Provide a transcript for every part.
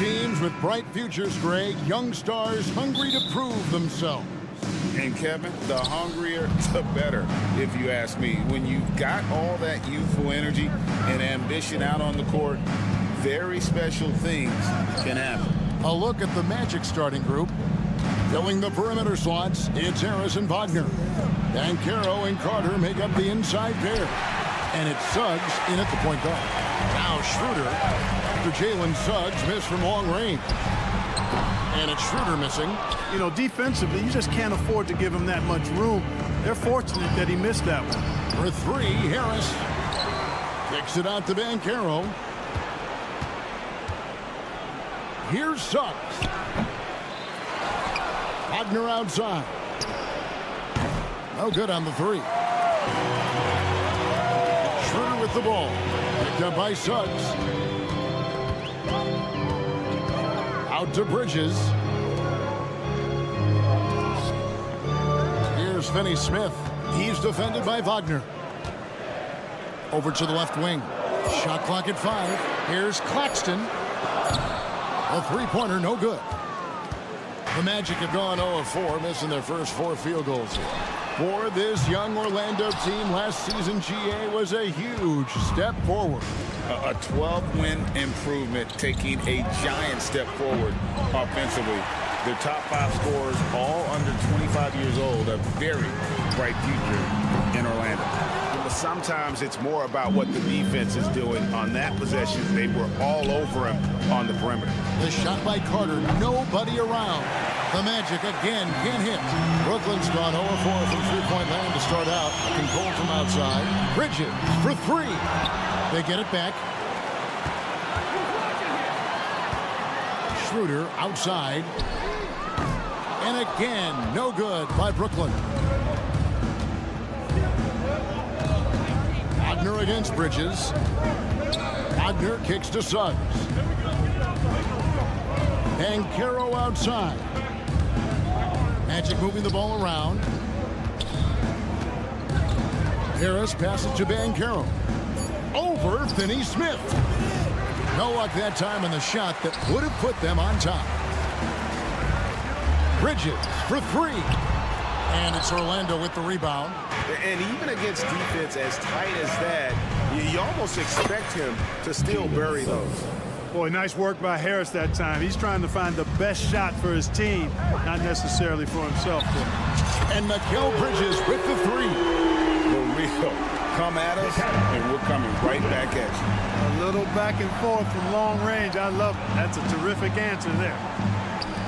teams with bright futures, Greg. Young stars hungry to prove themselves. And Kevin, the hungrier, the better, if you ask me. When you've got all that youthful energy and ambition out on the court, very special things can happen. A look at the Magic starting group. Filling the perimeter slots, it's Harris and Wagner. Banchero and Carter make up the inside pair. And it's Suggs in at the point guard. Now Schroeder, after Jalen Suggs missed from long range. And it's Schroeder missing. You know, defensively, you just can't afford to give him that much room. They're fortunate that he missed that one. For three, Harris kicks it out to Banchero. Here's Suggs. Wagner outside. No good on the three. Schroeder with the ball. Picked up by Suggs. Out to Bridges. Here's Finney-Smith. He's defended by Wagner. Over to the left wing. Shot clock at 5. Here's Claxton. A three-pointer, no good. The Magic have gone 0-4, missing their first 4 field goals here. For this young Orlando team, last season GA was a huge step forward. A 12-win improvement, taking a giant step forward offensively. Their top 5 scorers, all under 25 years old, a very bright future in Orlando. But sometimes it's more about what the defense is doing on that possession. They were all over him on the perimeter. The shot by Carter, nobody around. The Magic again can't hit. Brooklyn's gone 0-4 from three-point land to start out. Control from outside. Bridges for 3. They get it back. Schroeder outside. And again, no good by Brooklyn. Wagner against Bridges. Wagner kicks to Suggs. Banchero outside. Magic moving the ball around. Harris passes to Banchero. Over Finney-Smith. No luck that time on the shot that would have put them on top. Bridges for 3. And it's Orlando with the rebound. And even against defense as tight as that, you almost expect him to still bury those. Boy, nice work by Harris that time. He's trying to find the best shot for his team, not necessarily for himself. And Mikal Bridges with the 3. For real. Come at us, and we're coming right back at you. A little back and forth from long range. I love it. That's a terrific answer there.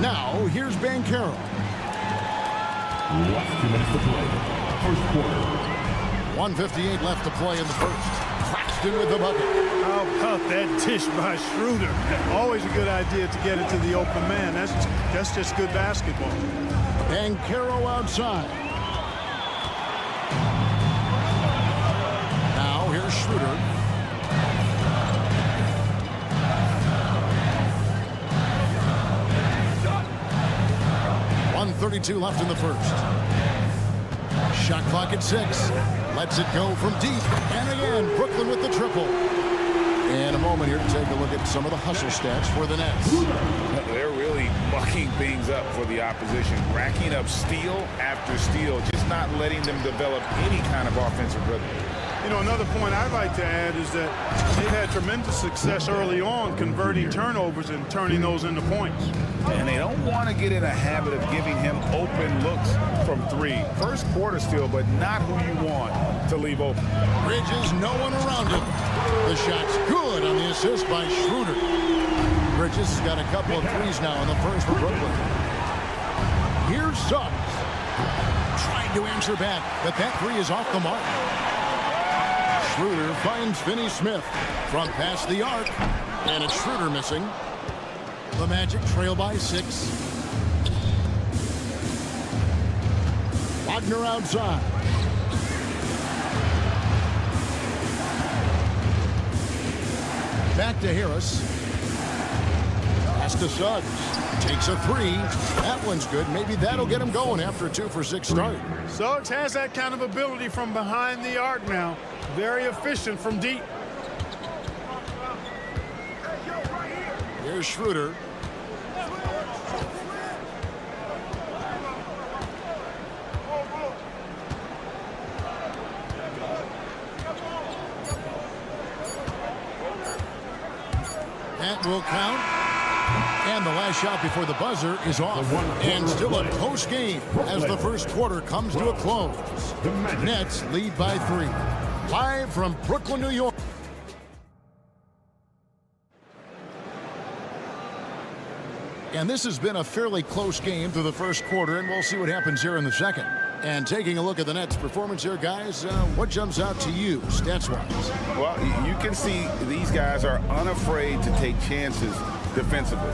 Now, here's Banchero. Last 2 minutes to play. First quarter. 1:58 left to play in the first. Claxton with the bucket. How about that dish by Schroeder? Always a good idea to get it to the open man. That's just good basketball. Banchero outside. Now here's Schroeder. .132 left in the first. Shot clock at 6. Lets it go from deep. And again, Brooklyn with the triple. In a moment here to take a look at some of the hustle stats for the Nets. They're really mucking things up for the opposition, racking up steal after steal, just not letting them develop any kind of offensive rhythm. You know, another point I'd like to add is that they've had tremendous success early on converting turnovers and turning those into points. And they don't want to get in a habit of giving him open looks from 3. First quarter still, but not who you want to leave open. Bridges, no one around him. The shot's good on the assist by Schroeder. Bridges has got a couple of threes now in the first for Brooklyn. Here's Suggs. Trying to answer back, but that 3 is off the mark. Schroeder finds Finney-Smith from past the arc. And it's Schroeder missing. The Magic trail by 6. Wagner outside. Back to Harris. Pass to Suggs. Takes a 3. That one's good. Maybe that'll get him going after a 2-for-6 start. Suggs has that kind of ability from behind the arc now. Very efficient from deep. Here's Schroeder. That will count. And the last shot before the buzzer is off. And still a close game as the first quarter comes to a close. Nets lead by 3. Live from Brooklyn, New York. And this has been a fairly close game through the first quarter, and we'll see what happens here in the second. And taking a look at the Nets' performance here, guys, what jumps out to you, stats-wise? Well, you can see these guys are unafraid to take chances defensively.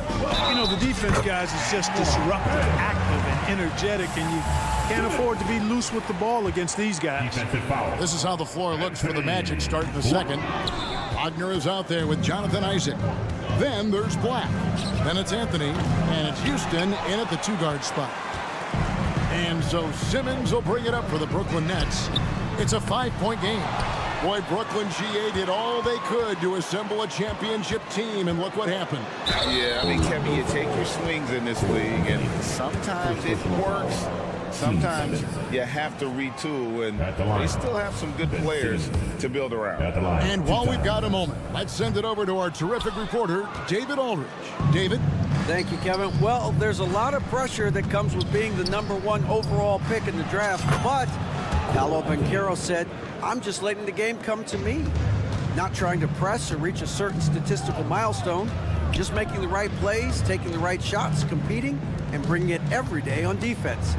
You know, the defense, guys, is just disruptive, active, and energetic, and you can't afford to be loose with the ball against these guys. This is how the floor looks for the Magic starting the second. Wagner is out there with Jonathan Isaac. Then there's Black. Then it's Anthony, and it's Houston in at the 2-guard spot. And so Simmons will bring it up for the Brooklyn Nets. It's a 5-point game. Boy, Brooklyn GA did all they could to assemble a championship team, and look what happened. Yeah, I mean, Kevin, you take your swings in this league, and sometimes it works. Sometimes you have to retool, and they still have some good players to build around. And while we've got a moment, let's send it over to our terrific reporter, David Aldridge. David? Thank you, Kevin. Well, there's a lot of pressure that comes with being the #1 overall pick in the draft, but Paolo Banchero said, I'm just letting the game come to me. Not trying to press or reach a certain statistical milestone, just making the right plays, taking the right shots, competing, and bringing it every day on defense.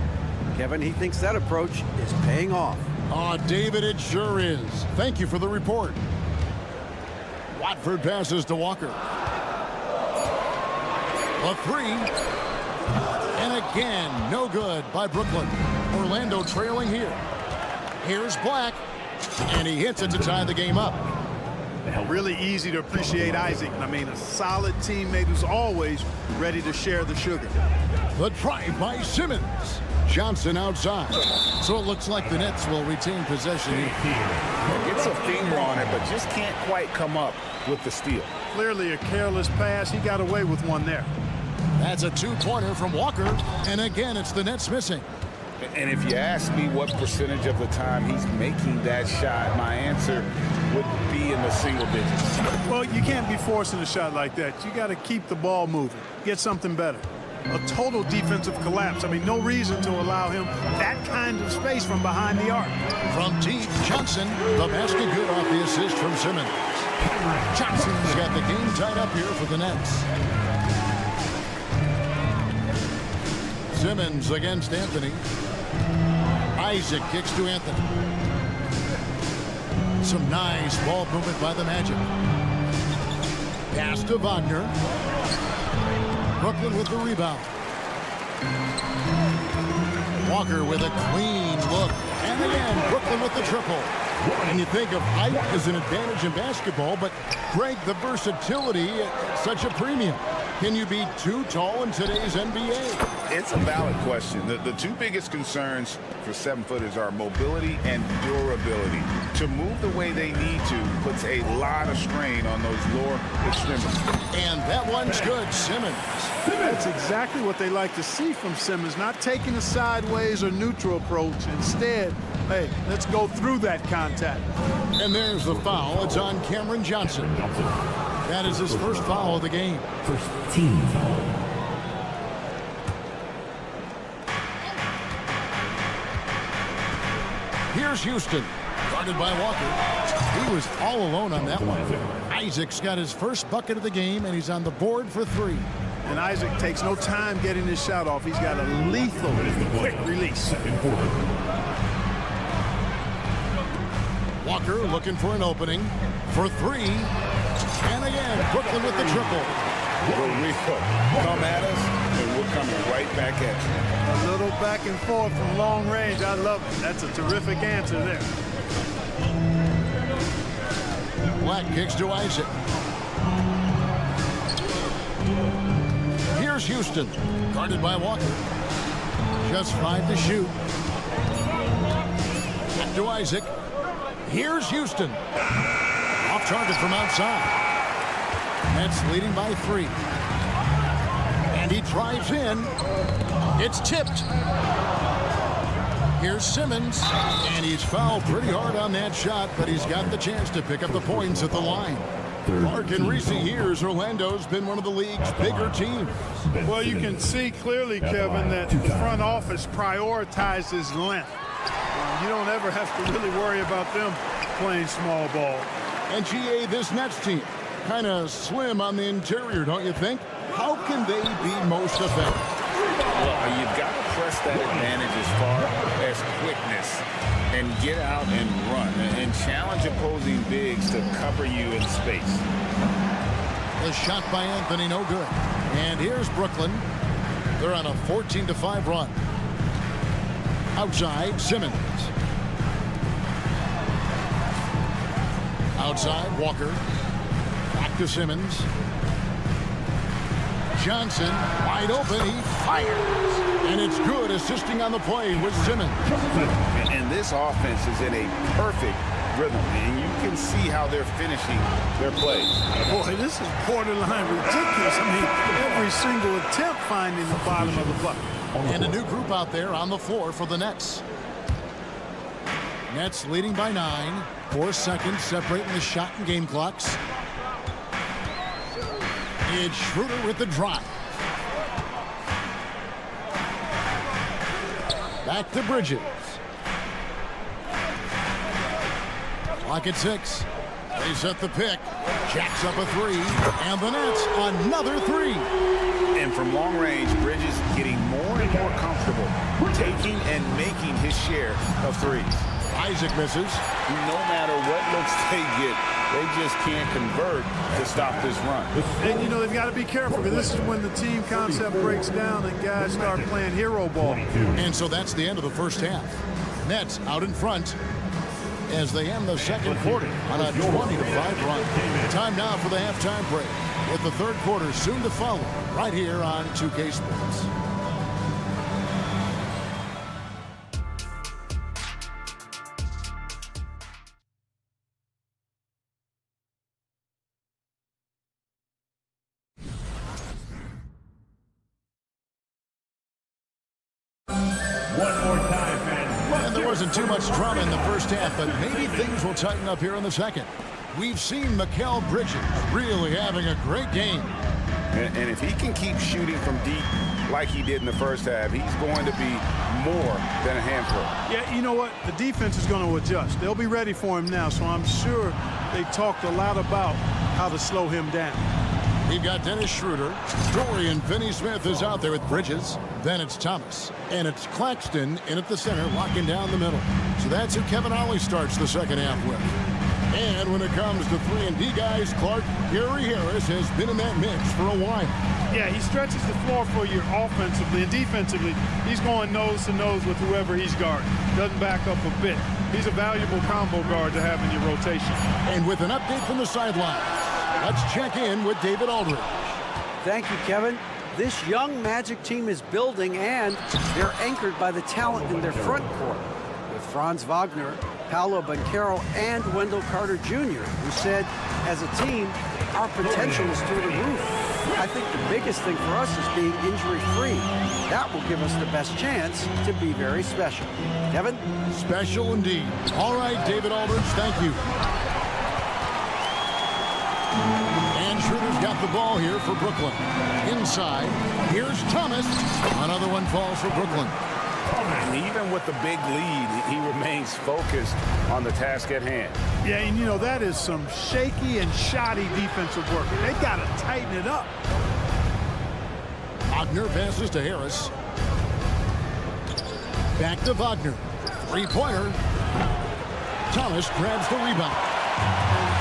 Kevin, he thinks that approach is paying off. Oh, David, it sure is. Thank you for the report. Watford passes to Walker. A 3. And again, no good by Brooklyn. Orlando trailing here. Here's Black. And he hits it to tie the game up. Really easy to appreciate Isaac. I mean, a solid teammate who's always ready to share the sugar. The try by Simmons. Johnson outside. So it looks like the Nets will retain possession here. Gets a finger on it, but just can't quite come up with the steal. Clearly a careless pass. He got away with one there. That's a 2-pointer from Walker. And again, it's the Nets missing. And if you ask me what percentage of the time he's making that shot, my answer would be in the single digits. Well, you can't be forcing a shot like that. You got to keep the ball moving. Get something better. A total defensive collapse. I mean, no reason to allow him that kind of space from behind the arc. From deep, Johnson, the basket good off the assist from Simmons. Johnson's got the game tied up here for the Nets. Simmons against Anthony. Isaac kicks to Anthony. Some nice ball movement by the Magic. Pass to Wagner. Brooklyn with the rebound. Walker with a clean look. And again, Brooklyn with the triple. And you think of height as an advantage in basketball, but Greg, the versatility at such a premium. Can you be too tall in today's NBA? It's a valid question. The two biggest concerns for 7-footers are mobility and durability. To move the way they need to puts a lot of strain on those lower extremities. And that one's good, Simmons. That's exactly what they like to see from Simmons, not taking a sideways or neutral approach. Instead, hey, let's go through that contact. And there's the foul. It's on Cameron Johnson. That is his first foul of the game. First team foul. Here's Houston, guarded by Walker. He was all alone on that one. Isaac's got his first bucket of the game, and he's on the board for 3. And Isaac takes no time getting his shot off. He's got a lethal, quick release. Walker looking for an opening for 3. And again, Brooklyn with the triple. Come at us, and we're coming right back at you. A little back and forth from long range. I love it. That's a terrific answer there. Black kicks to Isaac. Here's Houston, guarded by Walker. Just 5 to shoot. Back to Isaac. Here's Houston. Off target from outside. Nets leading by 3. And he drives in. It's tipped. Here's Simmons, and he's fouled pretty hard on that shot, but he's got the chance to pick up the points at the line. Mark, in recent years, Orlando's been one of the league's bigger teams. Well, you can see clearly, Kevin, that the front office prioritizes length. You don't ever have to really worry about them playing small ball. And GA, this Nets team, kind of slim on the interior, don't you think? How can they be most effective? Well, you've got to press that advantage as far as quickness and get out and run and challenge opposing bigs to cover you in space. The shot by Anthony, no good. And here's Brooklyn. They're on a 14-5 run. Outside, Simmons. Outside, Walker. Back to Simmons. Johnson, wide open, he fires. And it's good, assisting on the play with Simmons. And this offense is in a perfect rhythm, and you can see how they're finishing their plays. Boy, this is borderline ridiculous. I mean, every single attempt finding the bottom of the bucket. And a new group out there on the floor for the Nets. Nets leading by 9. 4 seconds separating the shot and game clocks. It's Schroeder with the drive. Back to Bridges. Clock at 6. They set the pick. Jacks up a 3. And the Nets another 3. And from long range, Bridges getting more and more comfortable taking and making his share of threes. Isaac misses. No matter what looks they get, they just can't convert to stop this run. And, you know, they've got to be careful because this is when the team concept breaks down and guys start playing hero ball. And so that's the end of the first half. Nets out in front as they end the second quarter on a 20-5 run. Time now for the halftime break, with the third quarter soon to follow right here on 2K Sports. Wasn't too much drama in the first half, but maybe things will tighten up here in the second. We've seen Mikal Bridges really having a great game. And if he can keep shooting from deep like he did in the first half, he's going to be more than a handful. Yeah, you know what? The defense is going to adjust. They'll be ready for him now, so I'm sure they talked a lot about how to slow him down. We've got Dennis Schroeder. Dorian Finney-Smith is out there with Bridges. Then it's Thomas. And it's Claxton in at the center, locking down the middle. So that's who Kevin Ollie starts the second half with. And when it comes to 3-and-D guys, Clark, Gary Harris has been in that mix for a while. Yeah, he stretches the floor for you offensively and defensively. He's going nose to nose with whoever he's guarding. Doesn't back up a bit. He's a valuable combo guard to have in your rotation. And with an update from the sideline, let's check in with David Aldridge. Thank you, Kevin. This young Magic team is building, and they're anchored by the talent in their front court, with Franz Wagner, Paolo Banchero, and Wendell Carter Jr., who said, as a team, our potential is through the roof. I think the biggest thing for us is being injury-free. That will give us the best chance to be very special. Kevin? Special indeed. All right, David Aldridge, thank you. And Schroeder's got the ball here for Brooklyn. Inside, here's Thomas. Another one falls for Brooklyn. And even with the big lead, he remains focused on the task at hand. Yeah, and you know, that is some shaky and shoddy defensive work. They got to tighten it up. Wagner passes to Harris. Back to Wagner. Three-pointer. Thomas grabs the rebound.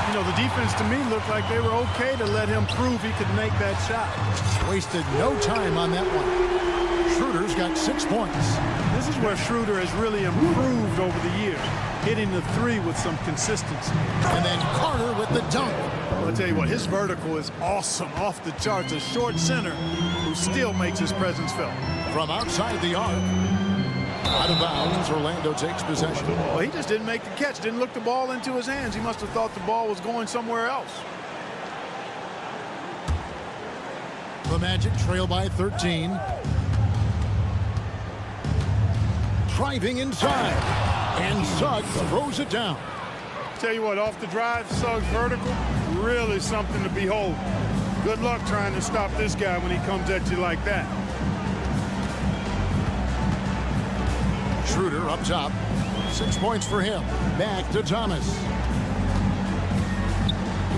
You know, the defense to me looked like they were okay to let him prove he could make that shot. Wasted no time on that one. Schroeder's got 6 points. This is where Schroeder has really improved over the years, hitting the three with some consistency. And then Carter with the dunk. I'll tell you what, his vertical is awesome, off the charts. A short center who still makes his presence felt. From outside the arc. Out of bounds, Orlando takes possession. Well, he just didn't make the catch, didn't look the ball into his hands. He must have thought the ball was going somewhere else. The Magic trail by 13. Driving inside. And Suggs throws it down. Tell you what, off the drive, Suggs vertical, really something to behold. Good luck trying to stop this guy when he comes at you like that. Schroeder up top. 6 points for him. Back to Thomas.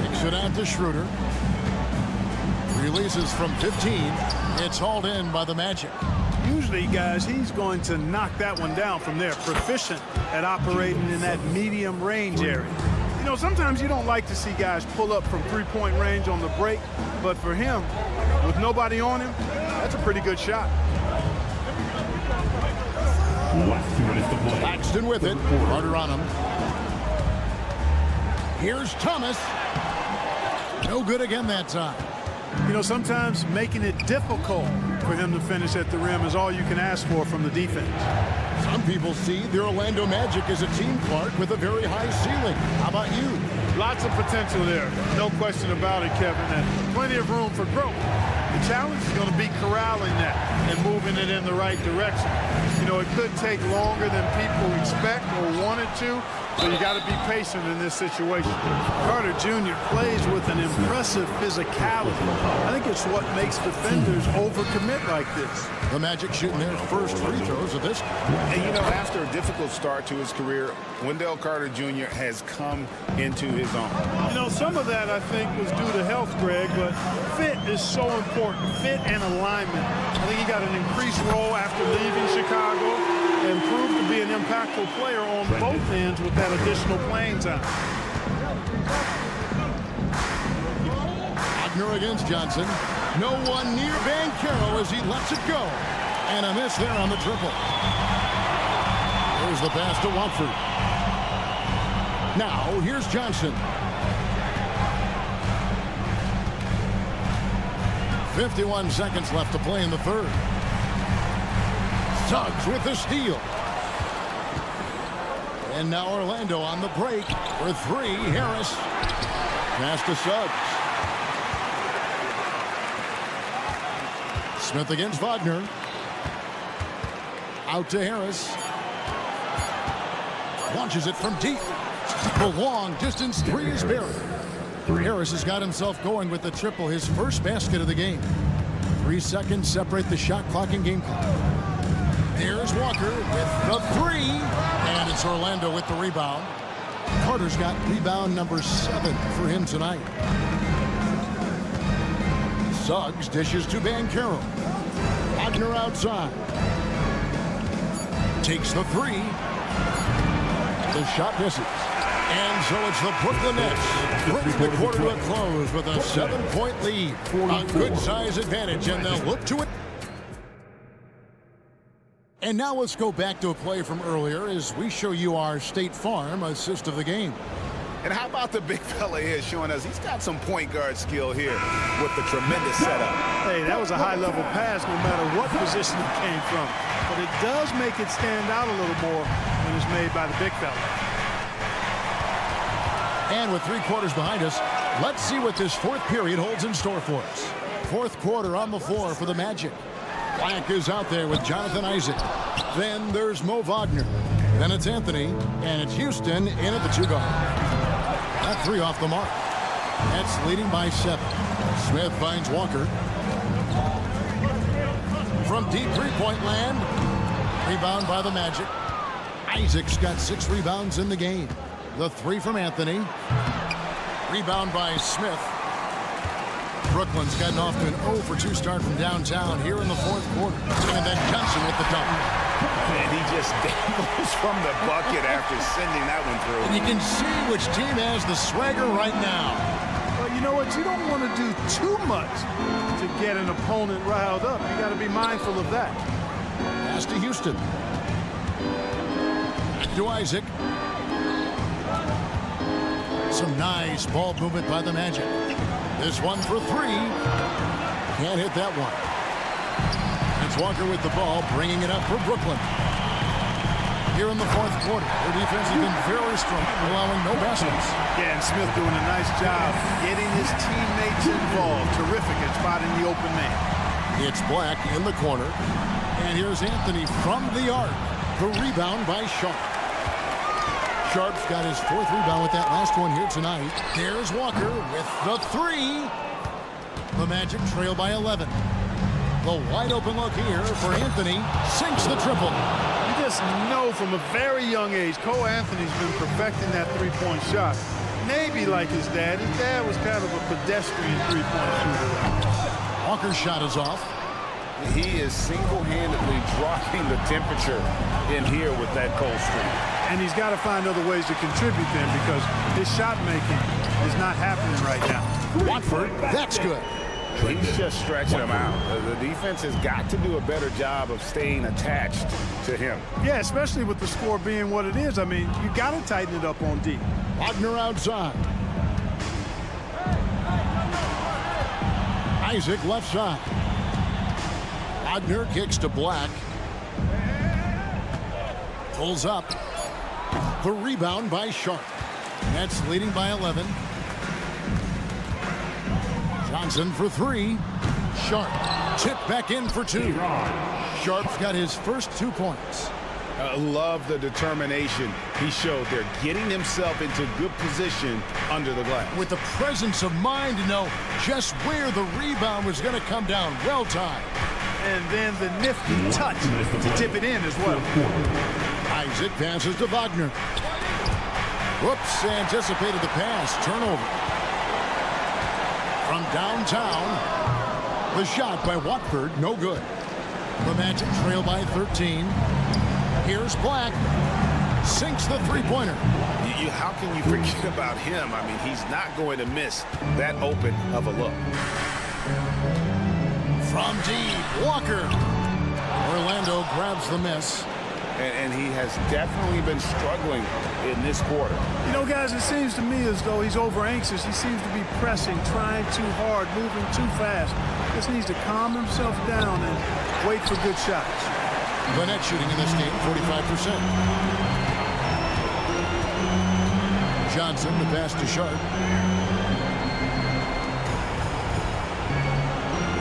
Kicks it out to Schroeder. Releases from 15. It's hauled in by the Magic. Usually, guys, he's going to knock that one down from there. Proficient at operating in that medium range area. You know, sometimes you don't like to see guys pull up from three-point range on the break, but for him, with nobody on him, that's a pretty good shot. Last 2 minutes to play. Claxton with it. Carter on him. Here's Thomas. No good again that time. You know, sometimes making it difficult for him to finish at the rim is all you can ask for from the defense. Some people see the Orlando Magic as a team, Clark, with a very high ceiling. How about you? Lots of potential there. No question about it, Kevin. And plenty of room for growth. The challenge is going to be corralling that and moving it in the right direction. You know, it could take longer than people expect or want it to, so you got to be patient in this situation. Carter Jr. plays with an impressive physicality. I think it's what makes defenders overcommit like this. The Magic shooting their first free throws of this. And, you know, after a difficult start to his career, Wendell Carter Jr. has come into his own. You know, some of that, I think, was due to health, Greg, but fit is so important. Fit and alignment. I think he got an increased role after leaving Chicago and proved to be an impactful player on both ends with that additional playing time. Wagner against Johnson. No one near Banchero as he lets it go. And a miss there on the triple. There's the pass to Watford. Now, here's Johnson. 51 seconds left to play in the third. Suggs with the steal. And now Orlando on the break for three. Harris. Pass to Suggs. Smith against Wagner. Out to Harris. Launches it from deep. The long distance three is buried. Harris has got himself going with the triple, his first basket of the game. 3 seconds separate the shot clock and game clock. There's Walker with the three. And it's Orlando with the rebound. Carter's got rebound number 7 for him tonight. Suggs dishes to Banchero. Wagner outside. Takes the three. The shot misses. And so it's the Brooklyn Nets. Bring the quarter to a close with a 7-point lead. A good size advantage, and they'll look to it. And now let's go back to a play from earlier as we show you our State Farm assist of the game. And how about the big fella here showing us he's got some point guard skill here with the tremendous setup. Hey, that was a high-level pass no matter what position it came from. But it does make it stand out a little more when it's made by the big fella. And with 3 quarters behind us, let's see what this fourth period holds in store for us. Fourth quarter on the floor for the Magic. Black is out there with Jonathan Isaac. Then there's Mo Wagner. Then it's Anthony, and it's Houston in at the 2 guard. That 3 off the mark. That's leading by 7. Smith finds Walker. From deep three-point land. Rebound by the Magic. Isaac's got 6 rebounds in the game. The 3 from Anthony. Rebound by Smith. Brooklyn's gotten off to an 0-for-2 start from downtown here in the fourth quarter. And then Johnson with the dunk. And he just dangles from the bucket after sending that one through. And you can see which team has the swagger right now. Well, you know what? You don't want to do too much to get an opponent riled up. You got to be mindful of that. Pass to Houston. Back to Isaac. Some nice ball movement by the Magic. This one for 3. Can't hit that one. It's Walker with the ball, bringing it up for Brooklyn. here in the fourth quarter. Their defense has been very strong, allowing no baskets. Yeah, and Smith doing a nice job getting his teammates involved. Terrific at spotting the open man. It's Black in the corner. And here's Anthony from the arc. The rebound by Sharp. Sharp's got his fourth rebound with that last one here tonight. There's Walker with the three. The Magic trail by 11. The wide open look here for Anthony. Sinks the triple. You just know from a very young age, Cole Anthony's been perfecting that three-point shot. Maybe like his dad. His dad was kind of a pedestrian three-point shooter. Walker's shot is off. He is single-handedly dropping the temperature in here with that cold streak. And he's got to find other ways to contribute then because his shot making is not happening right now. Watford, that's good. He's just stretching him out. The defense has got to do a better job of staying attached to him. Yeah, especially with the score being what it is. I mean, you got to tighten it up on D. Wagner outside. Isaac left side. Wagner kicks to Black. Pulls up. The rebound by Sharp. Nets leading by 11. Johnson for three. Sharp tipped back in for two. Sharp's got his first 2 points. I love the determination he showed there, getting himself into good position under the glass. With the presence of mind to know just where the rebound was going to come down. Well timed. And then the nifty touch to tip it in as well. Isaac passes to Wagner. Whoops, anticipated the pass. Turnover. From downtown, the shot by Watford, no good. The Magic trail by 13. Here's Black. Sinks the three-pointer. How can you forget about him? I mean, he's not going to miss that open of a look. From deep, Walker. Orlando grabs the miss. And he has definitely been struggling in this quarter. You know, guys, it seems to me as though he's over-anxious. He seems to be pressing, trying too hard, moving too fast. Just needs to calm himself down and wait for good shots. The net shooting in this game, 45%. Johnson, the pass to Sharp.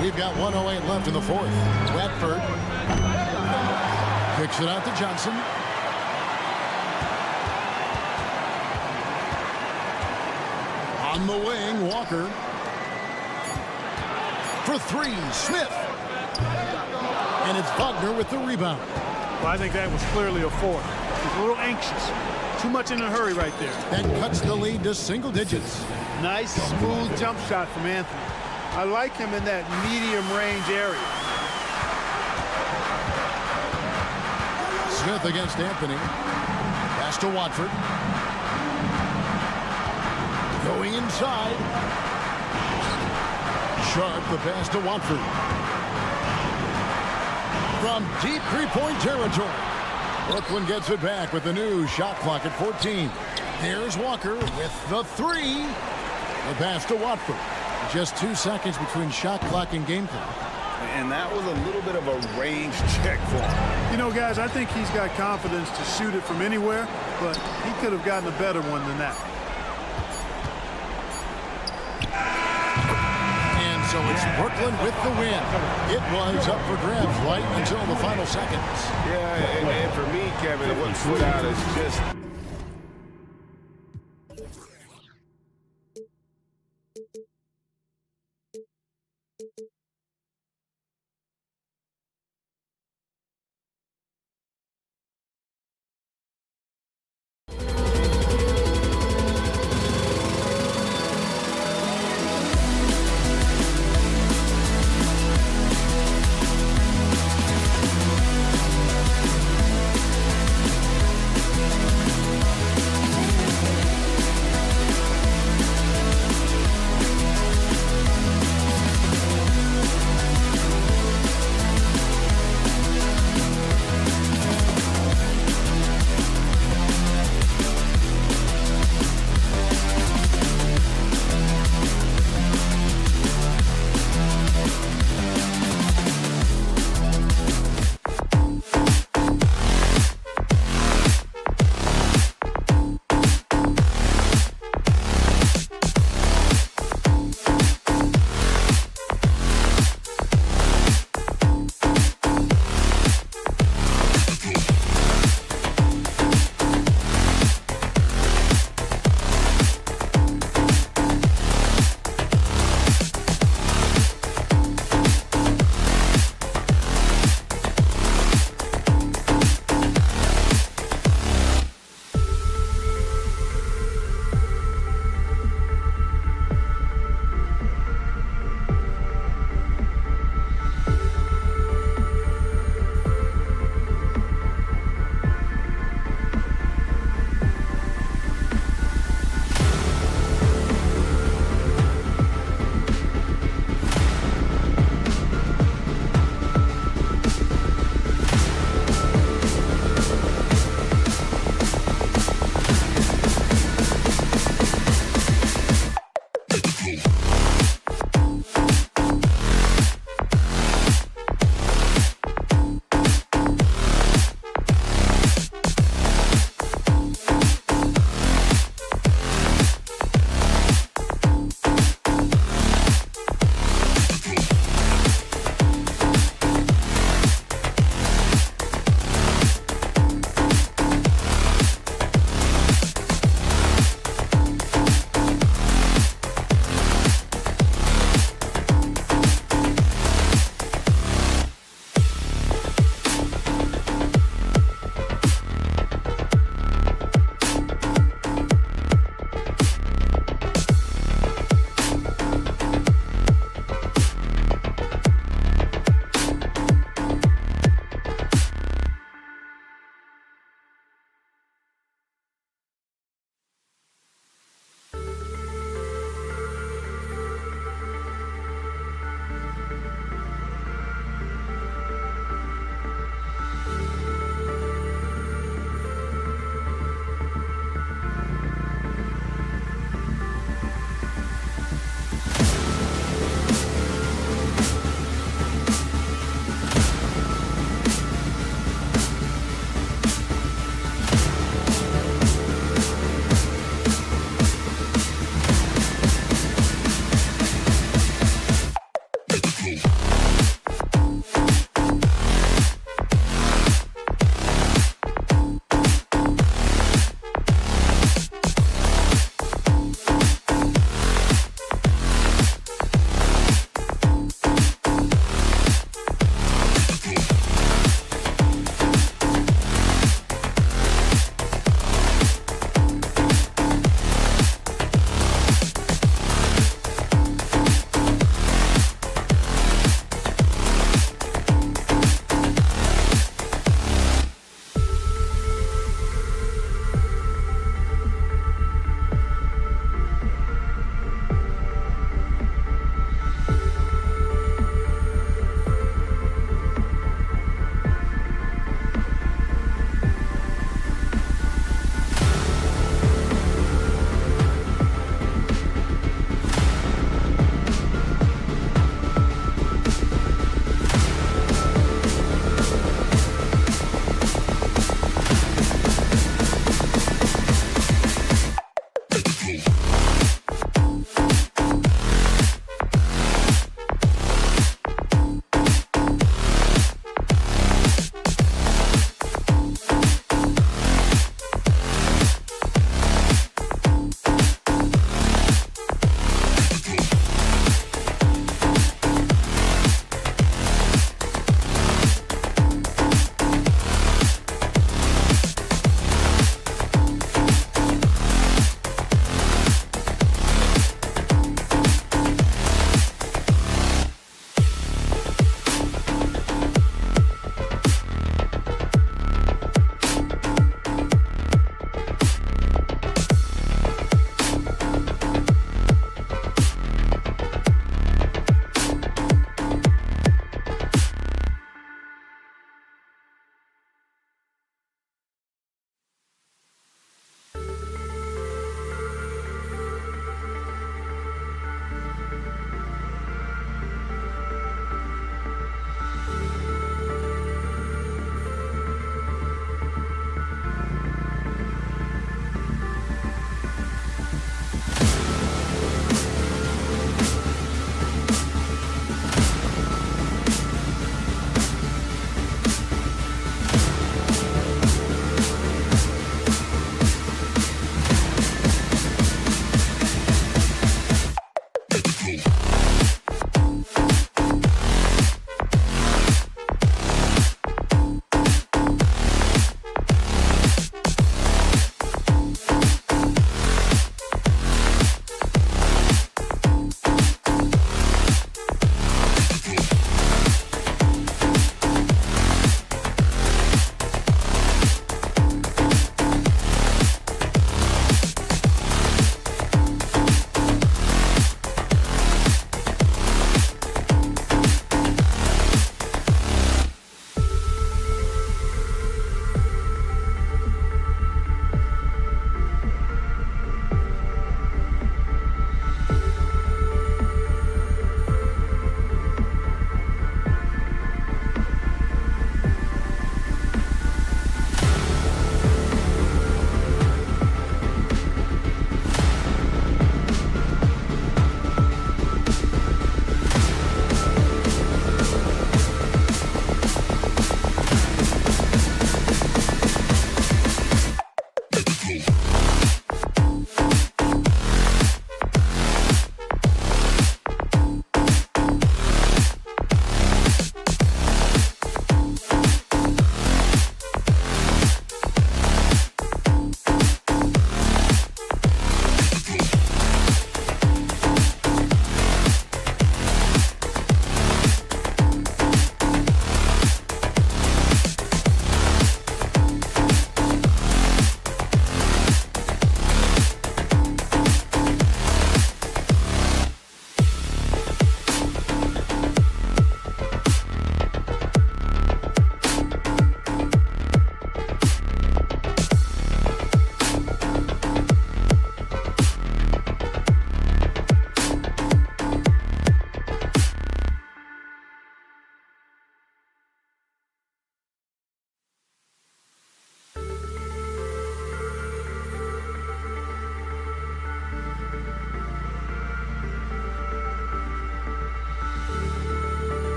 We've got 1:08 left in the fourth. Watford kicks it out to Johnson. On the wing, Walker. For three, Smith. And it's Wagner with the rebound. Well, I think that was clearly a fourth. He's a little anxious. Too much in a hurry right there. That cuts the lead to single digits. Nice, smooth jump shot from Anthony. I like him in that medium range area. Smith against Anthony. Pass to Watford. Going inside. Sharp, the pass to Watford. From deep three-point territory. Brooklyn gets it back with the new shot clock at 14. There's Walker with the three. The pass to Watford. Just 2 seconds between shot clock and game clock. And that was a little bit of a range check for him. You know, guys, I think he's got confidence to shoot it from anywhere, but he could have gotten a better one than that. And so it's Brooklyn with the win. It was up for grabs right until the final seconds. Yeah, and for me, Kevin, what stood out is just...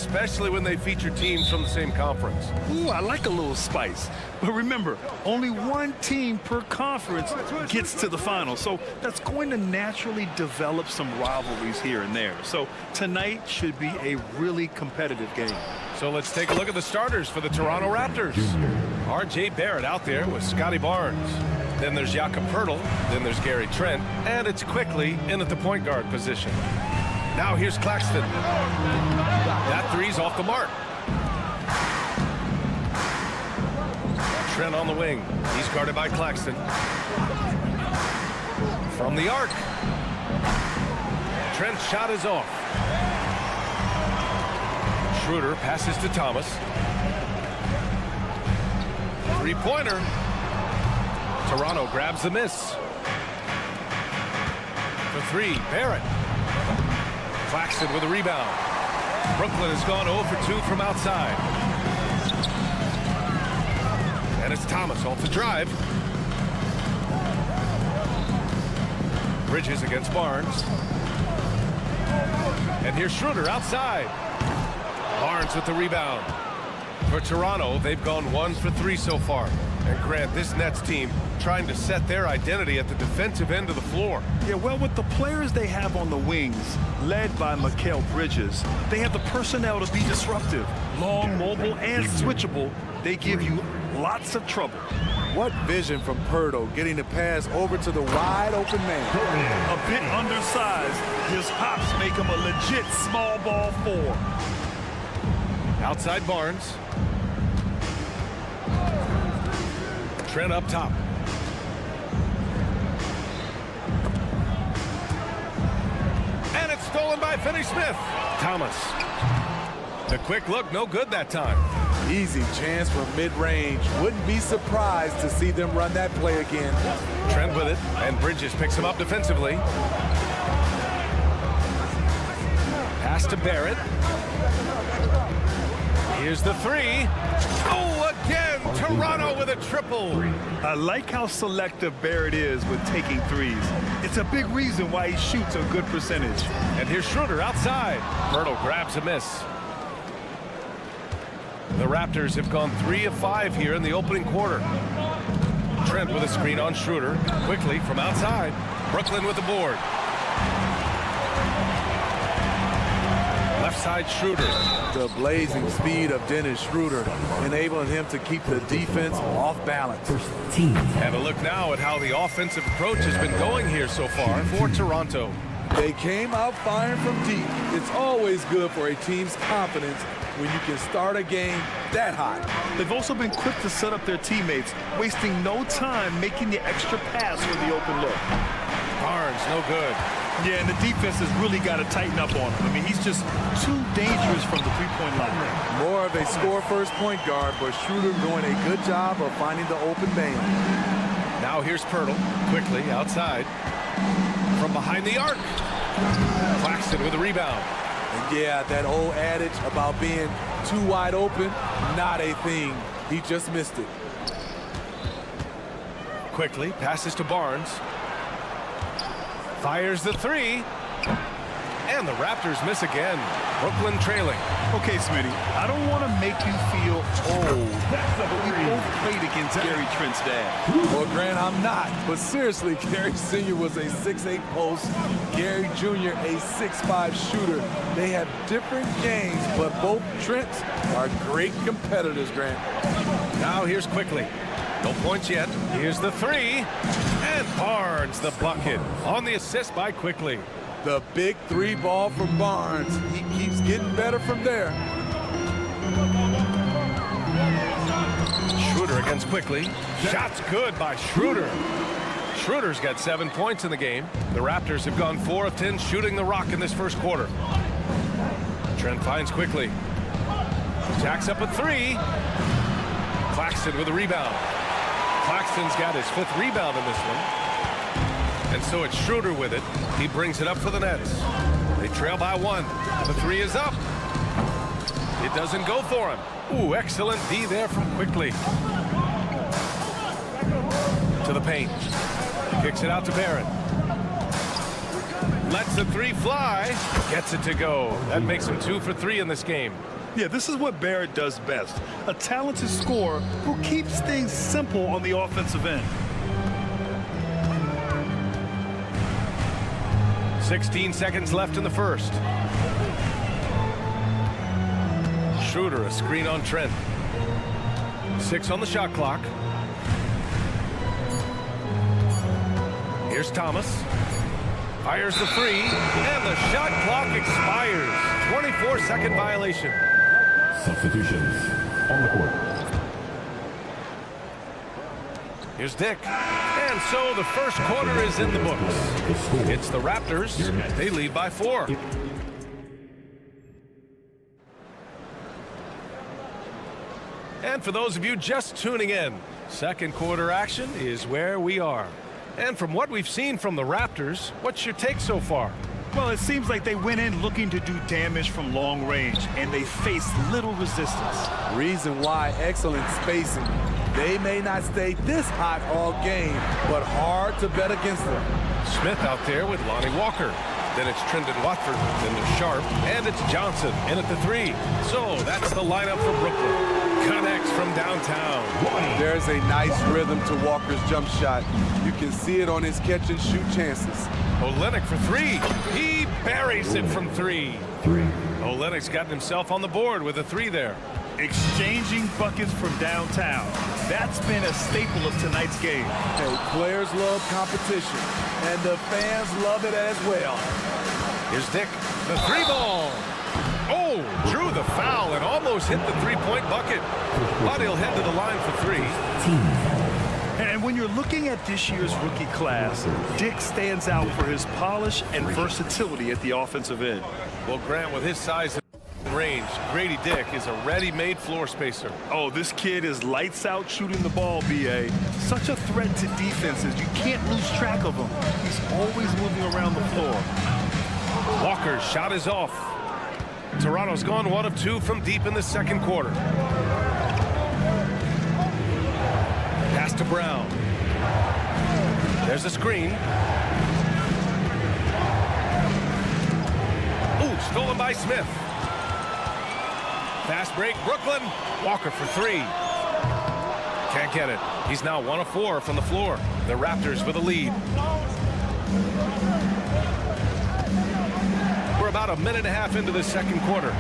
especially when they feature teams from the same conference. Ooh, I like a little spice. But remember, only one team per conference gets to the final. So that's going to naturally develop some rivalries here and there. So tonight should be a really competitive game. So let's take a look at the starters for the Toronto Raptors. R.J. Barrett out there with Scotty Barnes. Then there's Jakob Poeltl. Then there's Gary Trent. And it's quickly in at the point guard position. Now here's Claxton. That three's off the mark. Trent on the wing. He's guarded by Claxton. From the arc. Trent's shot is off. Schroeder passes to Thomas. Three-pointer. Toronto grabs the miss. For three, Barrett. Claxton with a rebound. Brooklyn has gone 0 for 2 from outside. And it's Thomas off the drive. Bridges against Barnes. And here's Schroeder outside. Barnes with the rebound. For Toronto, they've gone 1 for 3 so far. And Grant, this Nets team trying to set their identity at the defensive end of the floor. Yeah, well, with the players they have on the wings, led by Mikal Bridges, they have the personnel to be disruptive. Long, mobile, and switchable. They give you lots of trouble. What vision from Poeltl, getting the pass over to the wide open man. A bit undersized, his hops make him a legit small ball 4. Outside Barnes. Trent up top. And it's stolen by Finney-Smith. Thomas. The quick look, no good that time. Easy chance for mid-range. Wouldn't be surprised to see them run that play again. Trent with it, and Bridges picks him up defensively. Pass to Barrett. Here's the three. Oh, again, Toronto with a triple. I like how selective Barrett is with taking threes. It's a big reason why he shoots a good percentage. And here's Schroeder outside. Poeltl grabs a miss. The Raptors have gone 3 of 5 here in the opening quarter. Trent with a screen on Schroeder. Quickly from outside. Brooklyn with the board. Left side Schroeder. The blazing speed of Dennis Schroeder, enabling him to keep the defense off balance. And a look now at how the offensive approach has been going here so far for Toronto. They came out firing from deep. It's always good for a team's confidence when you can start a game that hot. They've also been quick to set up their teammates, wasting no time making the extra pass for the open look. Barnes, no good. Yeah, and the defense has really got to tighten up on him. I mean, he's just too dangerous from the three-point line. More of a score-first point guard, but Schroeder doing a good job of finding the open man. Now here's Poeltl, quickly outside. From behind the arc. Claxton with a rebound. And yeah, that old adage about being too wide open, not a thing. He just missed it. Quickly passes to Barnes. Fires the three. And the Raptors miss again. Brooklyn trailing. Okay, Smitty, I don't want to make you feel old, but we both played against Gary Trent's dad. Well, Grant, I'm not. But seriously, Gary Sr. was a 6'8 post. Gary Jr. a 6'5 shooter. They have different games, but both Trents are great competitors, Grant. Now here's Quickly. No points yet. Here's the three. And Barnes the bucket on the assist by Quickly. The big three ball from Barnes. He keeps getting better from there. Schroeder against Quickly. Shots good by Schroeder. Schroeder's got 7 points in the game. The Raptors have gone 4 of 10 shooting the rock in this first quarter. Trent finds Quickly. Jacks up a three. Claxton with a rebound. Claxton's got his 5th rebound in this one. And so it's Schroeder with it. He brings it up for the Nets. They trail by 1. The three is up. It doesn't go for him. Ooh, excellent D there from Quickly. To the paint. Kicks it out to Barrett. Lets the three fly. Gets it to go. That makes him 2 for 3 in this game. Yeah, this is what Barrett does best. A talented scorer who keeps things simple on the offensive end. 16 seconds left in the first. Schroeder, a screen on Trent. 6 on the shot clock. Here's Thomas. Fires the three, and the shot clock expires. 24-second violation. Substitutions on the court. Here's Dick. And so the first quarter is in the books. It's the Raptors. They lead by 4. And for those of you just tuning in, second quarter action is where we are. And from what we've seen from the Raptors, what's your take so far? Well, it seems like they went in looking to do damage from long range, and they faced little resistance. Reason why, excellent spacing. They may not stay this hot all game, but hard to bet against them. Smith out there with Lonnie Walker. Then it's Trendon Watford, then there's Sharp, and it's Johnson in at the 3. So that's the lineup for Brooklyn. Connects from downtown. There's a nice rhythm to Walker's jump shot. You can see it on his catch and shoot chances. Olynyk for 3. He buries it from 3. Olynyk's gotten himself on the board with a 3 there. Exchanging buckets from downtown. That's been a staple of tonight's game. Hey, players love competition, and the fans love it as well. Here's Dick, the 3-ball. Oh, drew the foul and almost hit the 3-point bucket. But he'll head to the line for 3. And when you're looking at this year's rookie class, Dick stands out for his polish and versatility at the offensive end. Well, Grant, with his size and range, Grady Dick is a ready-made floor spacer. Oh, this kid is lights out shooting the ball, B.A. Such a threat to defenses. You can't lose track of him. He's always moving around the floor. Walker's shot is off. Toronto's gone 1 of 2 from deep in the second quarter. Pass to Brown. There's a screen. Ooh, stolen by Smith. Fast break, Brooklyn. Walker for 3. Can't get it. He's now 1 of 4 from the floor. The Raptors with a lead. We're about a minute and a half into the second quarter.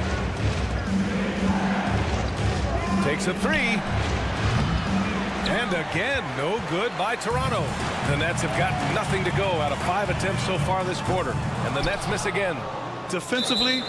Takes a 3. And again, no good by Toronto. The Nets have got nothing to go out of 5 attempts so far this quarter. And the Nets miss again. Defensively, you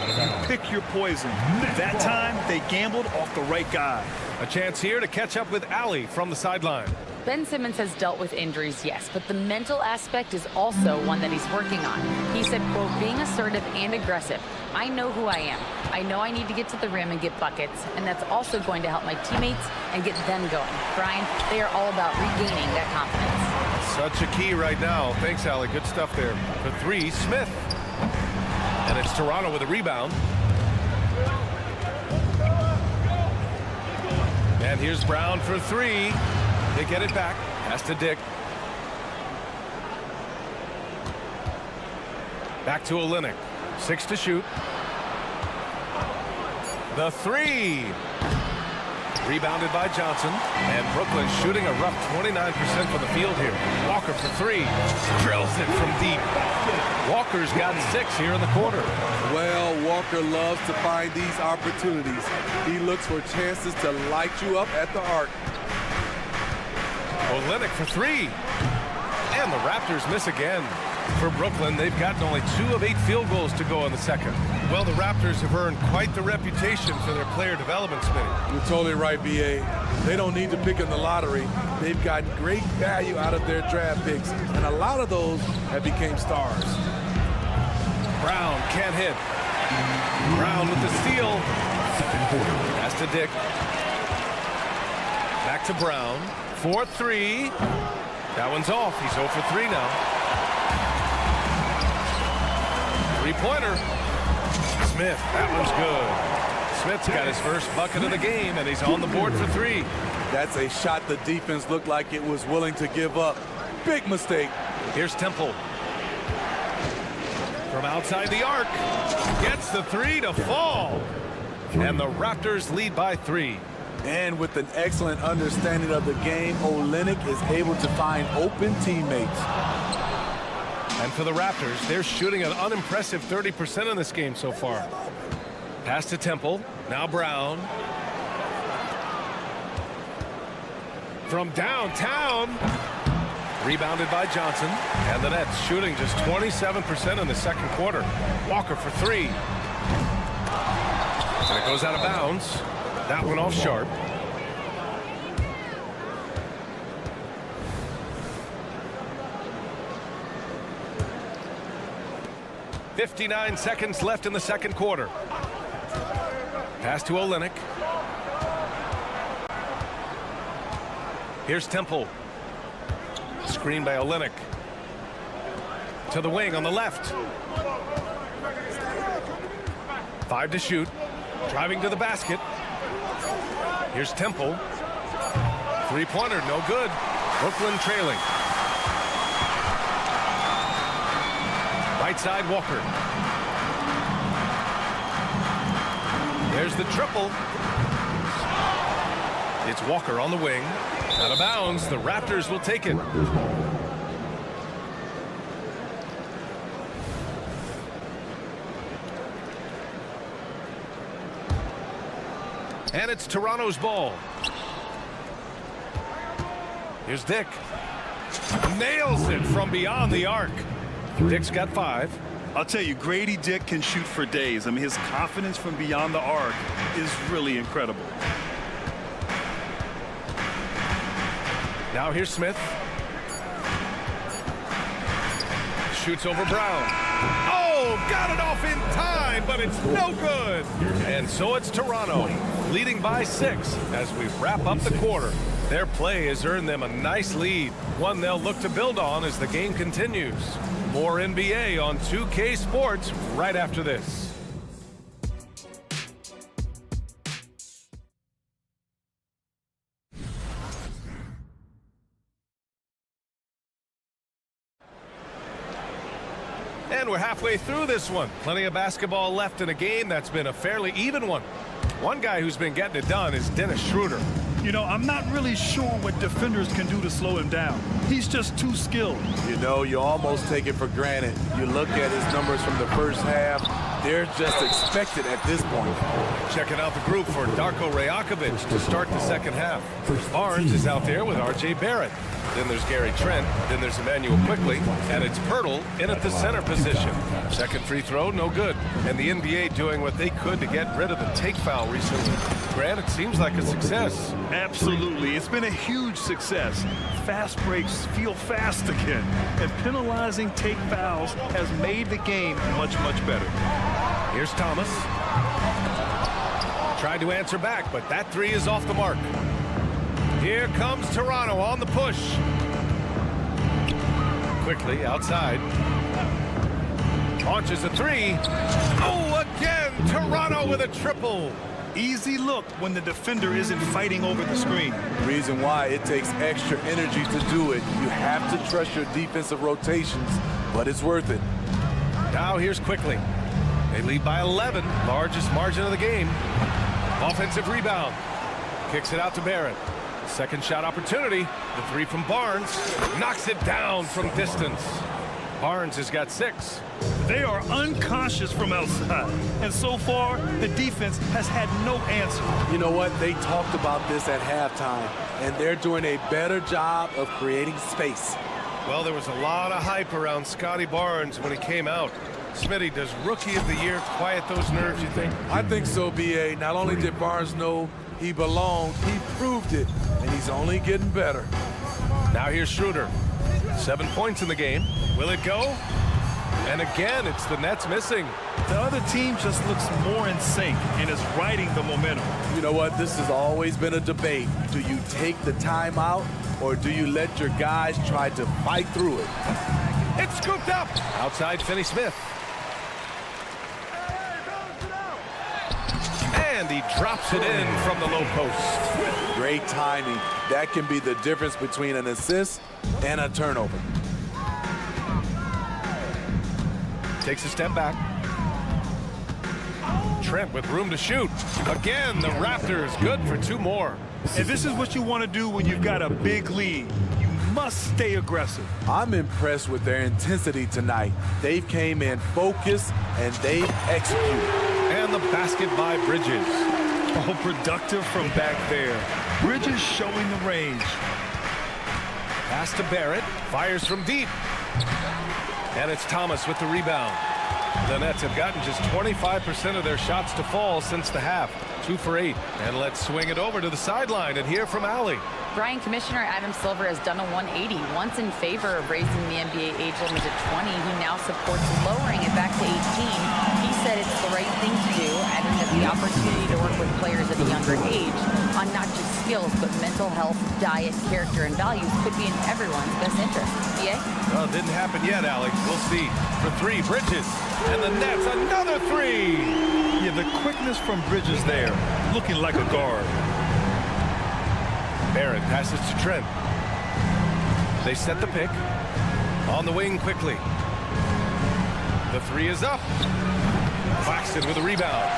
pick your poison. That time, they gambled off the right guy. A chance here to catch up with Allie from the sideline. Ben Simmons has dealt with injuries, yes, but the mental aspect is also one that he's working on. He said, quote, being assertive and aggressive. I know who I am. I know I need to get to the rim and get buckets, and that's also going to help my teammates and get them going. Brian, they are all about regaining that confidence. Such a key right now. Thanks, Allie. Good stuff there. For 3, Smith. And it's Toronto with a rebound. And here's Brown for 3. They get it back. Pass to Dick. Back to Olynyk. 6 to shoot. The 3. Rebounded by Johnson. And Brooklyn shooting a rough 29% from the field here. Walker for 3. Drills it from deep. Walker's got 6 here in the quarter. Well, Walker loves to find these opportunities. He looks for chances to light you up at the arc. Olynyk for 3. And the Raptors miss again. For Brooklyn, they've gotten only 2 of 8 field goals to go in the second. Well, the Raptors have earned quite the reputation for their player development, Smitty. You're totally right, B.A. They don't need to pick in the lottery. They've gotten great value out of their draft picks, and a lot of those have become stars. Brown can't hit. Brown with the steal. Pass to Dick. Back to Brown. 4-3. That one's off. He's 0 for 3 now. 3-pointer. Smith. That one's good. Smith's got his first bucket of the game, and he's on the board for 3. That's a shot the defense looked like it was willing to give up. Big mistake. Here's Temple. From outside the arc, gets the three to fall. And the Raptors lead by 3. And with an excellent understanding of the game, Olynyk is able to find open teammates. And for the Raptors, they're shooting an unimpressive 30% in this game so far. Pass to Temple, now Brown. From downtown, rebounded by Johnson. And the Nets shooting just 27% in the second quarter. Walker for 3. And it goes out of bounds. That one off sharp. .59 seconds left in the second quarter. Pass to Olynyk. Here's Temple. Screen by Olynyk. To the wing on the left. 5 to shoot. Driving to the basket. Here's Temple. Three-pointer, no good. Brooklyn trailing. Right side, Walker. There's the triple. It's Walker on the wing. Out of bounds, the Raptors will take it. And it's Toronto's ball. Here's Dick. Nails it from beyond the arc. Dick's got 5. I'll tell you, Grady Dick can shoot for days. I mean, his confidence from beyond the arc is really incredible. Now here's Smith. Shoots over Brown. Oh, got it off in time, but it's no good. And so it's Toronto, leading by 6 as we wrap up the quarter. Their play has earned them a nice lead, one they'll look to build on as the game continues. More NBA on 2K Sports right after this. And we're halfway through this one. Plenty of basketball left in a game that's been a fairly even one. One guy who's been getting it done is Dennis Schroeder. You know, I'm not really sure what defenders can do to slow him down. He's just too skilled. You know, you almost take it for granted. You look at his numbers from the first half, they're just expected at this point. Checking out the group for Darko Rajakovic to start the second half. Barnes is out there with R.J. Barrett. Then there's Gary Trent. Then there's Emmanuel Quickly. And it's Pirtle in at the center position. Second free throw, no good. And the NBA doing what they could to get rid of the take foul recently. Grant, it seems like a success. Absolutely. It's been a huge success. Fast breaks feel fast again. And penalizing take fouls has made the game much, much better. Here's Thomas. Tried to answer back, but that 3 is off the mark. Here comes Toronto on the push. Quickly outside. Launches a 3. Oh, again, Toronto with a triple. Easy look when the defender isn't fighting over the screen. Reason why it takes extra energy to do it. You have to trust your defensive rotations, but it's worth it. Now here's Quickly. They lead by 11, largest margin of the game. Offensive rebound. Kicks it out to Barrett. Second shot opportunity. The 3 from Barnes. Knocks it down from distance. Barnes has got 6. They are unconscious from outside. And so far, the defense has had no answer. You know what? They talked about this at halftime, and they're doing a better job of creating space. Well, there was a lot of hype around Scotty Barnes when he came out. Smitty, does Rookie of the Year quiet those nerves, you think? I think so, B.A. Not only did Barnes know he belonged, he proved it, and he's only getting better. Now here's Schroeder. 7 points in the game. Will it go? And again, it's the Nets missing. The other team just looks more in sync and is riding the momentum. You know what? This has always been a debate. Do you take the timeout, or do you let your guys try to fight through it? It's scooped up. Outside Finney-Smith. And he drops it in from the low post. Great timing. That can be the difference between an assist and a turnover. Takes a step back. Trent with room to shoot. Again, the Raptors good for 2 more. And this is what you want to do when you've got a big lead. You must stay aggressive. I'm impressed with their intensity tonight. They came in focused and they executed. And the basket by Bridges. Oh, productive from back there. Bridges showing the range. Pass to Barrett. Fires from deep. And it's Thomas with the rebound. The Nets have gotten just 25% of their shots to fall since the half. 2 for 8. And let's swing it over to the sideline and hear from Allie. Brian, Commissioner Adam Silver has done a 180. Once in favor of raising the NBA age limit to 20, he now supports lowering it back to 18. He said it's the right thing to do, adding that the opportunity to work with players at a younger age on not just skills, but mental health, diet, character, and values could be in everyone's best interest. Yeah? Well, it didn't happen yet, Alex. We'll see. For 3, Bridges. And the Nets, another 3. Yeah, the quickness from Bridges there, looking like a guard. Barrett passes to Trent. They set the pick. On the wing quickly. The 3 is up. Claxton with a rebound.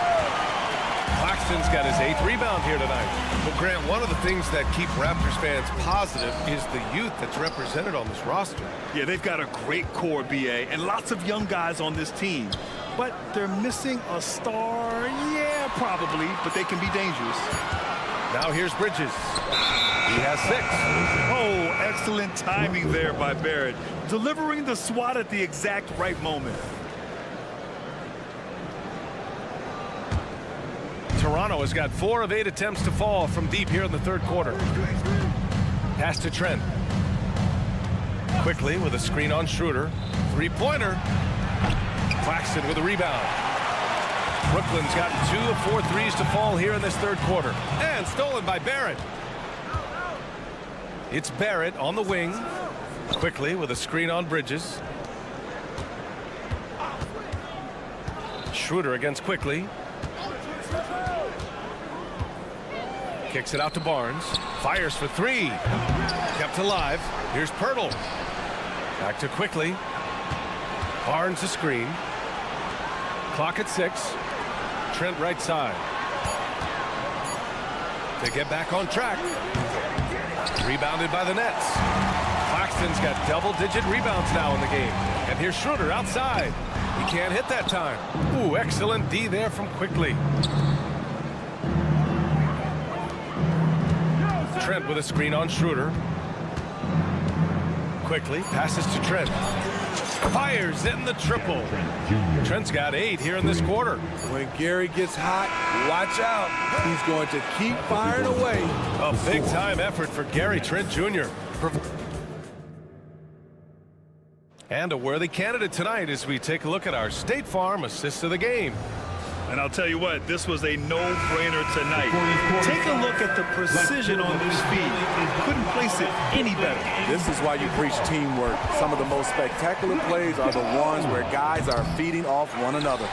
Claxton's got his 8th rebound here tonight. Well, Grant, one of the things that keep Raptors fans positive is the youth that's represented on this roster. Yeah, they've got a great core, BA, and lots of young guys on this team. But they're missing a star, yeah, probably, but they can be dangerous. Now here's Bridges. He has 6. Oh, excellent timing there by Barrett, delivering the swat at the exact right moment. Toronto has got 4 of 8 attempts to fall from deep here in the 3rd quarter. Pass to Trent. Quickly with a screen on Schroeder. 3-pointer. Claxton with a rebound. Brooklyn's got 2 of 4 threes to fall here in this 3rd quarter. And stolen by Barrett. It's Barrett on the wing. Quickly with a screen on Bridges. Schroeder against Quickly. Kicks it out to Barnes. Fires for 3. Kept alive. Here's Pirtle. Back to Quickly. Barnes a screen. Clock at 6. Trent right side. They get back on track. Rebounded by the Nets. Claxton's got double-digit rebounds now in the game. And here's Schroeder outside. He can't hit that time. Ooh, excellent D there from Quickly. Trent with a screen on Schroeder. Quickly passes to Trent. Fires in the triple. Trent's got 8 here in this quarter. When Gary gets hot, watch out. He's going to keep firing away. A big-time effort for Gary Trent Jr. And a worthy candidate tonight as we take a look at our State Farm assist of the game. And I'll tell you what, this was a no-brainer tonight. Take a look at the precision on this feed. Couldn't place it any better. This is why you preach teamwork. Some of the most spectacular plays are the ones where guys are feeding off one another.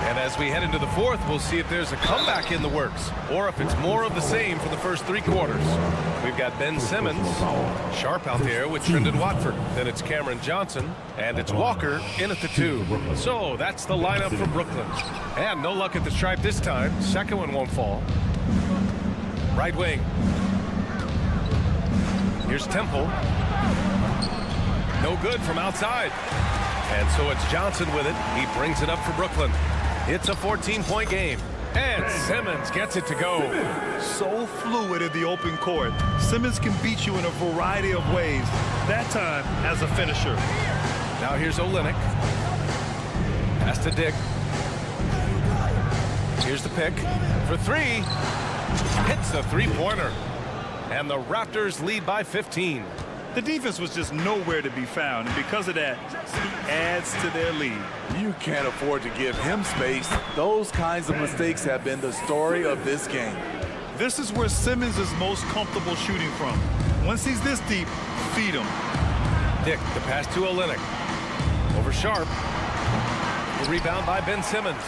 And as we head into the 4th, we'll see if there's a comeback in the works or if it's more of the same for the first 3 quarters. We've got Ben Simmons, sharp out there with Trendon Watford. Then it's Cameron Johnson, and it's Walker in at the 2. So that's the lineup for Brooklyn. And no luck at the stripe this time. Second one won't fall. Right wing. Here's Temple. No good from outside. And so it's Johnson with it. He brings it up for Brooklyn. It's a 14-point game. And Simmons gets it to go. So fluid in the open court. Simmons can beat you in a variety of ways. That time as a finisher. Now here's Olynyk. Pass to Dick. Here's the pick for 3. Hits the 3-pointer. And the Raptors lead by 15. The defense was just nowhere to be found, and because of that, he adds to their lead. You can't afford to give him space. Those kinds of mistakes have been the story of this game. This is where Simmons is most comfortable shooting from. Once he's this deep, feed him. Dick, the pass to Olynyk. Over Sharp. The rebound by Ben Simmons.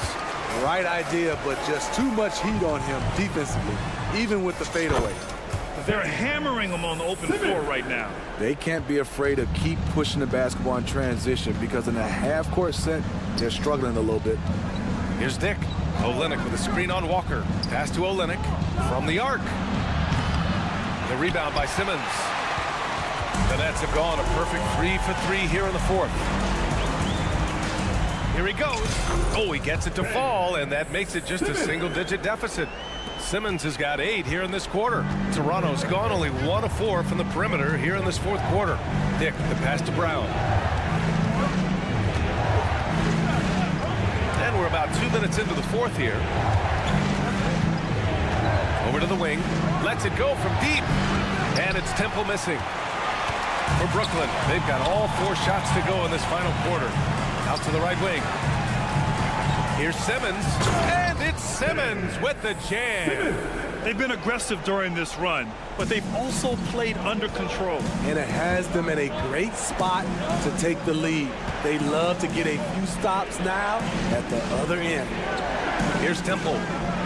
Right idea, but just too much heat on him defensively, even with the fadeaway. They're hammering them on the open floor right now. They can't be afraid to keep pushing the basketball in transition because in a half-court set, they're struggling a little bit. Here's Dick. Olynyk with a screen on Walker. Pass to Olynyk from the arc. The rebound by Simmons. The Nets have gone a perfect 3 for 3 here in the fourth. Here he goes. Oh, he gets it to fall, and that makes it just a single-digit deficit. Simmons has got 8 here in this quarter. Toronto's gone only 1 of 4 from the perimeter here in this fourth quarter. Dick, the pass to Brown. And we're about 2 minutes into the fourth here. Over to the wing. Lets it go from deep. And it's Temple missing. For Brooklyn, they've got all 4 shots to go in this final quarter. Out to the right wing. Here's Simmons, and it's Simmons with the jam. They've been aggressive during this run, but they've also played under control. And it has them in a great spot to take the lead. They love to get a few stops now at the other end. Here's Temple,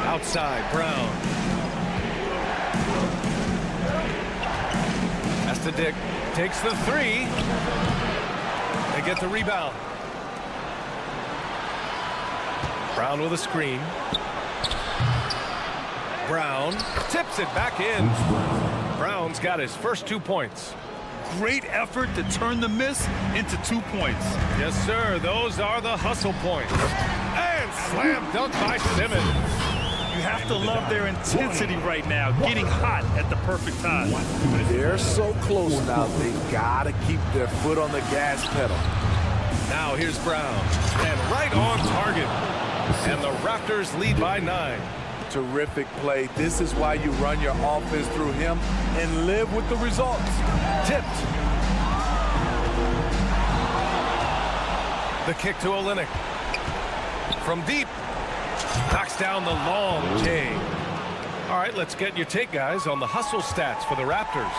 outside, Brown. That's to Dick, takes the 3. They get the rebound. Brown with a screen. Brown tips it back in. Brown's got his first 2 points. Great effort to turn the miss into 2 points. Yes, sir. Those are the hustle points. And slam dunk by Simmons. You have to love their intensity right now, getting hot at the perfect time. They're so close now, they've got to keep their foot on the gas pedal. Now here's Brown. And right on target. And the Raptors lead by 9. Terrific play. This is why you run your offense through him and live with the results. Tipped. The kick to Olynyk. From deep. Knocks down the long J. All right, let's get your take, guys, on the hustle stats for the Raptors.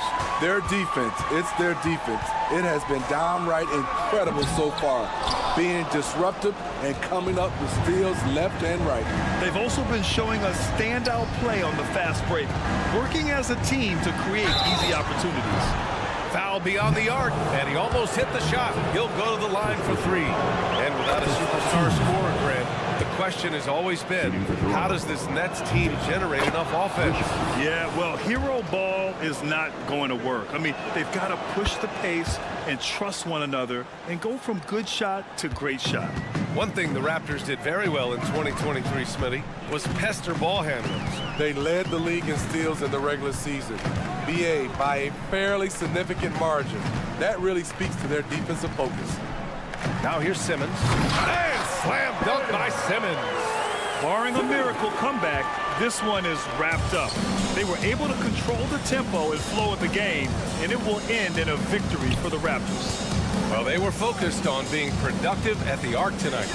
Their defense, it's their defense. It has been downright incredible so far, being disruptive and coming up with steals left and right. They've also been showing a standout play on the fast break, working as a team to create easy opportunities. Foul beyond the arc, and he almost hit the shot. He'll go to the line for 3. And without a superstar scorer, Grant, the question has always been, how does this Nets team generate enough offense? Yeah, well, hero ball is not going to work. I mean, they've got to push the pace and trust one another and go from good shot to great shot. One thing the Raptors did very well in 2023, Smitty, was pester ball handlers. They led the league in steals in the regular season, BA, by a fairly significant margin. That really speaks to their defensive focus. Now here's Simmons. And slam dunk by Simmons. Barring a miracle comeback, this one is wrapped up. They were able to control the tempo and flow of the game, and it will end in a victory for the Raptors. Well, they were focused on being productive at the arc tonight.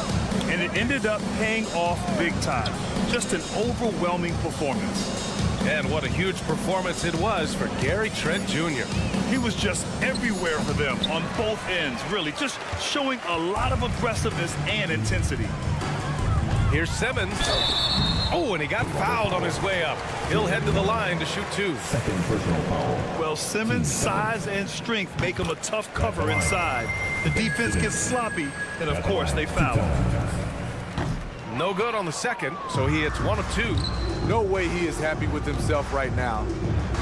And it ended up paying off big time. Just an overwhelming performance. And what a huge performance it was for Gary Trent Jr. He was just everywhere for them on both ends, really, just showing a lot of aggressiveness and intensity. Here's Simmons. Oh, and he got fouled on his way up. He'll head to the line to shoot 2. Second personal foul. Well, Simmons' size and strength make him a tough cover inside. The defense gets sloppy, and of course, they foul him. No good on the second, so he hits 1 of 2. No way he is happy with himself right now.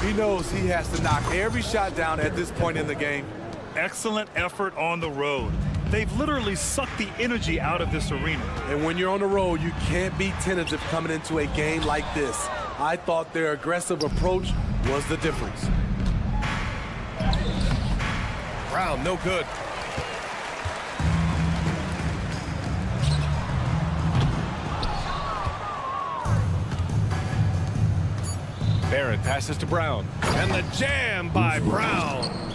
He knows he has to knock every shot down at this point in the game. Excellent effort on the road. They've literally sucked the energy out of this arena. And when you're on the road, you can't be tentative coming into a game like this. I thought their aggressive approach was the difference. Brown, no good. Barrett passes to Brown. And the jam by Brown.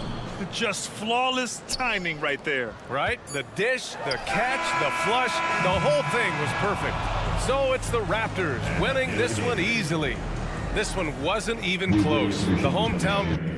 Just flawless timing right there. Right? The dish, the catch, the flush, the whole thing was perfect. So it's the Raptors winning this one easily. This one wasn't even close. The hometown...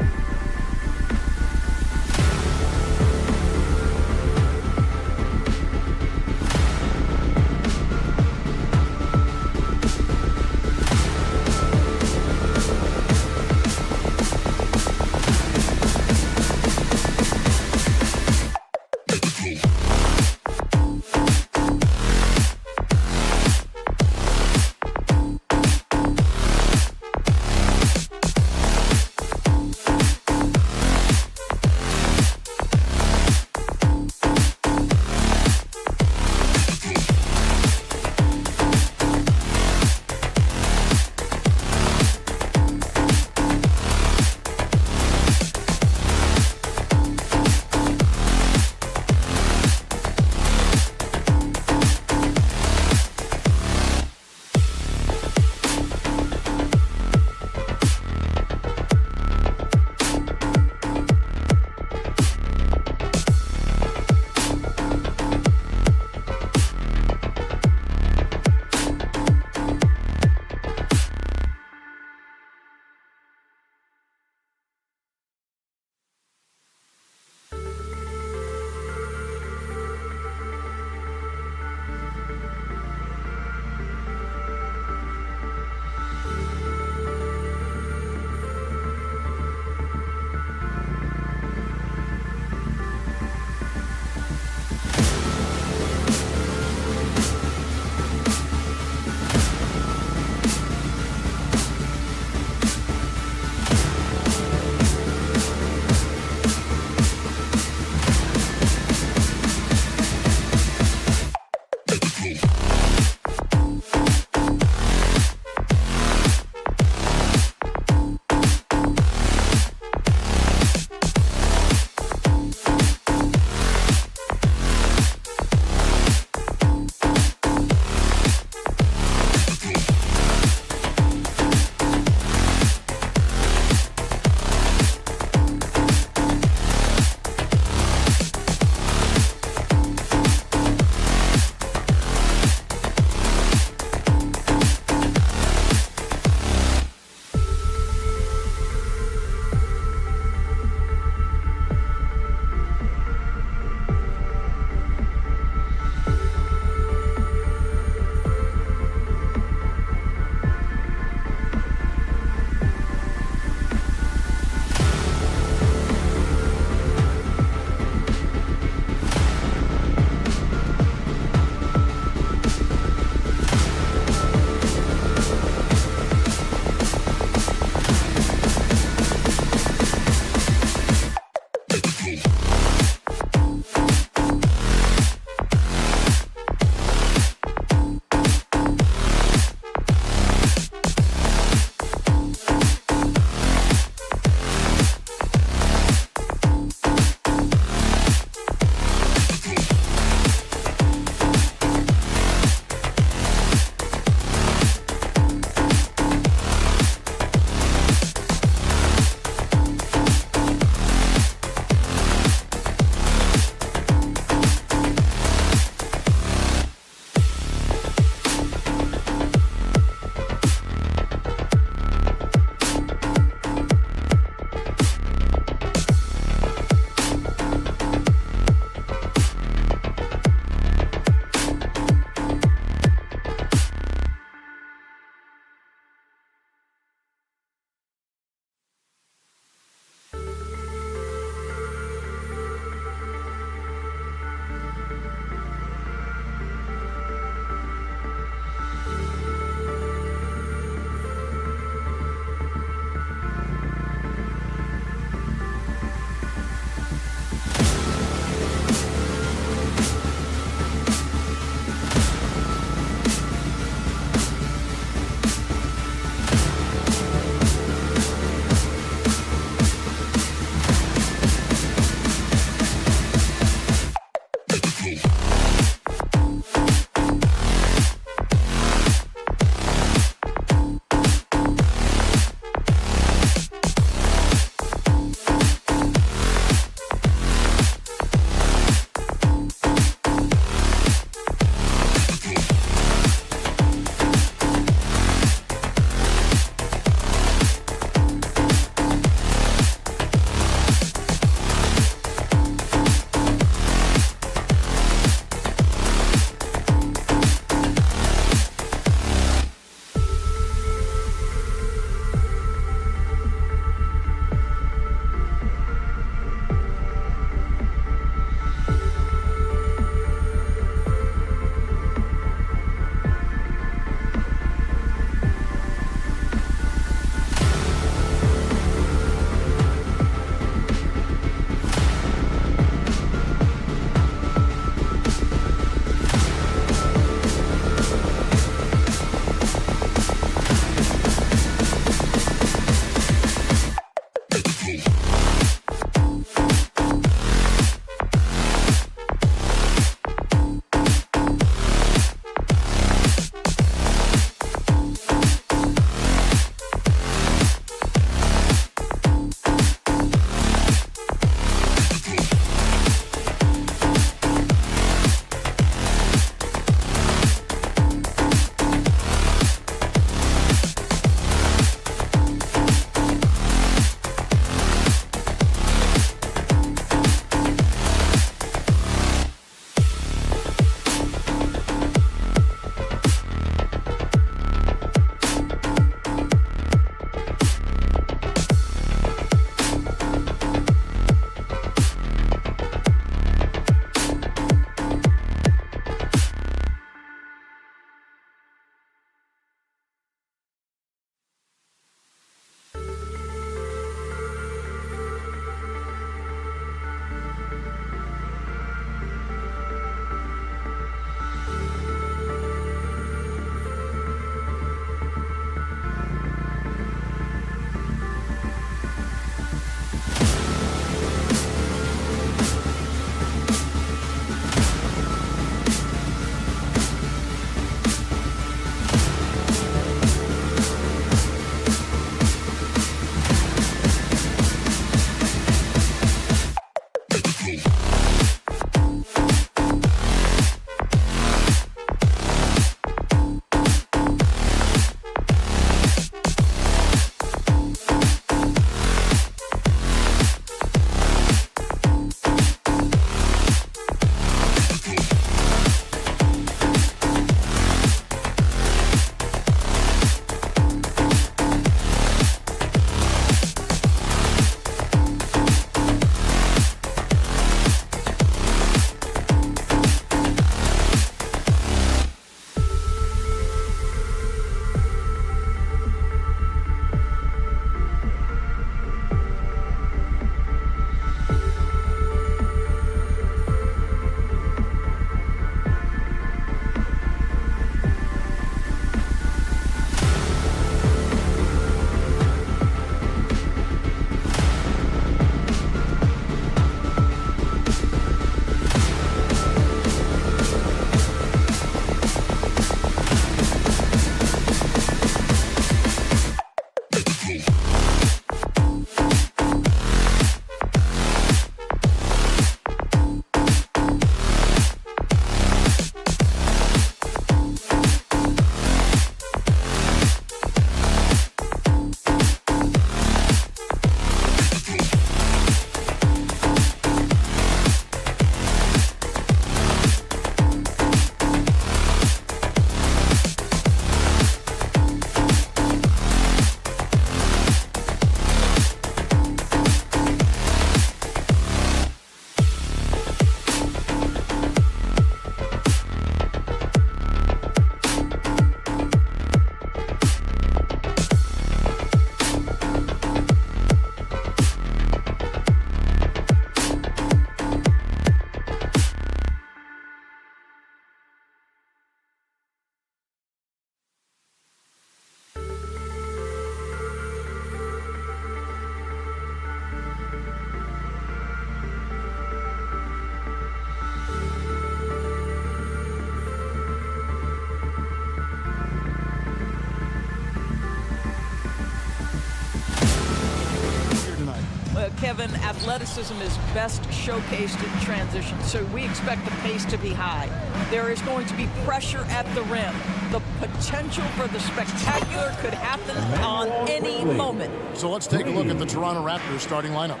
Kevin, athleticism is best showcased in transition, so we expect the pace to be high. There is going to be pressure at the rim. The potential for the spectacular could happen on any moment. So let's take a look at the Toronto Raptors starting lineup.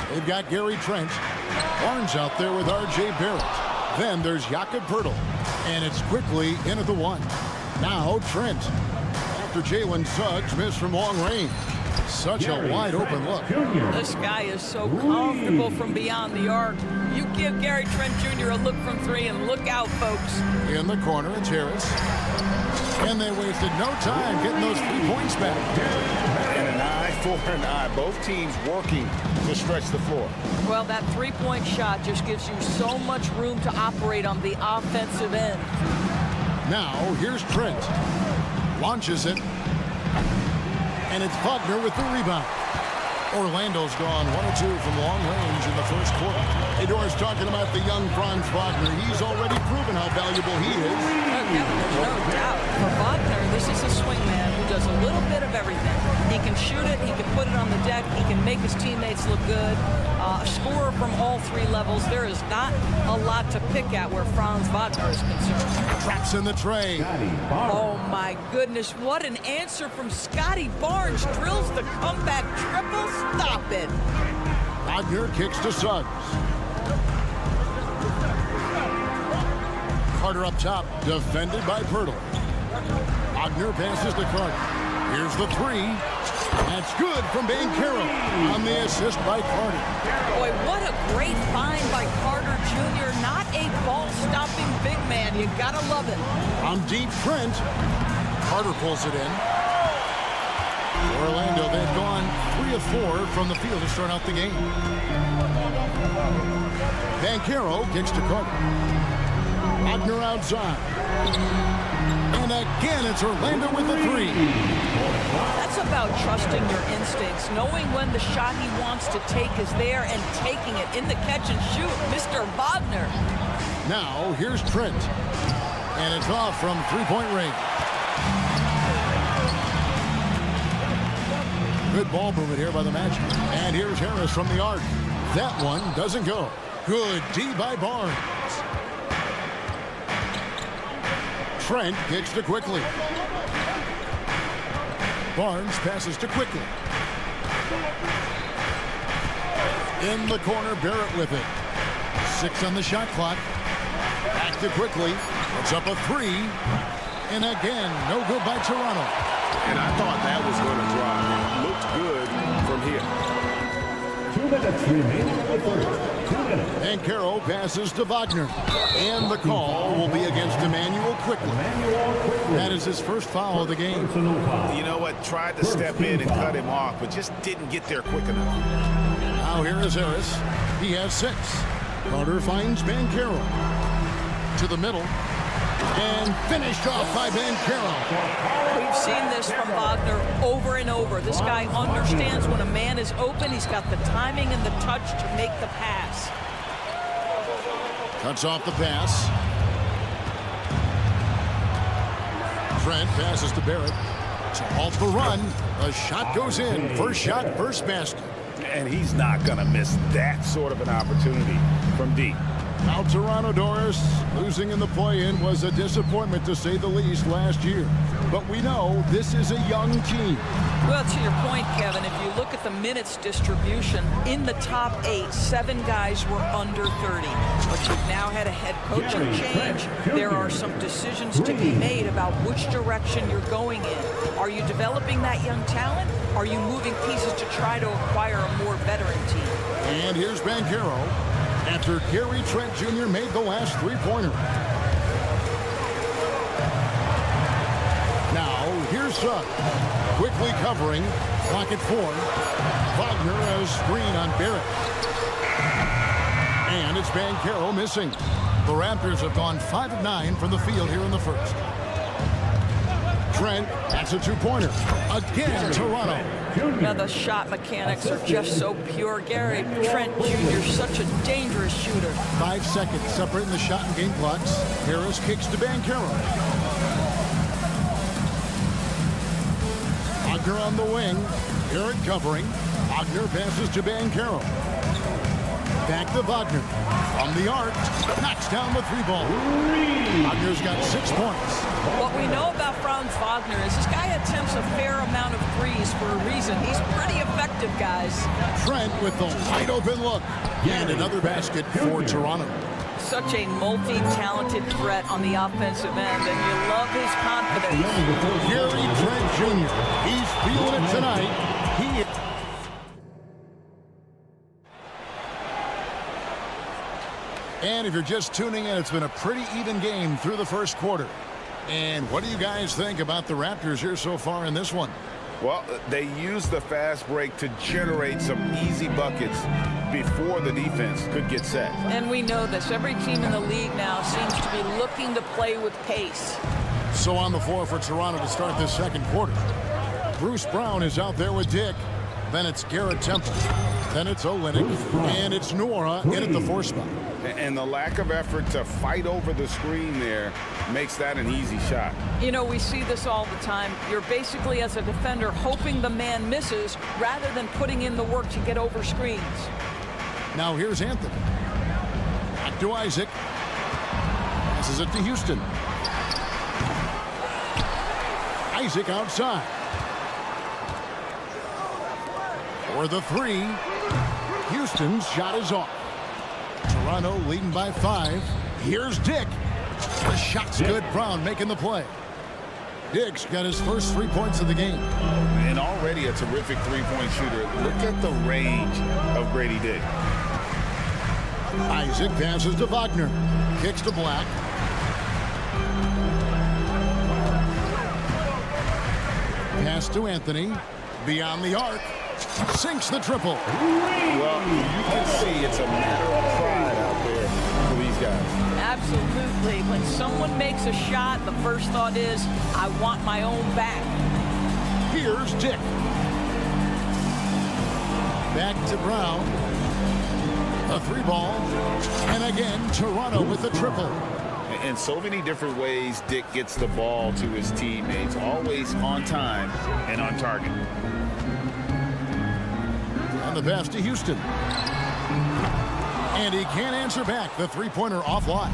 They've got Gary Trent, Barnes out there with R.J. Barrett. Then there's Jakob Poeltl, and it's quickly in at the 1. Now Trent, after Jalen Suggs missed from long range. Such a wide open look. This guy is so comfortable from beyond the arc. You give Gary Trent Jr. a look from 3 and look out, folks. In the corner, it's Harris. And they wasted no time getting those 3 points back. And an eye for an eye. Both teams working to stretch the floor. Well, that 3-point shot just gives you so much room to operate on the offensive end. Now, here's Trent. Launches it. And it's Wagner with the rebound. Orlando's gone 1 or 2 from long range in the first quarter. Hey, Doris, talking about the young Franz Wagner. He's already proven how valuable he is. There's no doubt. For Wagner, this is a swingman who does a little bit of everything. He can shoot it, he can put it on the deck, he can make his teammates look good. A scorer from all 3 levels. There is not a lot to pick at where Franz Wagner is concerned. Traps in the tray. Oh my goodness, what an answer from Scotty Barnes. Drills the comeback triple. Stop it. Wagner kicks to Suggs. Carter up top, defended by Poeltl. Wagner passes to Carter. Here's the 3. That's good from Banchero on the assist by Carter. Boy, what a great find by Carter Jr. Not a ball-stopping big man. You gotta love it. On deep, Trent. Carter pulls it in. Orlando, they've gone 3 of 4 from the field to start out the game. Banchero kicks to Carter. Wagner outside. And again, it's Orlando with the 3. That's about trusting your instincts, knowing when the shot he wants to take is there and taking it in the catch and shoot. Mr. Wagner. Now, here's Trent. And it's off from 3-point range. Good ball movement here by the Magic. And here's Harris from the arc. That one doesn't go. Good D by Barnes. Trent kicks to Quickly. Barnes passes to Quickly. In the corner, Barrett with it. 6 on the shot clock. Back to Quickly. It's up a 3. And again, no good by Toronto. And I thought that was going to drop. Looked good from here. 2 minutes remaining in the first. 2 minutes. Banchero passes to Wagner. And the call will be against Emmanuel Quickly. That is his first foul of the game. You know what? Tried to step in and cut him off, but just didn't get there quick enough. Now here is Harris. He has 6. Carter finds Banchero. To the middle. And finished off by Banchero. We've seen this from Wagner over and over. This guy understands when a man is open. He's got the timing and the touch to make the pass. Cuts off the pass. Trent passes to Barrett. To halt the run. A shot goes in. First shot, first basket. And he's not going to miss that sort of an opportunity from deep. Now Toronto, Doris, losing in the play-in was a disappointment to say the least last year. But we know this is a young team. Well, to your point, Kevin, if you look at the minutes distribution, in the top 8, 7 guys were under 30. But you've now had a head coaching change. There are some decisions to be made about which direction you're going in. Are you developing that young talent? Are you moving pieces to try to acquire a more veteran team? And here's Banchero after Gary Trent Jr. made the last 3-pointer. Now, here's Suggs. Quickly covering. Clock at 4. Wagner has screen on Barrett. And it's Banchero missing. The Raptors have gone 5 of 9 from the field here in the first. Trent, that's a 2-pointer. Again, Toronto. Now the shot mechanics are just so pure. Gary Trent Jr., such a dangerous shooter. 5 seconds separating the shot and game clocks. Harris kicks to Banchero. Wagner on the wing. Garrett covering. Wagner passes to Banchero. Back to Wagner. From the arc. Knocks down the 3-ball. Wagner's got 6 points. What we know about Franz Wagner is this guy attempts a fair amount of threes for a reason. He's pretty effective, guys. Trent with the wide open look. And another basket for Toronto. Such a multi-talented threat on the offensive end, and you love his confidence. Gary Trent Jr. He's feeling it tonight. And if you're just tuning in, it's been a pretty even game through the first quarter. And what do you guys think about the Raptors here so far in this one? Well, they used the fast break to generate some easy buckets before the defense could get set. And we know this. Every team in the league now seems to be looking to play with pace. So on the floor for Toronto to start this second quarter. Bruce Brown is out there with Dick. Then it's Garrett Temple. Then it's Olynyk. And it's Noura in at the 4 spot. And the lack of effort to fight over the screen there makes that an easy shot. You know, we see this all the time. You're basically, as a defender, hoping the man misses rather than putting in the work to get over screens. Now here's Anthony. Back to Isaac. Passes it to Houston. Isaac outside. For the 3. Houston's shot is off. Toronto leading by 5. Here's Dick. The shot's good. Brown making the play. Dick's got his first 3 points of the game. And already a terrific three-point shooter. Look at the range of Grady Dick. Isaac passes to Wagner. Kicks to Black. Pass to Anthony. Beyond the arc. Sinks the triple. Well, you can see it's a matter of pride out there for these guys. Absolutely. When someone makes a shot, the first thought is, I want my own back. Here's Dick. Back to Brown. A 3-ball. And again, Toronto with the triple. In so many different ways, Dick gets the ball to his teammates. Always on time and on target. And the pass to Houston. And he can't answer back. The 3-pointer offline.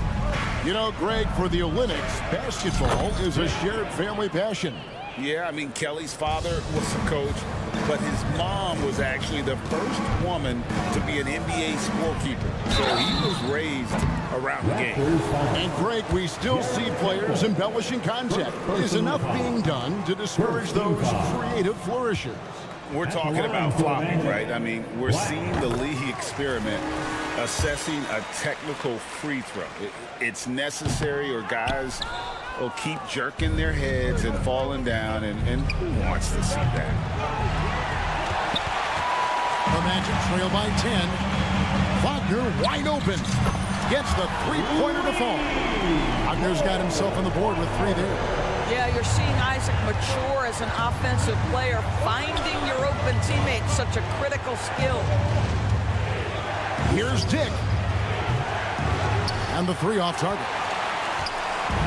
You know, Greg, for the Olympics, basketball is a shared family passion. Yeah, I mean, Kelly's father was a coach, but his mom was actually the first woman to be an NBA scorekeeper. So he was raised around the game. And Greg, we still see players embellishing contact. Is enough being done to discourage those creative flourishes? We're talking about flopping, right? I mean, we're seeing the league experiment assessing a technical free throw. It's necessary, or guys will keep jerking their heads and falling down, and who wants to see that? The Magic trail by 10. Wagner wide open. Gets the 3-pointer to fall. Wagner's got himself on the board with 3 there. Yeah, you're seeing Isaac mature as an offensive player. Finding your open teammate, such a critical skill. Here's Dick. And the 3 off target.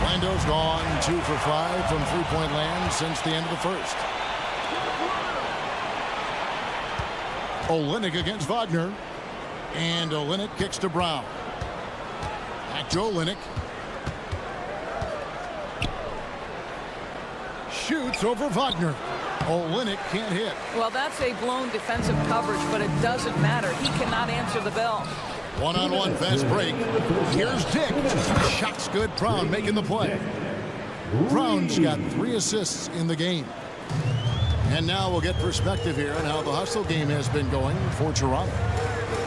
Lando's gone 2 for 5 from 3-point land since the end of the first. Olynyk against Wagner. And Olynyk kicks to Brown. Back to Olynyk. Shoots over Wagner. Olynyk can't hit. Well, that's a blown defensive coverage, but it doesn't matter. He cannot answer the bell. One-on-one fast break. Here's Dick. Shot's good. Brown making the play. Brown's got 3 assists in the game. And now we'll get perspective here on how the hustle game has been going for Toronto.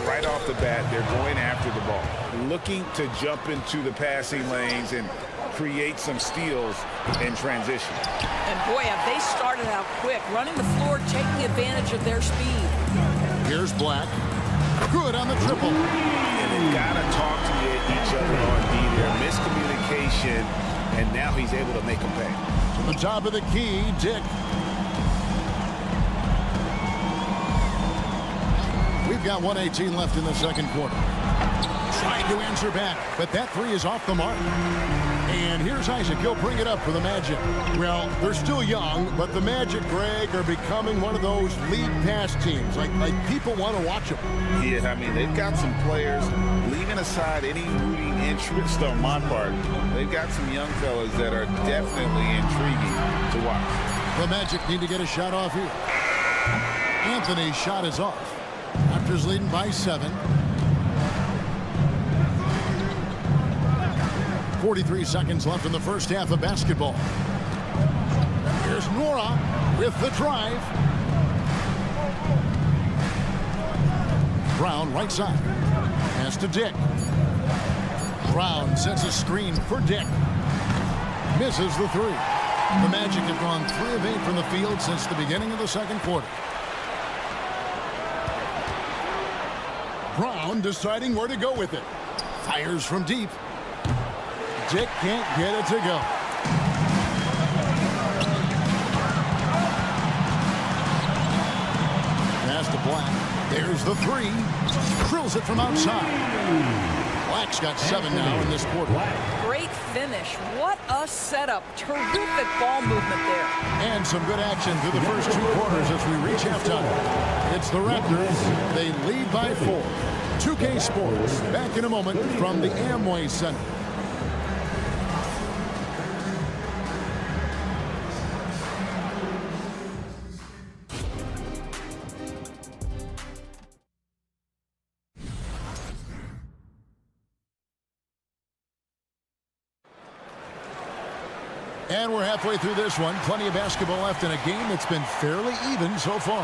Right off the bat, they're going after the ball, looking to jump into the passing lanes and create some steals in transition. And boy, have they started out quick, running the floor, taking advantage of their speed. Here's Black. Good on the triple. And they've got to talk to each other on D there. Miscommunication, and now he's able to make them pay. To the top of the key, Dick. We've got 1:18 left in the second quarter. Trying Trying to answer back, but that three is off the mark. And here's Isaac. He'll bring it up for the Magic. Well, they're still young, but the Magic, Greg, are becoming one of those lead pass teams. Like people want to watch them. Yeah, I mean, they've got some players, leaving aside any rooting interest on my part, they've got some young fellas that are definitely intriguing to watch. The Magic need to get a shot off here. Anthony's shot is off. Raptors leading by 7. 43 seconds left in the first half of basketball. Here's Nora with the drive. Brown right side. Pass to Dick. Brown sets a screen for Dick. Misses the three. The Magic have gone 3 of 8 from the field since the beginning of the second quarter. Brown deciding where to go with it. Fires from deep. Dick can't get it to go. Pass to Black. There's the three. Drills it from outside. Black's got 7 now in this quarter. Great finish. What a setup. Terrific ball movement there. And some good action through the first 2 quarters as we reach halftime. It's the Raptors. They lead by 4. 2K Sports. Back in a moment from the Amway Center. And we're halfway through this one. Plenty of basketball left in a game that's been fairly even so far.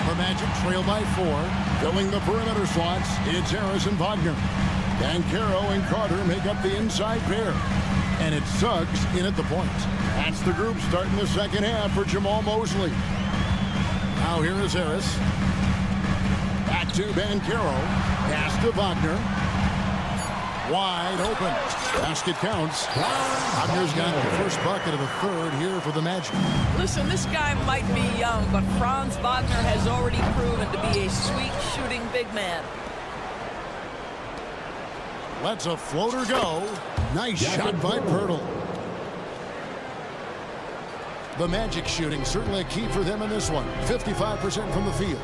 The Magic trail by 4. Filling the perimeter slots, it's Harris and Wagner. Banchero and Carter make up the inside pair. And it's Suggs in at the point. That's the group starting the second half for Jamal Mosley. Now here is Harris. Back to Banchero. Pass to Wagner. Wide open. Basket counts. Wagner's got the first bucket of the third here for the Magic. Listen, this guy might be young, but Franz Wagner has already proven to be a sweet shooting big man. Lets a floater go. Nice shot by Pirtle. The Magic shooting certainly a key for them in this one. 55% from the field.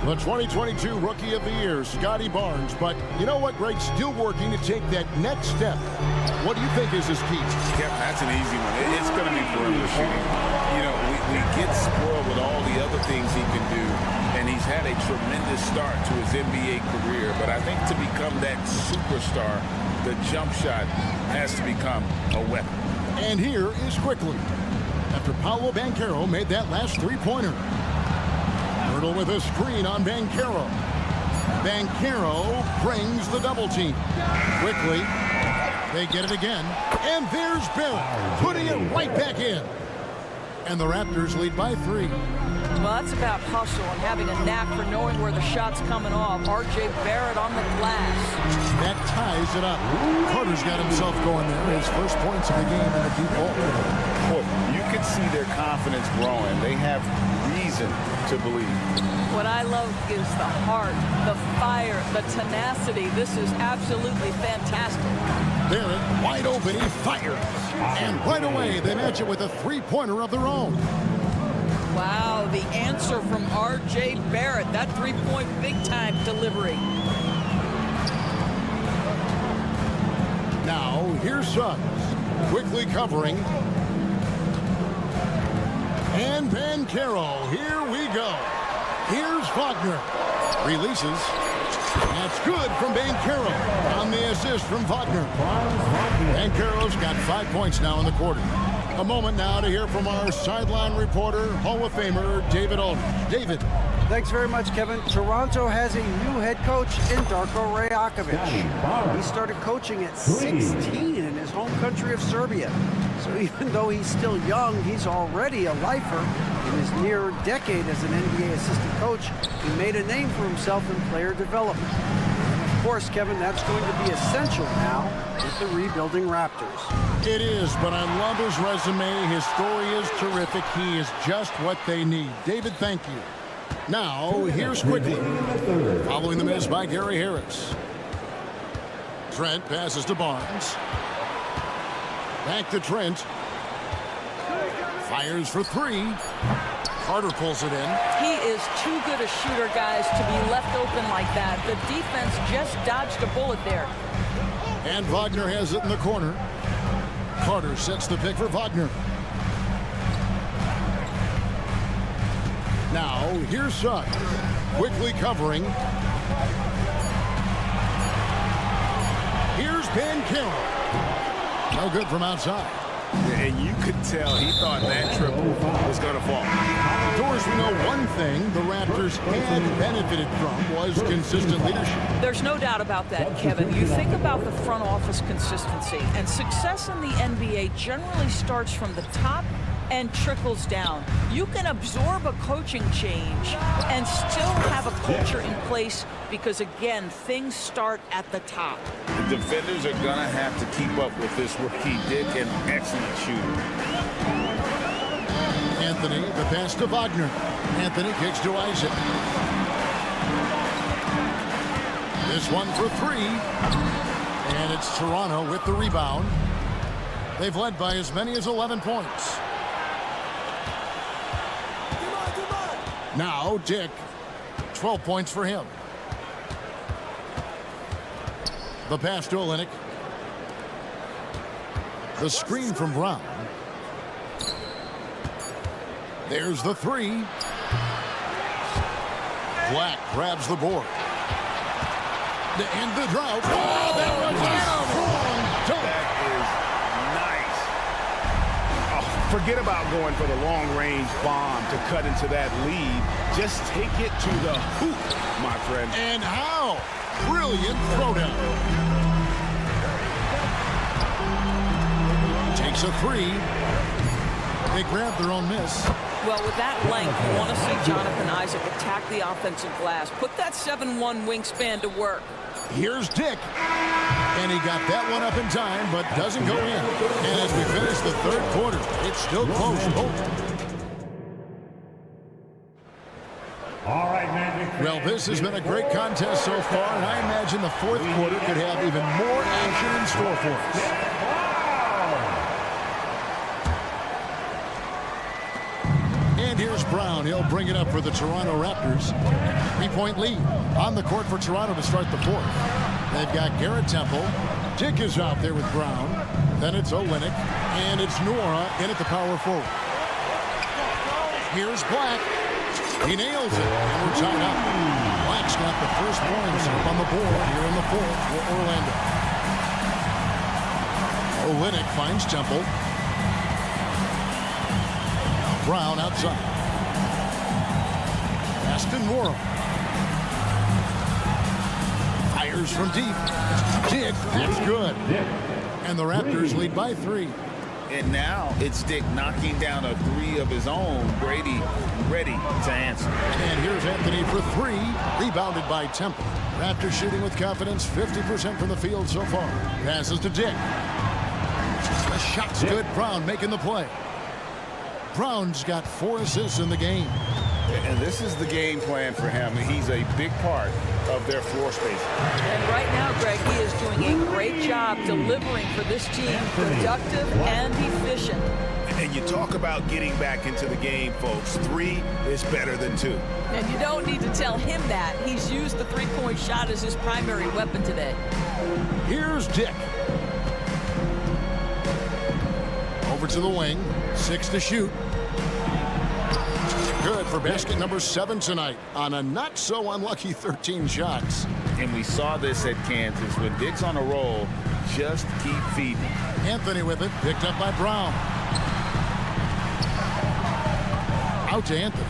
The 2022 Rookie of the Year, Scotty Barnes. But you know what, Greg? Still working to take that next step. What do you think is his key? Yeah, that's an easy one. It's going to be perimeter shooting. You know, we get spoiled with all the other things he can do, and he's had a tremendous start to his NBA career. But I think to become that superstar, the jump shot has to become a weapon. And here is quickly. After Paolo Banchero made that last three-pointer. Pirtle with a screen on Banchero. Banchero brings the double team. Quickly, they get it again. And there's Barrett, putting it right back in. And the Raptors lead by 3. Well, that's about hustle and having a knack for knowing where the shot's coming off. R.J. Barrett on the glass. That ties it up. Carter's got himself going there. His first points of the game in the deep ball. Well, you can see their confidence growing. They have reason to believe. What I love is the heart, the fire, the tenacity. This is absolutely fantastic. Barrett wide open, he fires. And right away, they match it with a three-pointer of their own. Wow, the answer from R.J. Barrett. That three-point big-time delivery. Now, here's Suggs. Quickly covering. And Banchero, here we go. Here's Wagner. Releases. That's good from Banchero on the assist from Wagner. Banchero's got 5 points now in the quarter. A moment now to hear from our sideline reporter, Hall of Famer David Aldridge. David. Thanks very much, Kevin. Toronto has a new head coach in Darko Rajakovic. He started coaching at 16 in his home country of Serbia. So even though he's still young, he's already a lifer. In his near decade as an NBA assistant coach, he made a name for himself in player development. Of course, Kevin, that's going to be essential now with the rebuilding Raptors. It is, but I love his resume. His story is terrific. He is just what they need. David, thank you. Now, here's quickly. Following the miss by Gary Harris. Trent passes to Barnes. Back to Trent. Fires for three. Carter pulls it in. He is too good a shooter, guys, to be left open like that. The defense just dodged a bullet there. And Wagner has it in the corner. Carter sets the pick for Wagner. Now, here's Suggs. Quickly covering. Here's Ben Carroll. No good from outside. And you could tell he thought that triple was going to fall. Doors, we know one thing the Raptors had benefited from was consistent leadership. There's no doubt about that, Kevin. You think about the front office consistency, and success in the NBA generally starts from the top and trickles down. You can absorb a coaching change and still have a culture in place because, again, things start at the top. The defenders are going to have to keep up with this rookie. Dick, an excellent shooter. Anthony, the pass to Wagner. Anthony kicks to Isaac. This one for three. And it's Toronto with the rebound. They've led by as many as 11 points. Now, Dick, 12 points for him. The pass to Olynyk. The screen from Brown. There's the three. Black grabs the board. To end the drought. Oh, that was a strong dunk. That is nice. Oh, forget about going for the long-range bomb to cut into that lead. Just take it to the hoop, my friend. And how? Brilliant throwdown. Takes a three. They grab their own miss. Well, with that length, you want to see Jonathan Isaac attack the offensive glass. Put that 7'1" wingspan to work. Here's Dick. And he got that one up in time, but doesn't go in. And as we finish the third quarter, it's still close. All right, Magic. Well, this has been a great contest so far, and I imagine the fourth quarter could have even more action in store for us. And here's Brown. He'll bring it up for the Toronto Raptors. 3-point lead on the court for Toronto to start the fourth. They've got Garrett Temple. Dick is out there with Brown. Then it's Olynyk. And it's Noura in at the power forward. Here's Black. He nails it. And we're tied up. Black's got the first points up on the board here in the fourth for Orlando. Olynyk finds Temple. Brown outside. Aston Noura. Fires from deep. Dick, that's good. And the Raptors lead by 3. And now it's Dick knocking down a three of his own. Brady ready to answer. And here's Anthony for 3. Rebounded by Temple. Raptors shooting with confidence, 50% from the field so far. Passes to Dick. The shot's good. Brown making the play. Brown's got 4 assists in the game. And this is the game plan for him. He's a big part of their floor space. And right now, Greg, he is doing a great job delivering for this team, productive and efficient. And you talk about getting back into the game, folks. 3 is better than 2. And you don't need to tell him that. He's used the three-point shot as his primary weapon today. Here's Dick. Over to the wing. 6 to shoot. Good for basket number 7 tonight on a not-so-unlucky 13 shots. And we saw this at Kansas. When Dick's on a roll, just keep feeding. Anthony with it, picked up by Brown. Out to Anthony.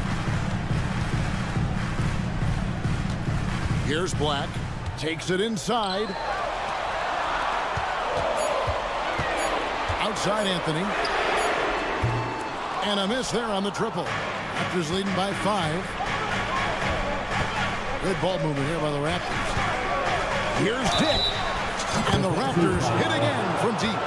Here's Black. Takes it inside. Outside Anthony. And a miss there on the triple. Raptors leading by 5. Good ball movement here by the Raptors. Here's Dick. And the Raptors hit again from deep.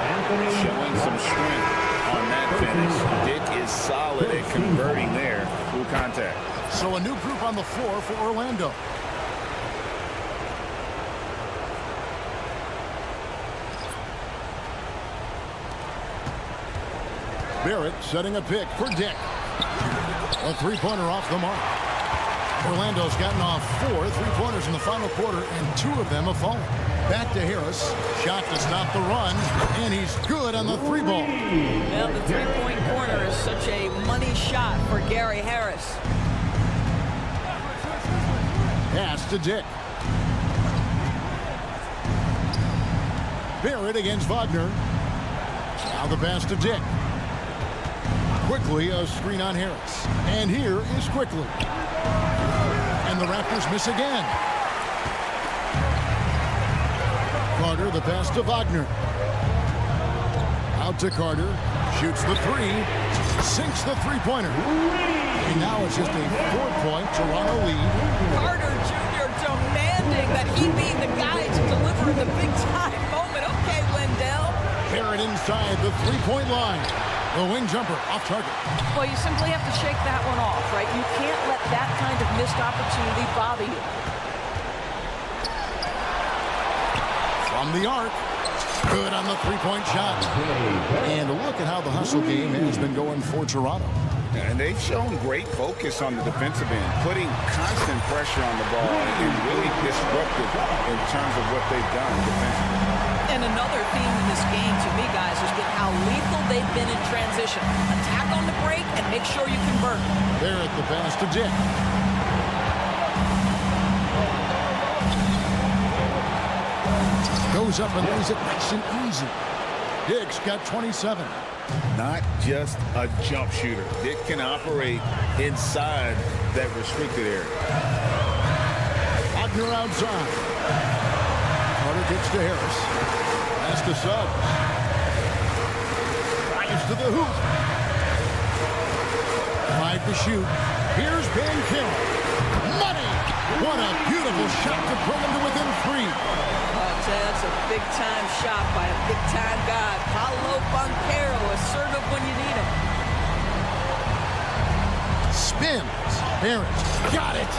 Showing some strength on that finish. Dick is solid at converting there through contact. So a new group on the floor for Orlando. Barrett setting a pick for Dick. A three-pointer off the mark. Orlando's gotten off 4 three-pointers in the final quarter, and 2 of them have fallen. Back to Harris. Shot to stop the run, and he's good on the 3-ball. Well, the three-point corner is such a money shot for Gary Harris. Pass to Dick. Barrett against Wagner. Now the pass to Dick. Quickly, a screen on Harris. And here is Quickly. And the Raptors miss again. Carter, the pass to Wagner. Out to Carter. Shoots the 3. Sinks the three-pointer. And now it's just a 4-point Toronto lead. Carter Jr. demanding that he be the guy to deliver in the big-time moment. Okay, Wendell. Barrett inside the three-point line. The wing jumper off target. Well, you simply have to shake that one off, right? You can't let that kind of missed opportunity bother you. From the arc. Good on the three-point shot. And look at how the hustle game has been going for Toronto. And they've shown great focus on the defensive end, putting constant pressure on the ball and really disruptive in terms of what they've done defensively. And another theme in this game, to me, guys, has been how lethal they've been in transition. Attack on the break and make sure you convert. Barrett, the pass to Dick. Goes up and lays it nice and easy. Dick's got 27. Not just a jump shooter. Dick can operate inside that restricted area. Wagner outside. Carter gets to Harris. Pass to Suggs. Drives to the hoop. 5 to shoot. Here's Ben Carroll. Money! What a beautiful shot to bring him to within 3. That's a big-time shot by a big-time guy. Paolo Banchero, assertive when you need him. Spins. Barrett got it.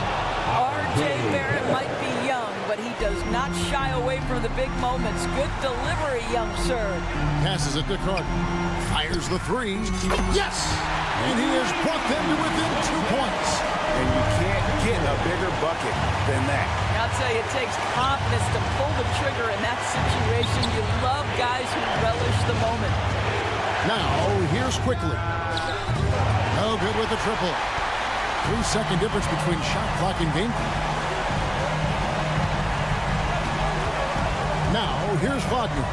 R.J. Barrett might be young, but he does not shy away from the big moments. Good delivery, young sir. Passes it to Carter. Fires the 3. Yes! And he has brought them to within 2 points. And you can't get a bigger bucket than that. I'll tell you, it takes confidence to pull the trigger in that situation. You love guys who relish the moment. Now, here's Quickly. No good with the triple. 3-second difference between shot clock and game clock. Now, here's Wagner.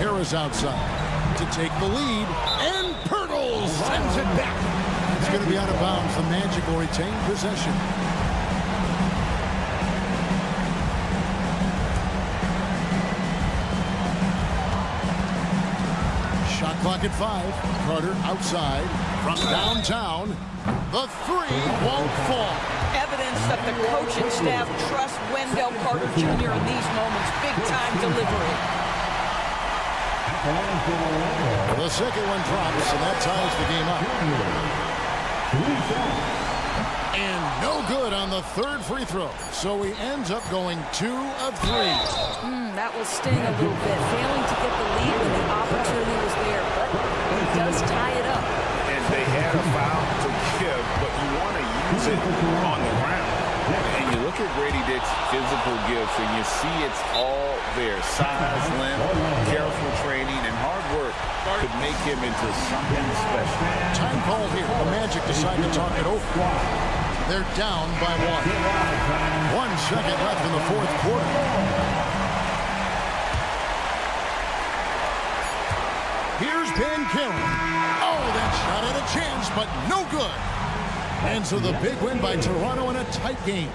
Harris outside to take the lead. And Pirtle sends it back. It's going to be out of bounds. The Magic will retain possession. Shot clock at 5. Carter outside from downtown. The 3 won't fall. Evidence that the coaching staff trusts Wendell Carter Jr. in these moments. Big-time delivery. The second one drops, and that ties the game up. And no good on the third free throw. So he ends up going 2 of 3. That will sting a little bit. Failing to get the lead when the opportunity was there, but he does tie it up. And they had a foul to give, but you want to use it on the ground. And you look at Grady Dick's physical gifts, and you see it's all there. Size, length, careful training, and hard work could make him into something special. Time call here. The Magic decide to talk it over. They're down by 1. 1 second left in the fourth quarter. Here's Ben Carroll. Oh, that shot had a chance, but no good. And so the big win by Toronto in a tight game.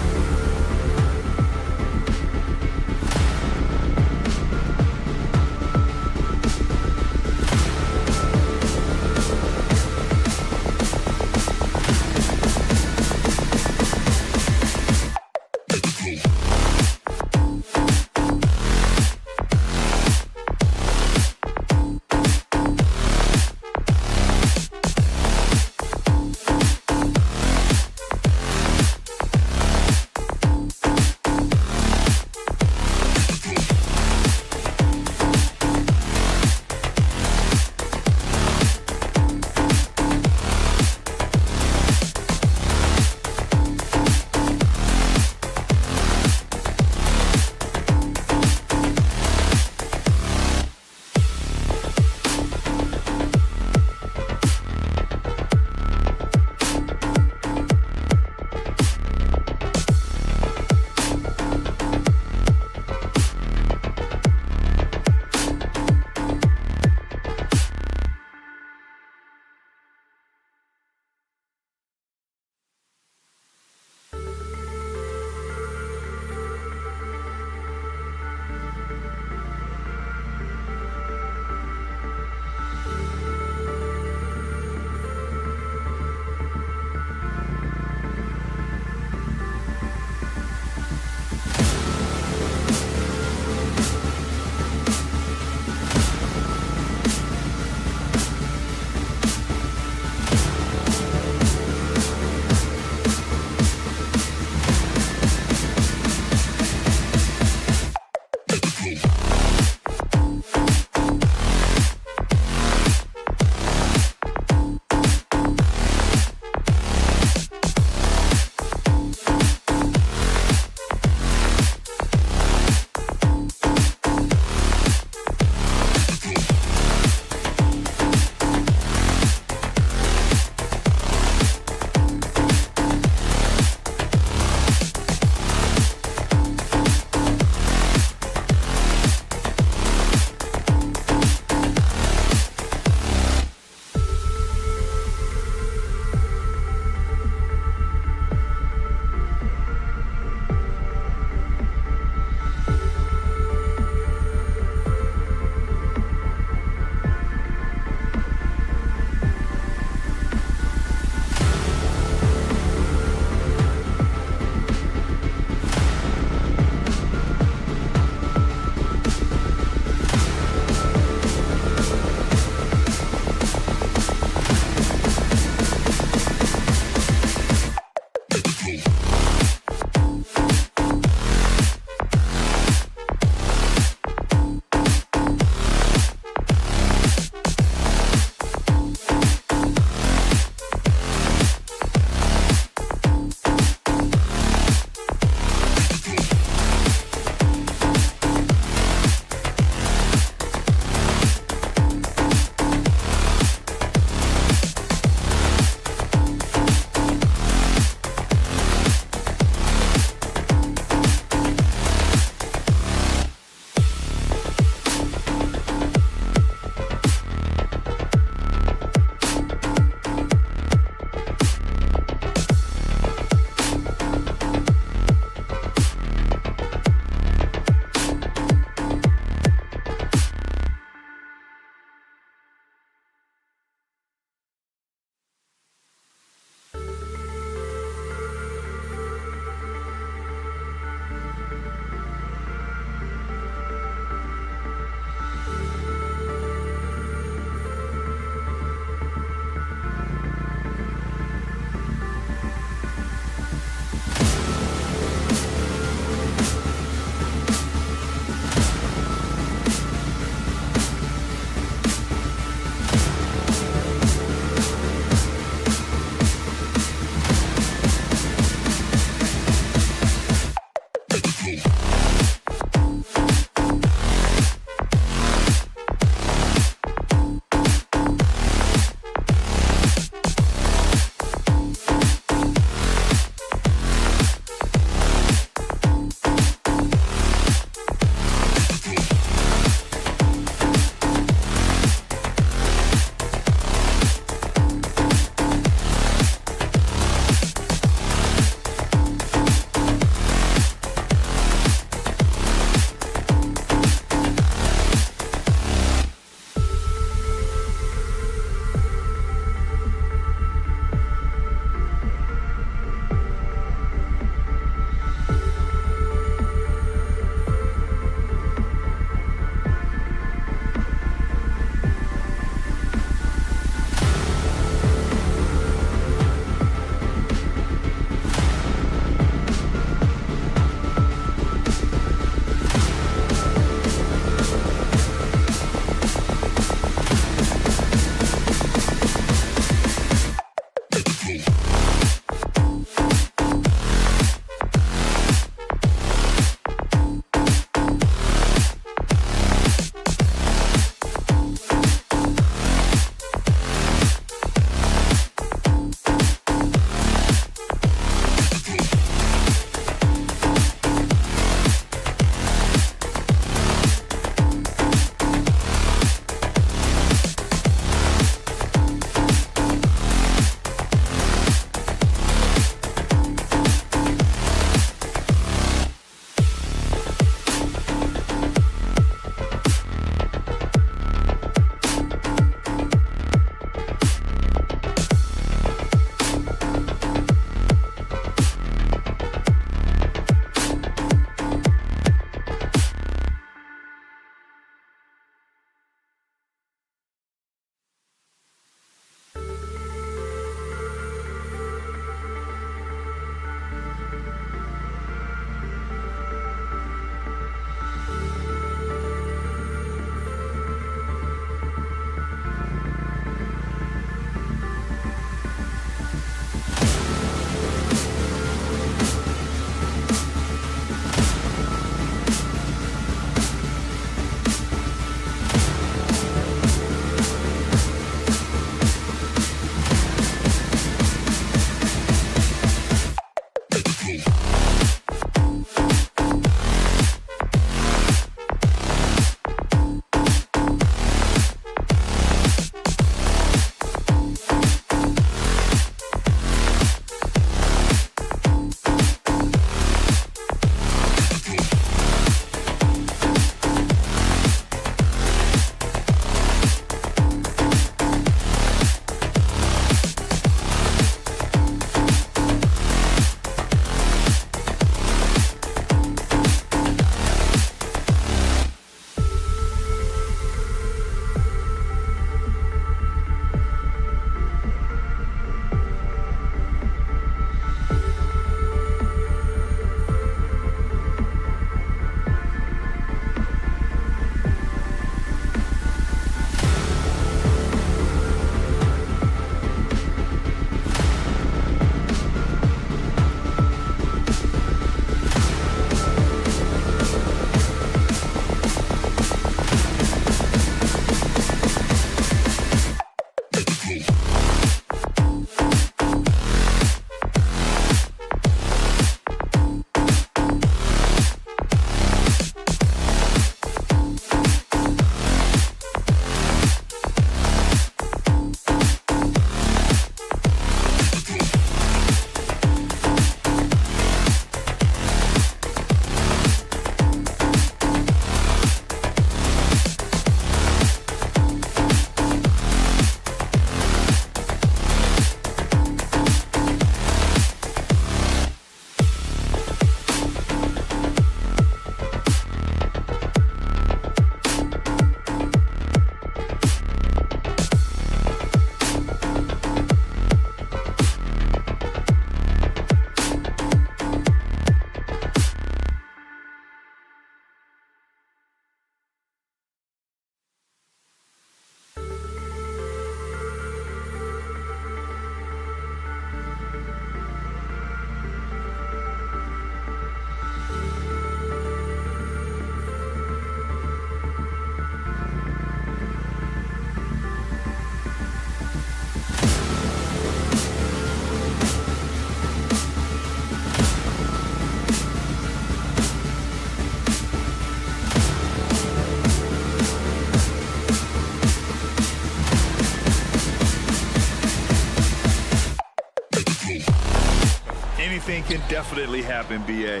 anything can definitely happen, B.A.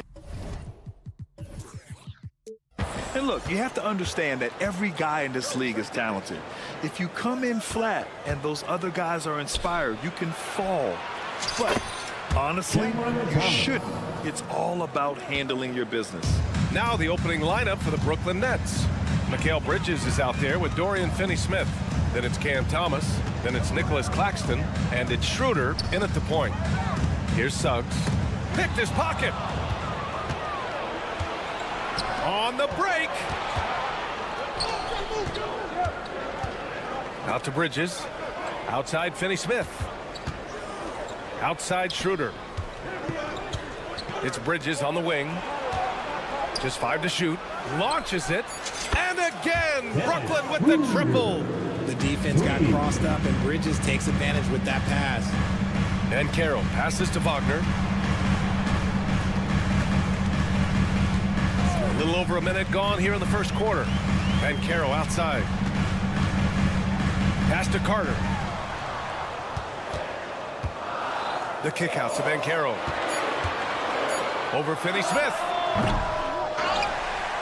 And look, you have to understand that every guy in this league is talented. If you come in flat and those other guys are inspired, you can fall. But honestly, you shouldn't. It's all about handling your business. Now the opening lineup for the Brooklyn Nets. Mikal Bridges is out there with Dorian Finney-Smith. Then it's Cam Thomas. Then it's Nicholas Claxton. And it's Schroeder in at the point. Here's Suggs. Picked his pocket. On the break. Out to Bridges. Outside Finney-Smith. Outside Schroeder. It's Bridges on the wing. Just 5 to shoot. Launches it. And again, Brooklyn with the triple. The defense got crossed up, and Bridges takes advantage with that pass. And Carroll passes to Wagner. A little over a minute gone here in the first quarter. And Carroll outside. Pass to Carter. The kick out to Banchero. Over Finney-Smith.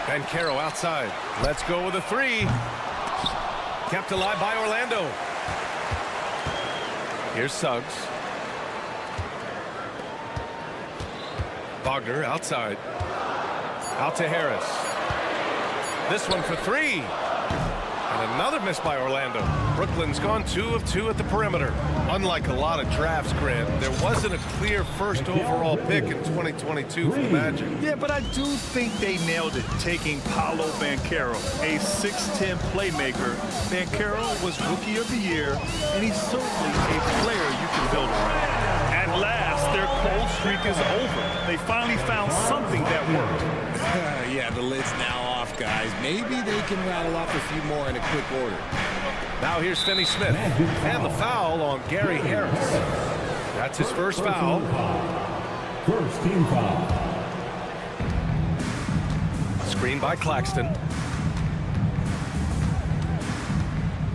Banchero outside. Let's go with a 3. Kept alive by Orlando. Here's Suggs. Wagner outside. Out to Harris. This one for 3. And another miss by Orlando. Brooklyn's gone 2 of 2 at the perimeter. Unlike a lot of drafts, Grant, there wasn't a clear first overall pick in 2022 for the Magic. Yeah, but I do think they nailed it, taking Paolo Banchero, a 6'10 playmaker. Banchero was Rookie of the Year, and he's certainly a player you can build around. At last, their cold streak is over. They finally found something that worked. Yeah, the lid's now off, guys. Maybe they can rattle off a few more in a quick order. Now here's Finney-Smith. And the foul on Gary Harris. That's his first foul. First team foul. Screen by Claxton.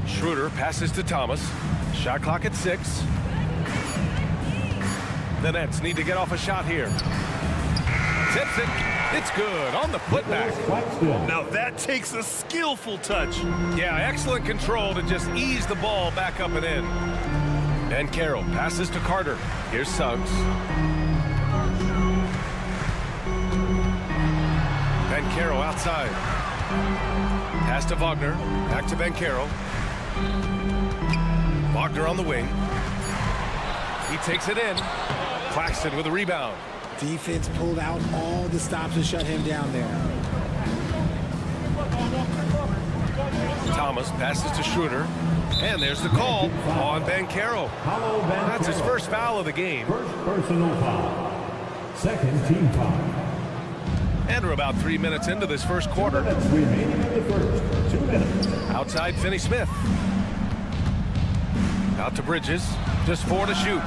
Schroeder passes to Thomas. Shot clock at 6. The Nets need to get off a shot here. Tips it. It's good on the putback. Now that takes a skillful touch. Yeah, excellent control to just ease the ball back up and in. And Carroll passes to Carter. Here's Suggs. Banchero outside. Pass to Wagner. Back to Banchero. Wagner on the wing. He takes it in. Claxton with a rebound. Defense pulled out all the stops to shut him down there. Thomas passes to Schroeder. And there's the call on Banchero. That's his first foul of the game. First personal foul. Second team foul. And we're about 3 minutes into this first quarter. 2 minutes remaining in the first. 2 minutes. Outside Finney-Smith. Out to Bridges. Just 4 to shoot.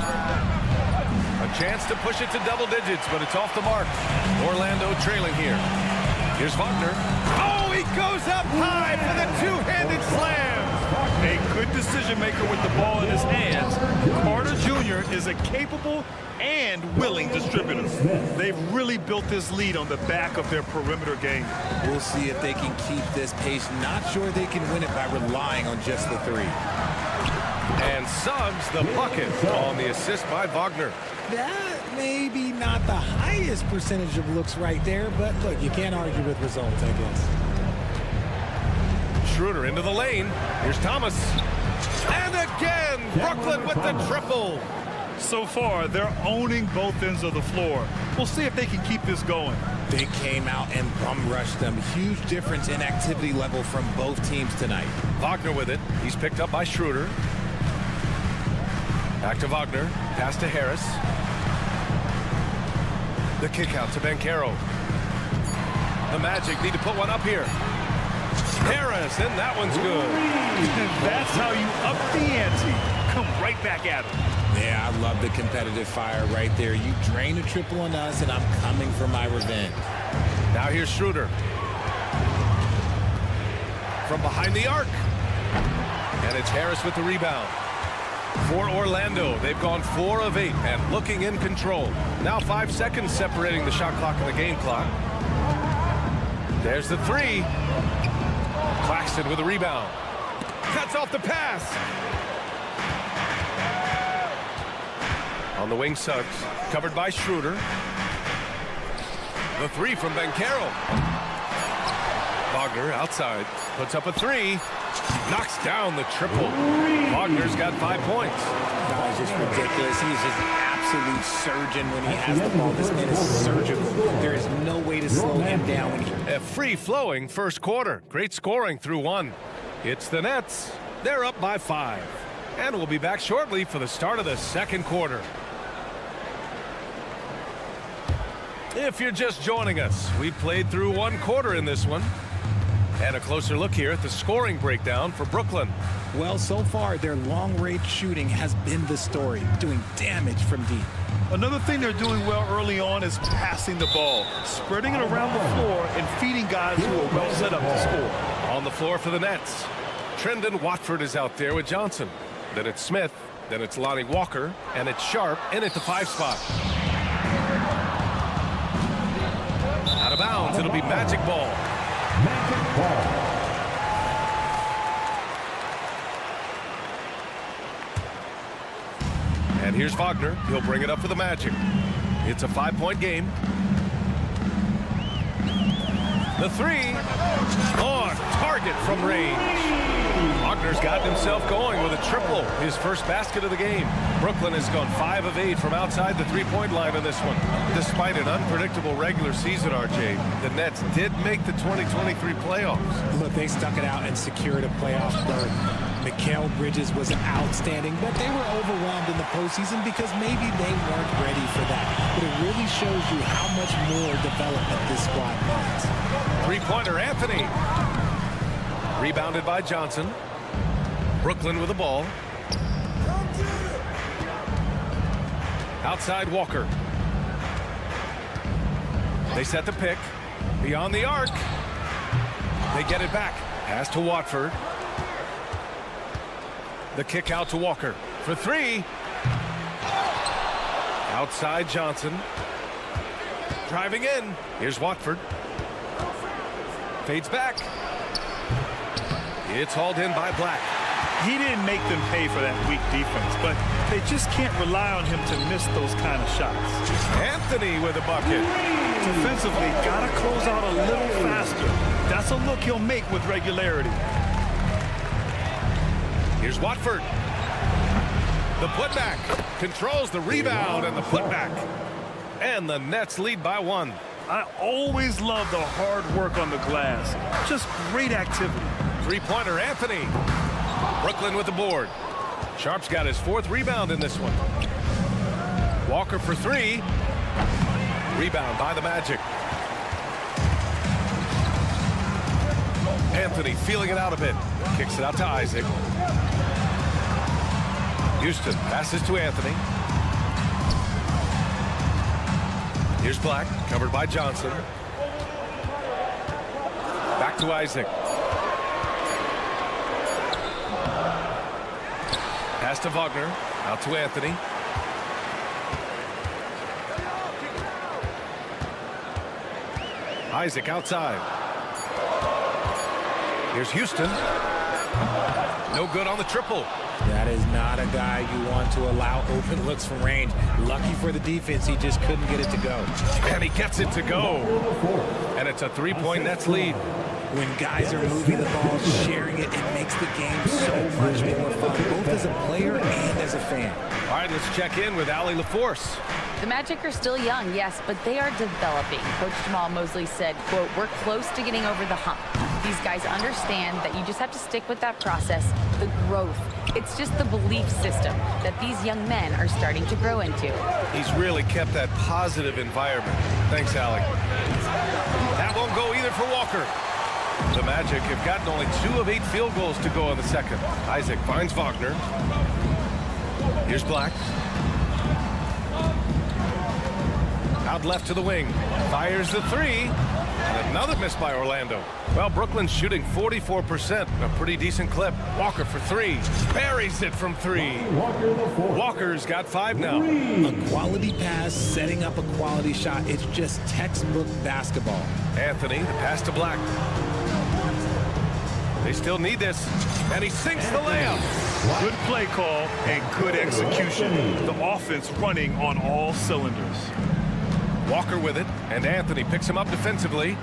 A chance to push it to double digits, but it's off the mark. Orlando trailing here. Here's Wagner. Oh, he goes up high for the two-handed slam. A good decision maker with the ball in his hands. Carter Jr. is a capable and willing distributor. They've really built this lead on the back of their perimeter game. We'll see if they can keep this pace. Not sure they can win it by relying on just the 3. And Suggs the bucket on the assist by Wagner. That maybe not the highest percentage of looks right there, but look, you can't argue with results, I guess. Schroeder into the lane. Here's Thomas. And again, Brooklyn with the triple. So far, they're owning both ends of the floor. We'll see if they can keep this going. They came out and bum rushed them. Huge difference in activity level from both teams tonight. Wagner with it. He's picked up by Schroeder. Back to Wagner. Pass to Harris. The kick out to Banchero. The Magic need to put one up here. Harris, and that one's good. That's how you up the ante. Come right back at him. Yeah, I love the competitive fire right there. You drain a triple on us, and I'm coming for my revenge. Now here's Schroeder. From behind the arc. And it's Harris with the rebound. For Orlando, they've gone 4 of 8 and looking in control. Now 5 seconds separating the shot clock and the game clock. There's the 3. Claxton with a rebound. Cuts off the pass. On the wing, Suggs, covered by Schroeder. The 3 from Banchero. Wagner outside, puts up a 3. Knocks down the triple. Wagner's got 5 points. That was just ridiculous. He's just an absolute surgeon when he has the ball. This man is surgical. There is no way to slow him down. A free-flowing first quarter. Great scoring through 1. It's the Nets. They're up by 5. And we'll be back shortly for the start of the second quarter. If you're just joining us, we played through 1 quarter in this one. And a closer look here at the scoring breakdown for Brooklyn. Well, so far, their long-range shooting has been the story, doing damage from deep. Another thing they're doing well early on is passing the ball, spreading it around the floor and feeding guys who are well set up to score. On the floor for the Nets, Trendon Watford is out there with Johnson. Then it's Smith, then it's Lonnie Walker, and it's Sharp in at the 5 spot. Out of bounds, it'll be Magic Ball. Magic Ball. And here's Wagner. He'll bring it up for the Magic. It's a 5-point game. The 3 on target from range. Wagner's gotten himself going with a triple, his first basket of the game. Brooklyn has gone 5 of 8 from outside the 3-point line in this one. Despite an unpredictable regular season, RJ, the Nets did make the 2023 playoffs. Look, they stuck it out and secured a playoff berth. Mikal Bridges was outstanding, but they were overwhelmed in the postseason because maybe they weren't ready for that. But it really shows you how much more development this squad needs. 3-pointer Anthony. Rebounded by Johnson. Brooklyn with the ball. Outside Walker. They set the pick. Beyond the arc. They get it back. Pass to Watford. The kick out to Walker for 3. Outside Johnson. Driving in. Here's Watford. Fades back. It's hauled in by Black. He didn't make them pay for that weak defense, but they just can't rely on him to miss those kind of shots. Anthony with a bucket. Defensively, got to close out a little faster. That's a look he'll make with regularity. Here's Watford. The putback. Controls the rebound and the putback. And the Nets lead by 1. I always love the hard work on the glass. Just great activity. 3-pointer Anthony. Brooklyn with the board. Sharp's got his 4th rebound in this one. Walker for 3. Rebound by the Magic. Anthony feeling it out a bit. Kicks it out to Isaac. Houston passes to Anthony. Here's Black, covered by Johnson. Back to Isaac. Pass to Wagner. Out to Anthony. Isaac outside. Here's Houston. No good on the triple. That is not a guy you want to allow open looks from range. Lucky for the defense, he just couldn't get it to go. And he gets it to go. And it's a 3-point Nets lead. When guys are moving the ball, sharing it makes the game so much more fun, both as a player and as a fan. All right, let's check in with Allie LaForce. The Magic are still young, yes, but they are developing. Coach Jamal Mosley said, quote, "We're close to getting over the hump." These guys understand that you just have to stick with that process, the growth. It's just the belief system that these young men are starting to grow into. He's really kept that positive environment. Thanks, Allie. That won't go either for Walker. The Magic have gotten only 2 of 8 field goals to go in the second. Isaac finds Wagner. Here's Black. Out left to the wing. Fires the three. And another miss by Orlando. Well, Brooklyn's shooting 44%. A pretty decent clip. Walker for three. Buries it from three. Walker's got 5 now. A quality pass, setting up a quality shot. It's just textbook basketball. Anthony, the pass to Black. They still need this. And he sinks the layup. Good play call and good execution. The offense running on all cylinders. Walker with it, and Anthony picks him up defensively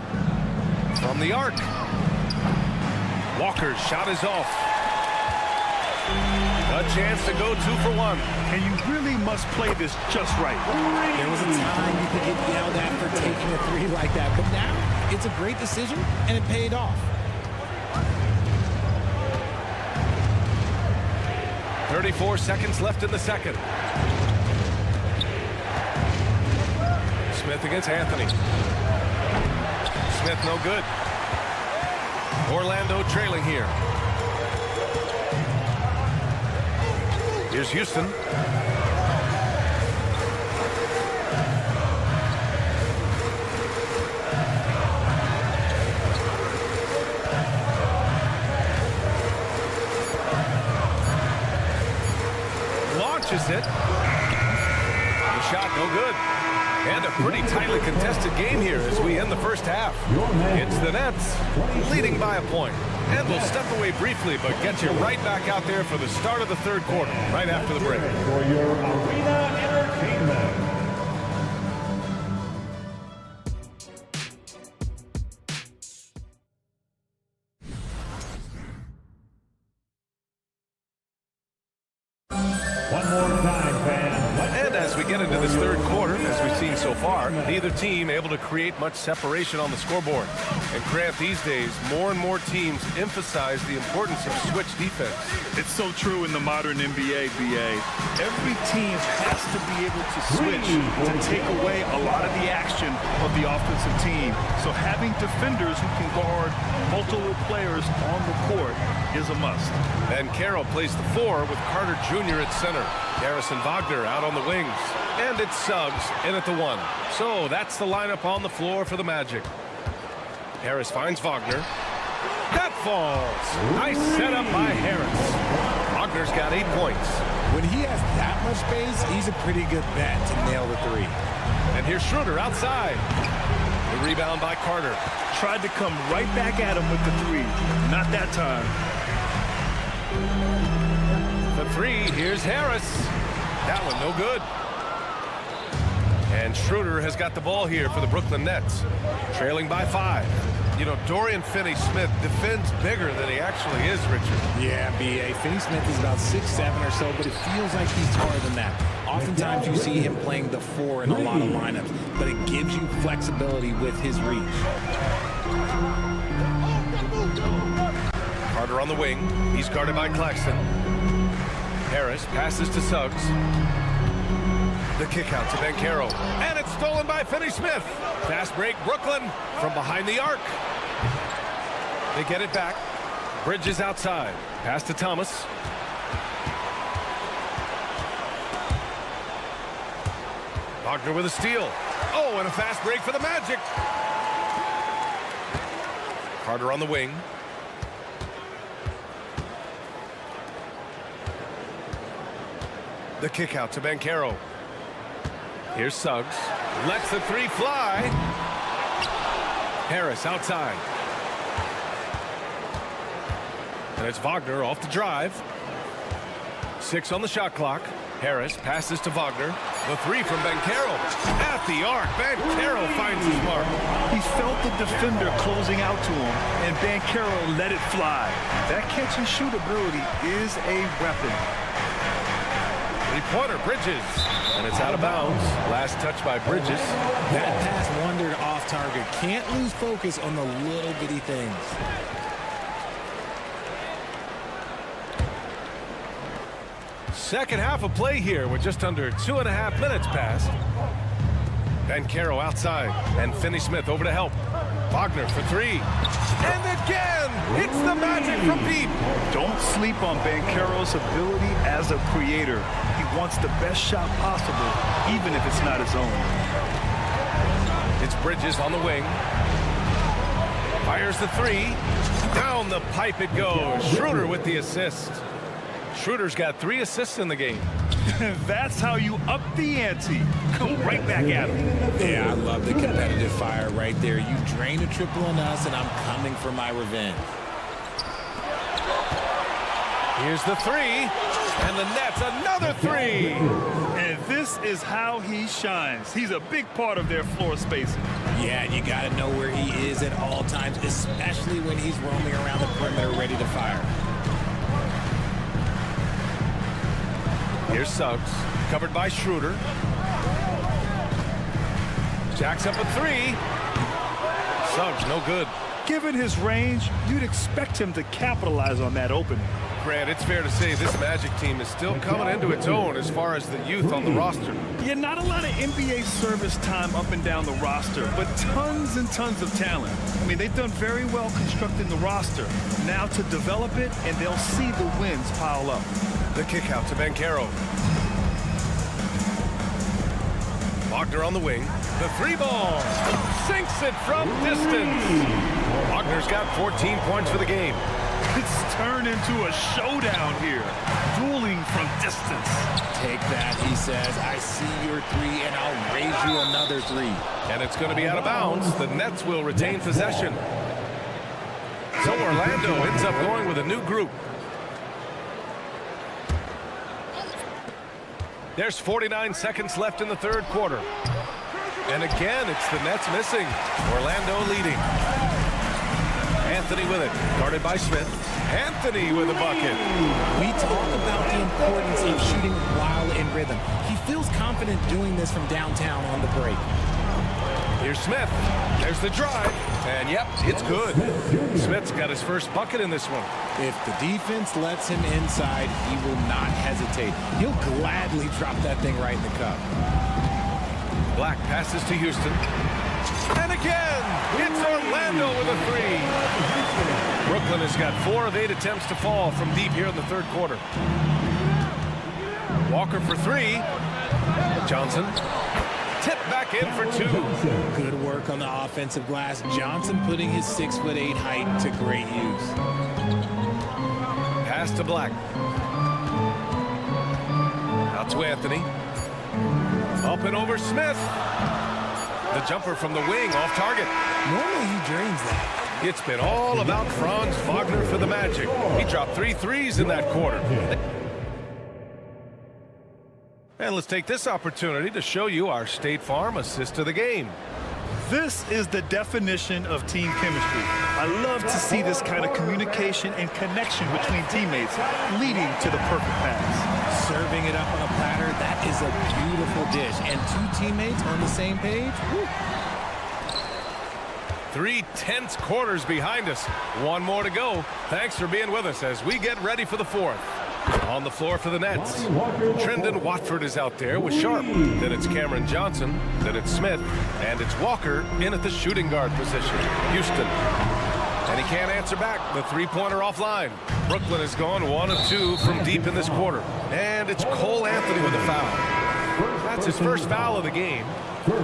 from the arc. Walker's shot is off. A chance to go 2 for 1. And you really must play this just right. There was a time you could get yelled at for taking a three like that, but now it's a great decision, and it paid off. 34 seconds left in the second. Smith against Anthony. Smith no good. Orlando trailing here. Here's Houston. Launches it. The shot no good. And a pretty tightly contested game here as we end the first half. It's the Nets leading by a point. And we'll step away briefly, but get you right back out there for the start of the third quarter, right after the break. For your arena entertainment. One more time, fans. And as we get into this third quarter, as we've seen so far, neither team able to create much separation on the scoreboard. And Grant, these days, more and more teams emphasize the importance of switch defense. It's so true in the modern NBA, BA. Every team has to be able to switch to take away a lot of the action of the offensive team. So having defenders who can guard multiple players on the court is a must. And Carroll plays the 4 with Carter Jr. at center. Harrison Wagner out on the wings. And it's Suggs in at the 1. So that's the lineup on the floor for the Magic. Harris finds Wagner. That falls. Nice setup by Harris. Wagner's got 8 points. When he has that much space, he's a pretty good bet to nail the 3. And here's Schroeder outside. The rebound by Carter. Tried to come right back at him with the 3. Not that time. The 3, here's Harris. That one no good. And Schroeder has got the ball here for the Brooklyn Nets. Trailing by 5. You know, Dorian Finney-Smith defends bigger than he actually is, Richard. Yeah, B.A. Finney-Smith is about 6'7" or so, but it feels like he's taller than that. Oftentimes you see him playing the 4 in a lot of lineups, but it gives you flexibility with his reach. Carter on the wing. He's guarded by Claxton. Harris passes to Suggs. The kick out to Banchero. And it's stolen by Finney-Smith. Fast break, Brooklyn from behind the arc. They get it back. Bridges outside. Pass to Thomas. Wagner with a steal. Oh, and a fast break for the Magic. Carter on the wing. The kick out to Banchero. Here's Suggs. Lets the 3 fly. Harris outside. And it's Wagner off the drive. 6 on the shot clock. Harris passes to Wagner. The 3 from Banchero. At the arc. Banchero finds his mark. He felt the defender closing out to him, and Banchero let it fly. That catch and shoot ability is a weapon. Three-pointer, Bridges. And it's out of bounds. Last touch by Bridges. That pass wandered off target. Can't lose focus on the little bitty things. Second half of play here with just under 2.5 minutes passed. Banchero outside. And Finney-Smith over to help. Wagner for 3. And again, it's the Magic from deep. Don't sleep on Banchero's ability as a creator. He wants the best shot possible, even if it's not his own. It's Bridges on the wing. Fires the three. Down the pipe it goes. Schroeder with the assist. Schroeder's got 3 assists in the game. That's how you up the ante. Go right back at him. Yeah, I love the competitive fire right there. You drain a triple on us, and I'm coming for my revenge. Here's the three. And the net's another 3. And this is how he shines. He's a big part of their floor spacing. Yeah, and you got to know where he is at all times, especially when he's roaming around the perimeter ready to fire. Here's Suggs, covered by Schroeder. Jacks up a 3. Suggs, no good. Given his range, you'd expect him to capitalize on that opening. Grant, it's fair to say this Magic team is still coming into its own as far as the youth on the roster. Yeah, not a lot of NBA service time up and down the roster, but tons and tons of talent. I mean, they've done very well constructing the roster. Now to develop it, and they'll see the wins pile up. The kick out to Banchero. Wagner on the wing. The 3-ball. Sinks it from distance. Wagner's got 14 points for the game. It's turned into a showdown here. Dueling from distance. Take that, he says. I see your 3, and I'll raise you another 3. And it's going to be out of bounds. The Nets will retain possession. So Orlando ends up going with a new group. There's 49 seconds left in the third quarter. And again, it's the Nets missing. Orlando leading. Anthony with it, guarded by Smith. Anthony with a bucket. We talk about the importance of shooting while in rhythm. He feels confident doing this from downtown on the break. Here's Smith. There's the drive. And yep, it's good. Smith's got his first bucket in this one. If the defense lets him inside, he will not hesitate. He'll gladly drop that thing right in the cup. Black passes to Houston. And again, it's Orlando with a 3. Brooklyn has got 4 of 8 attempts to fall from deep here in the third quarter. Walker for 3. Johnson. Tip back in for 2. Good work on the offensive glass. Johnson putting his 6'8" height to great use. Pass to Black. Out to Anthony. Up and over Smith. The jumper from the wing off target. Normally he drains that. It's been all about Franz Wagner for the Magic. He dropped 3 threes in that quarter. And let's take this opportunity to show you our State Farm assist of the game. This is the definition of team chemistry. I love to see this kind of communication and connection between teammates leading to the perfect pass. Serving it up on a platter, that is a beautiful dish. And 2 teammates on the same page. Woo. 3 tense quarters behind us. 1 more to go. Thanks for being with us as we get ready for the 4th. On the floor for the Nets, Trendon Watford is out there with Sharp. Then it's Cameron Johnson. Then it's Smith. And it's Walker in at the shooting guard position. Houston. And he can't answer back. The 3-pointer offline. Brooklyn has gone 1 of 2 from deep in this quarter. And it's Cole Anthony with a foul. That's his first foul of the game.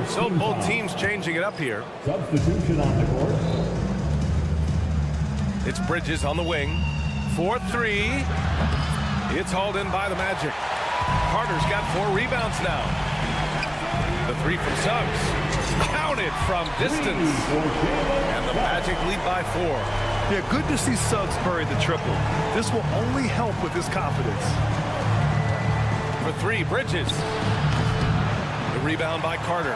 So both teams changing it up here. Substitution on the court. It's Bridges on the wing. 4-3. It's hauled in by the Magic. Carter's got 4 rebounds now. The 3 from Suggs. Counted from distance. And the Magic lead by 4. Yeah, good to see Suggs bury the triple. This will only help with his confidence. For 3, Bridges. The rebound by Carter.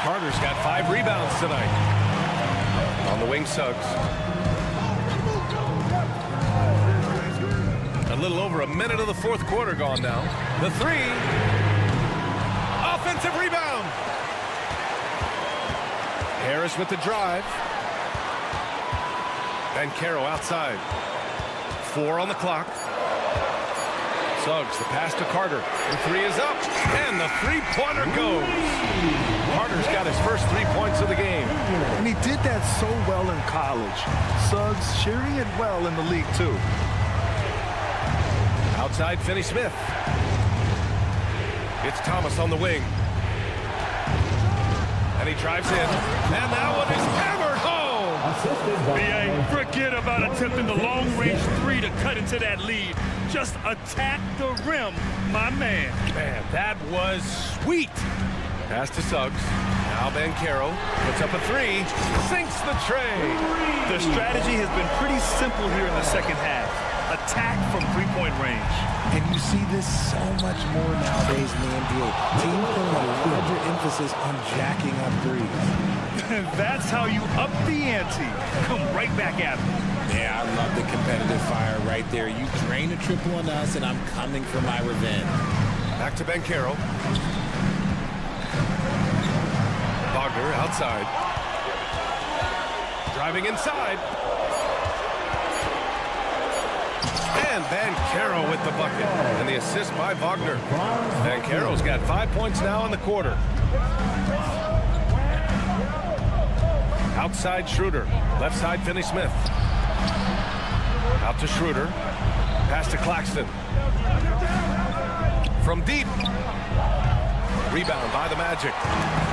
Carter's got 5 rebounds tonight. On the wing, Suggs. A little over a minute of the 4th quarter gone now. The 3. Offensive rebound. Harris with the drive. Banchero outside. 4 on the clock. Suggs, the pass to Carter. The 3 is up. And the 3-pointer goes. Carter's got his first 3 points of the game. And he did that so well in college. Suggs sharing it well in the league, too. Outside, Finney-Smith. It's Thomas on the wing. And And he drives in. And that one is hammered home. B.A., forget about attempting the long-range three to cut into that lead. Just attack the rim, my man. Man, that was sweet. Pass to Suggs. Now Banchero puts up a three. Sinks the tray. The strategy has been pretty simple here in the second half. Attack from three-point range. And you see this so much more nowadays in the NBA. Teams putting a larger emphasis on jacking up threes. That's how you up the ante. Come right back at me. Yeah, I love the competitive fire right there. You drain a triple on us, and I'm coming for my revenge. Back to Banchero. Wagner outside. Driving inside. And Banchero with the bucket. And the assist by Wagner. Banchero's got 5 points now in the quarter. Outside Schroeder. Left side Finney-Smith. Out to Schroeder. Pass to Claxton. From deep. Rebound by the Magic.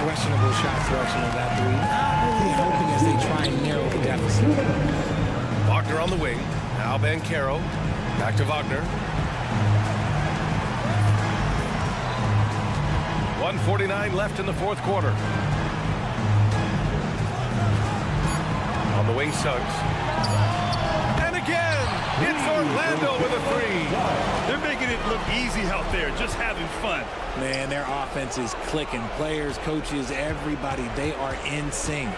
Questionable shot selection of that three. Not really helping as they try and narrow the deficit. Wagner on the wing. Now Banchero. Back to Wagner. 1:49 left in the fourth quarter. On the wing, Suggs. And again, it's Orlando with a three. They're making it look easy out there, just having fun. Man, their offense is clicking. Players, coaches, everybody, they are in sync.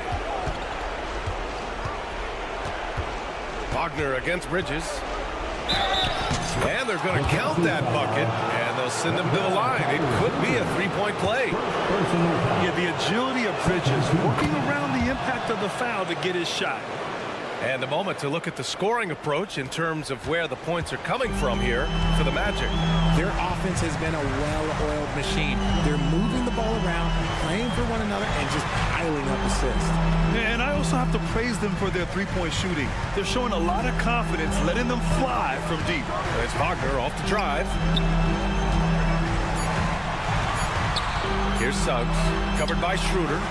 Wagner against Bridges. And they're going to count that bucket, and they'll send him to the line. It could be a three-point play. Yeah, the agility of Bridges, working around the impact of the foul to get his shot. And a moment to look at the scoring approach in terms of where the points are coming from here for the Magic. Their offense has been a well-oiled machine. They're moving the ball around, playing for one another, and just piling up assists. And I also have to praise them for their three-point shooting. They're showing a lot of confidence, letting them fly from deep. And it's Wagner off the drive. Here's Suggs, covered by Schroeder.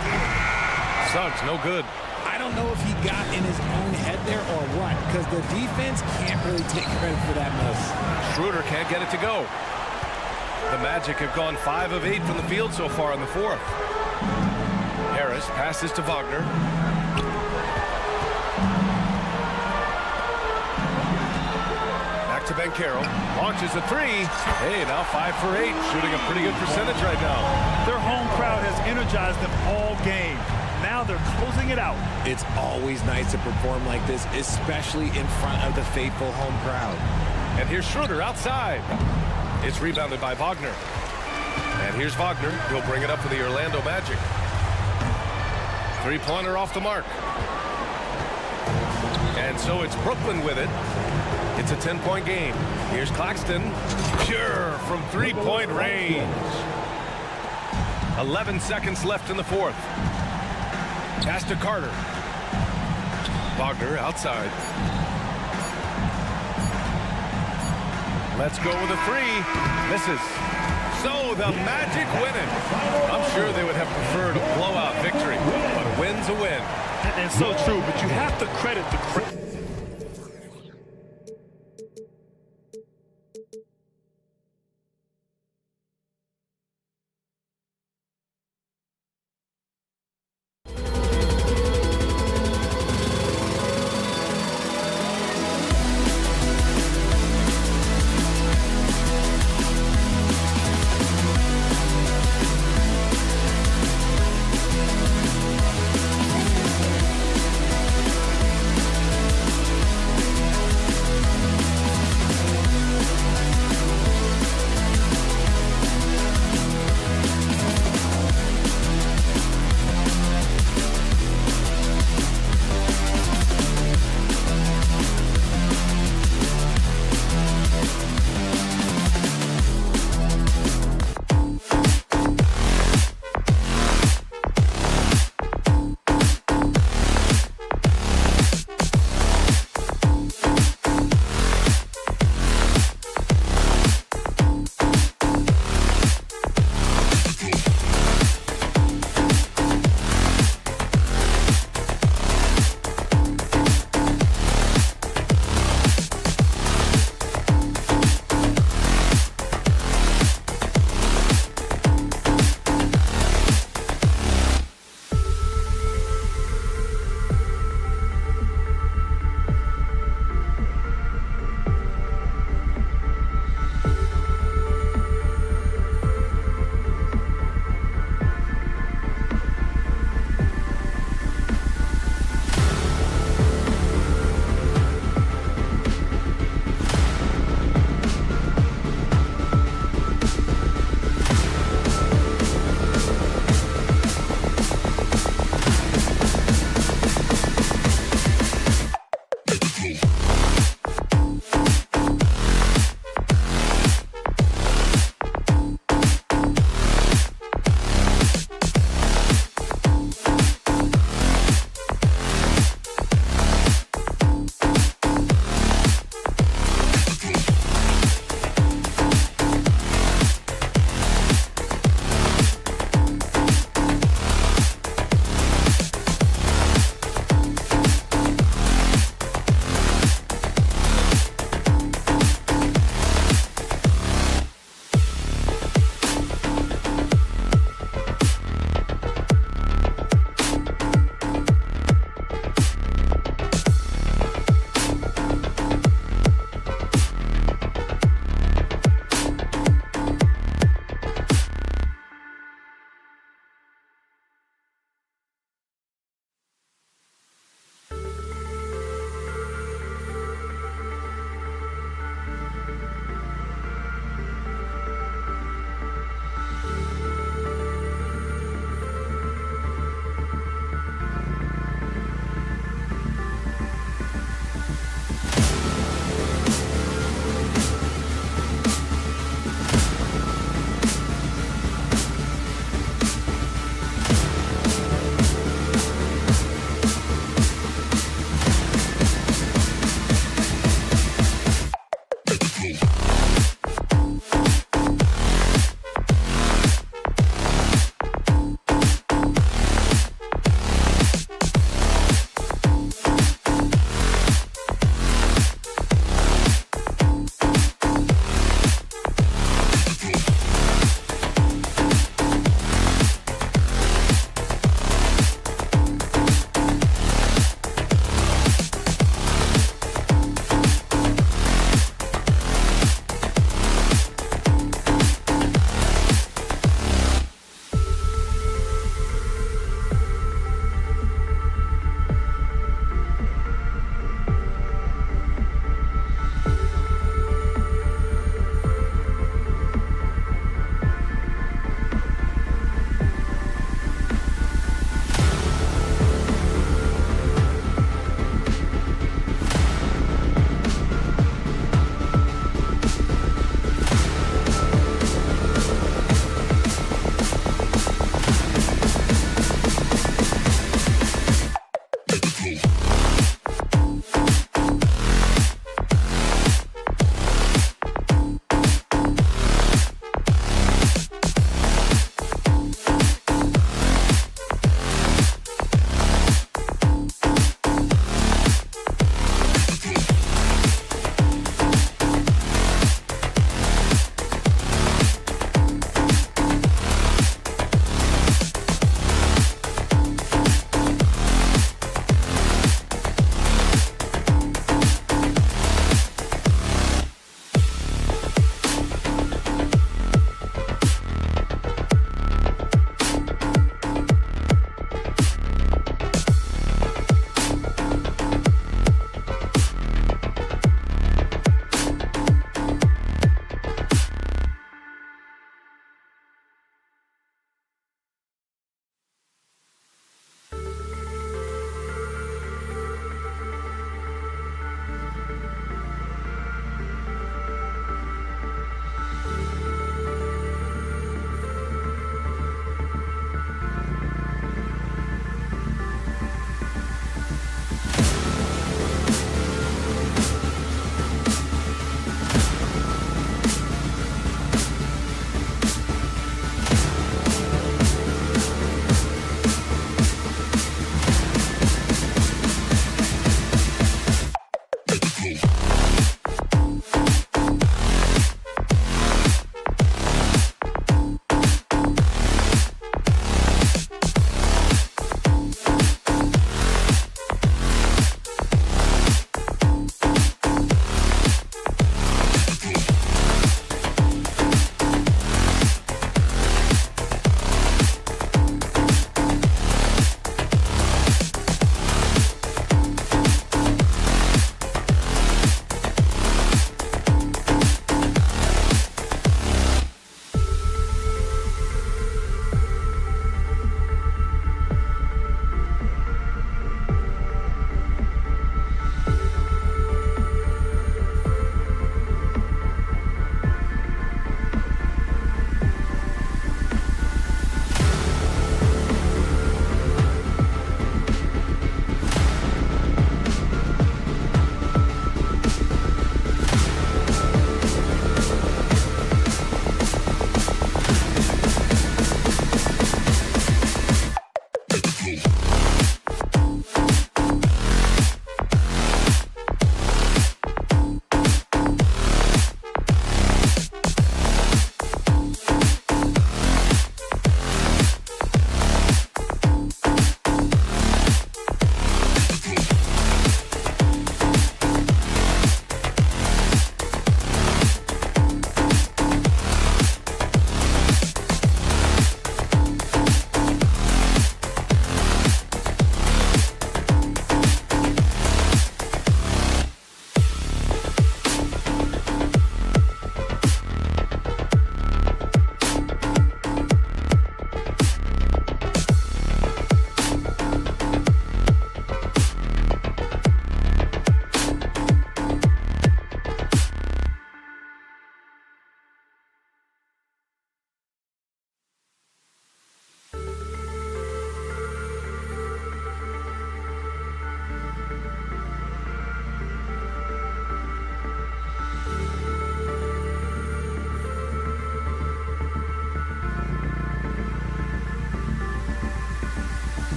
Suggs, no good. I don't know if he got in his own head there or what, because the defense can't really take credit for that miss. Schroeder can't get it to go. The Magic have gone 5 of 8 from the field so far in the fourth. Harris passes to Wagner. Back to Banchero. Launches a three. Hey, now 5 for 8. Shooting a pretty good percentage right now. Their home crowd has energized them all game. Now they're closing it out. It's always nice to perform like this, especially in front of the faithful home crowd. And here's Schroeder outside. It's rebounded by Wagner. And here's Wagner. He'll bring it up for the Orlando Magic. Three-pointer off the mark. And so it's Brooklyn with it. It's a 10-point game. Here's Claxton. Pure from three-point range. 11 seconds left in the fourth. Pass to Carter. Wagner outside. Let's go with a three. Misses. So the Magic win it. I'm sure they would have preferred a blowout victory, but a win's a win. And so true, but you have to credit the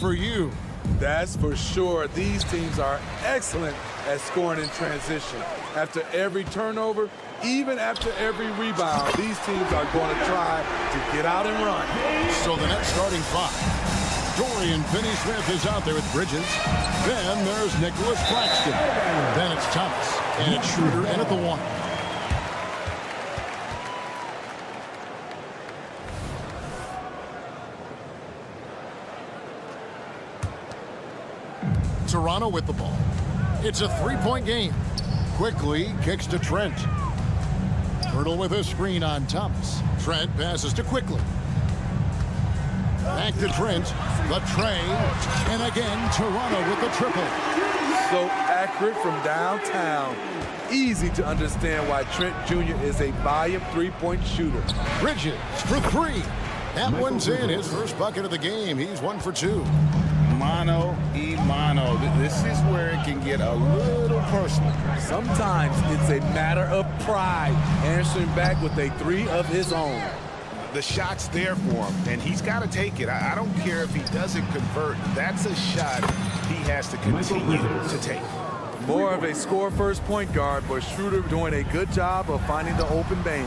for you. That's for sure. These teams are excellent at scoring in transition. After every turnover, even after every rebound, these teams are going to try to get out and run. So the Nets starting five. Dorian Finney-Smith is out there with Bridges. Then there's Nicholas Claxton. Then it's Thomas. And it's Schroeder in at the one. Toronto with the ball. It's a three-point game. Quickly kicks to Trent. Hurdle with a screen on Thomas. Trent passes to Quickly. Back to Trent. The tray. And again, Toronto with the triple. So accurate from downtown. Easy to understand why Trent Jr. is a volume three-point shooter. Bridges for three. That one's in. His first bucket of the game. He's 1 for 2. Mano y mano. This is where it can get a little personal. Sometimes it's a matter of pride, answering back with a three of his own. The shot's there for him, and he's got to take it. I don't care if he doesn't convert. That's a shot he has to continue to take. More of a score-first point guard, but Schroeder doing a good job of finding the open band.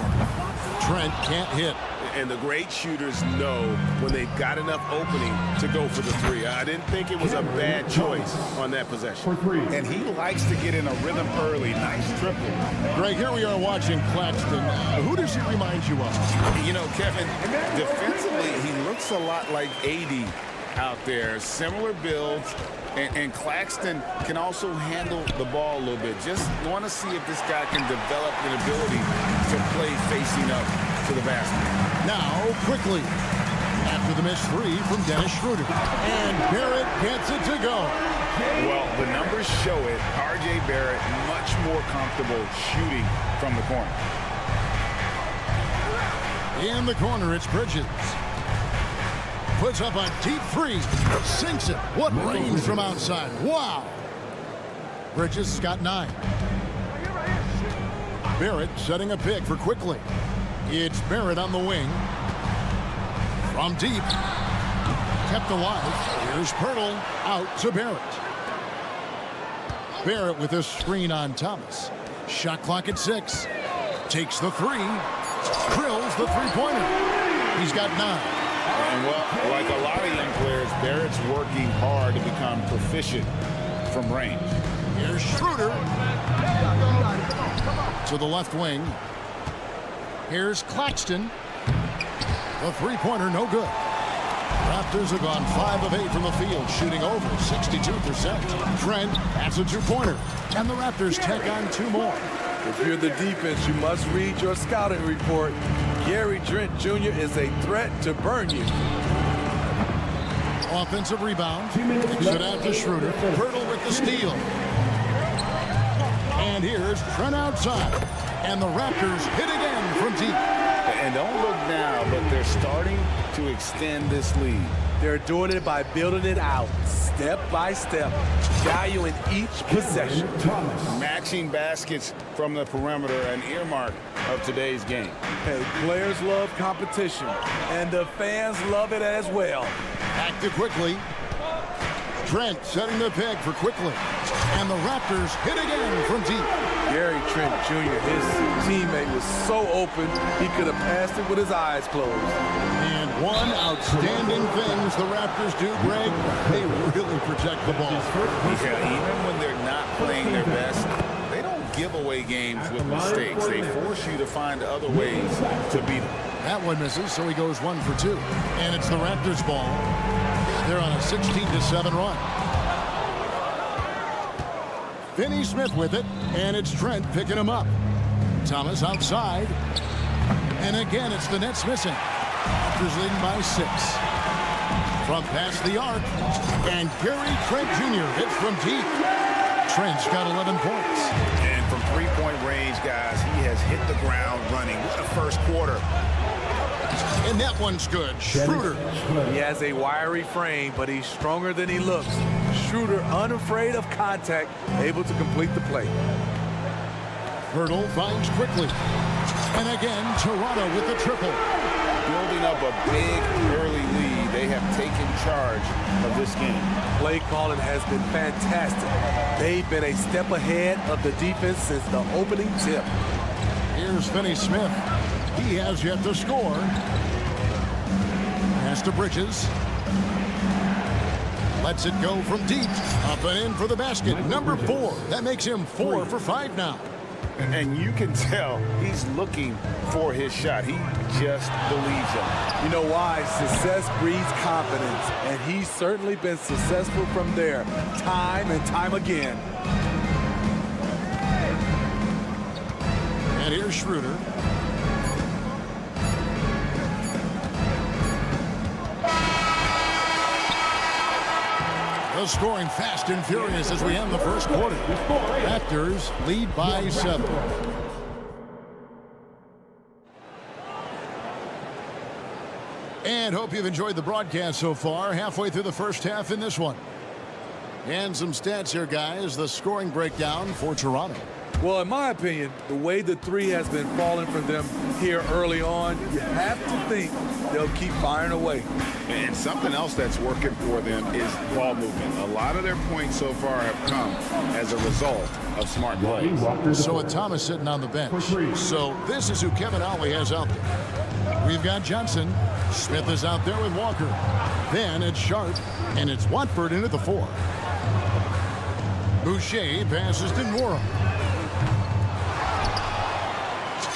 Trent can't hit. And the great shooters know when they've got enough opening to go for the three. I didn't think it was a bad choice on that possession. And he likes to get in a rhythm early. Nice triple. Greg, here we are watching Claxton. Who does he remind you of? You know, Kevin, defensively, he looks a lot like AD out there. Similar builds. And Claxton can also handle the ball a little bit. Just want to see if this guy can develop an ability to play facing up to the basket. Now, Quickly. After the missed three from Dennis Schroeder. And Barrett gets it to go. Well, the numbers show it. R.J. Barrett much more comfortable shooting from the corner. In the corner, it's Bridges. Puts up a deep three. Sinks it. What range from outside. Wow. Bridges has got 9. Barrett setting a pick for Quickly. It's Barrett on the wing. From deep. Kept alive. Here's Pirtle. Out to Barrett. Barrett with a screen on Thomas. Shot clock at 6. Takes the three. Drills the three-pointer. He's got 9. And well, like a lot of young players, Barrett's working hard to become proficient from range. Here's Schroeder. To the left wing. Here's Claxton. The three-pointer, no good. Raptors have gone 5 of 8 from the field, shooting over 62%. Trent has a two-pointer. And the Raptors take on 2 more. If you're the defense, you must read your scouting report. Gary Trent Jr. is a threat to burn you. Offensive rebound. Kicks it out to Schroeder. Pirtle with the steal. And here's Trent outside. And the Raptors hit again from deep. And don't look now, but they're starting to extend this lead. They're doing it by building it out, step by step, valuing each possession. Matching baskets from the perimeter, an earmark of today's game. Hey, players love competition, and the fans love it as well. Back to Quickly. Trent setting the pick for Quickly. And the Raptors hit again from deep. Gary Trent Jr., his teammate was so open, he could have passed it with his eyes closed. And one outstanding thing the Raptors do, Greg, they really protect the ball. Yeah, even when they're not playing their best, they don't give away games with mistakes. They force you to find other ways to beat them. That one misses, so he goes 1 for 2. And it's the Raptors' ball. They're on a 16-7 run. Finney-Smith with it, and it's Trent picking him up. Thomas outside. And again, it's the Nets missing. Raptors leading by 6. From past the arc. And Gary Trent Jr. hits from deep. Trent's got 11 points. And from three-point range, guys, he has hit the ground running. What a first quarter. And that one's good. Schroeder. He has a wiry frame, but he's stronger than he looks. Schroeder, unafraid of contact, able to complete the play. Pirtle finds Quickly. And again, Toronto with the triple. Building up a big early lead. They have taken charge of this game. Play calling has been fantastic. They've been a step ahead of the defense since the opening tip. Here's Finney Smith. He has yet to score. Pass to Bridges. Lets it go from deep. Up and in for the basket. Number 4. That makes him 4 for 5 now. And you can tell he's looking for his shot. He just believes it. You know why? Success breeds confidence, and he's certainly been successful from there, time and time again. And here's Schroeder. The scoring fast and furious as we end the first quarter. Raptors lead by 7. And hope you've enjoyed the broadcast so far. Halfway through the first half in this one. And some stats here, guys. The scoring breakdown for Toronto. Well, in my opinion, the way the three has been falling for them here early on, you have to think they'll keep firing away. And something else that's working for them is ball movement. A lot of their points so far have come as a result of smart play. So with Thomas sitting on the bench. So this is who Kevin Ollie has out there. We've got Johnson. Smith is out there with Walker. Then it's Sharp, and it's Watford into the 4. Boucher passes to Nora.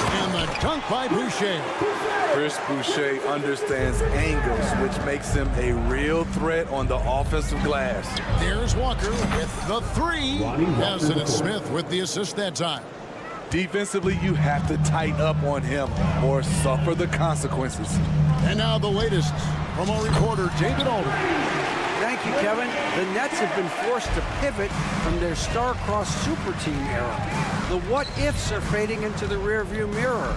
And the dunk by Boucher. Chris Boucher understands angles, which makes him a real threat on the offensive glass. There's Walker with the 3. As it is Smith with the assist that time. Defensively, you have to tighten up on him or suffer the consequences. And now the latest from our reporter, David Alden. Thank you, Kevin. The Nets have been forced to pivot from their star-crossed super team era. The what-ifs are fading into the rearview mirror.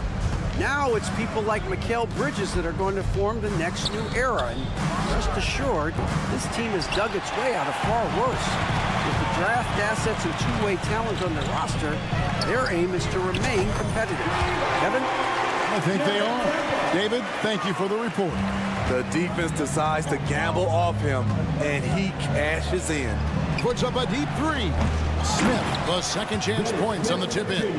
Now it's people like Mikal Bridges that are going to form the next new era. And rest assured, this team has dug its way out of far worse. With the draft assets and two-way talent on the roster, their aim is to remain competitive. Kevin? I think they are. David, thank you for the report. The defense decides to gamble off him, and he cashes in. Puts up a deep 3. Smith, the second chance points on the tip-in.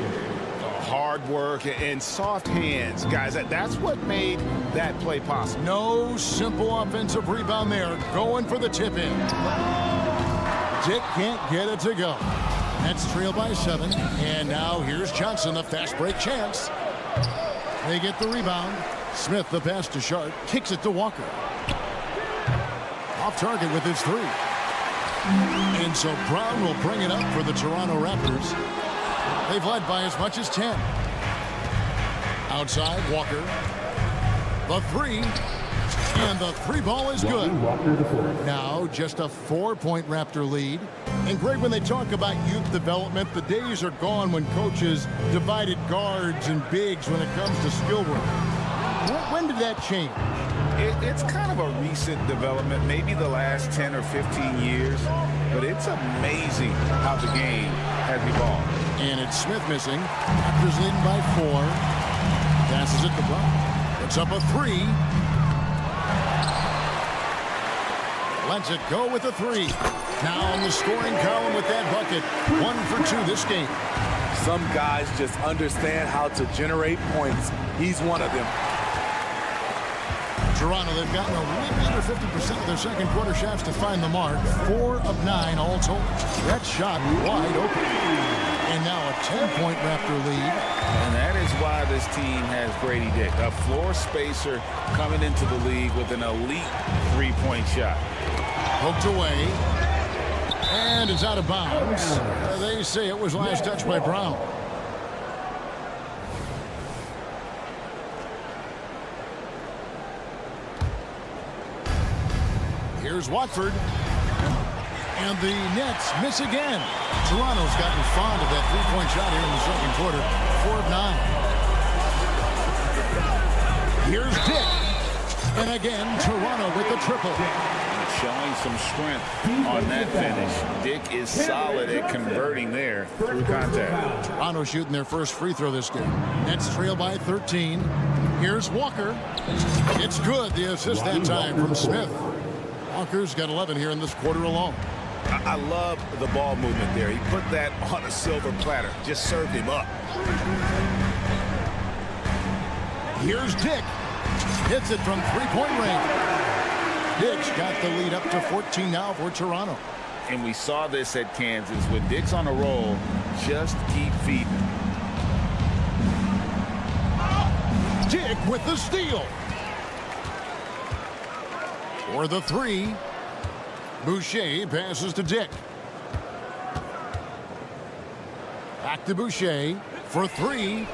Hard work and soft hands. Guys, that's what made that play possible. No simple offensive rebound there. Going for the tip-in. Dick can't get it to go. That's trailed by 7. And now here's Johnson, the fast break chance. They get the rebound. Smith, the pass to Sharp, kicks it to Walker. Off target with his 3. And so Brown will bring it up for the Toronto Raptors. They've led by as much as 10. Outside, Walker. The 3. And the 3 ball is good. Now just a 4-point Raptor lead. And Greg, when they talk about youth development, the days are gone when coaches divided guards and bigs when it comes to skill work. When did that change? It's kind of a recent development, maybe the last 10 or 15 years, but it's amazing how the game has evolved. And it's Smith missing. Raptors leading by 4. Passes it to Brown. It's up a 3. Lets it go with a 3. Now on the scoring column with that bucket. 1 for 2 this game. Some guys just understand how to generate points. He's one of them. Toronto, they've gotten a little under 50% of their second quarter shots to find the mark. 4 of 9 all told. That shot wide open. And now a 10-point Raptor lead. And that is why this team has Grady Dick, a floor spacer coming into the league with an elite 3-point shot. Poked away. And it's out of bounds. They say it was last touched by Brown. Here's Watford. And the Nets miss again. Toronto's gotten fond of that 3-point shot here in the second quarter. 4 of 9. Here's Dick. And again, Toronto with the triple. Showing some strength on that finish. Dick is solid at converting there through contact. Toronto shooting their first free throw this game. Nets trail by 13. Here's Walker. It's good. The assist that time from Smith. Walker's got 11 here in this quarter alone. I love the ball movement there. He put that on a silver platter. Just served him up. Here's Dick. Hits it from three-point range. Dick's got the lead up to 14 now for Toronto. And we saw this at Kansas. When Dick's on a roll, just keep feeding. Dick with the steal. For the three, Boucher passes to Dick. Back to Boucher for three.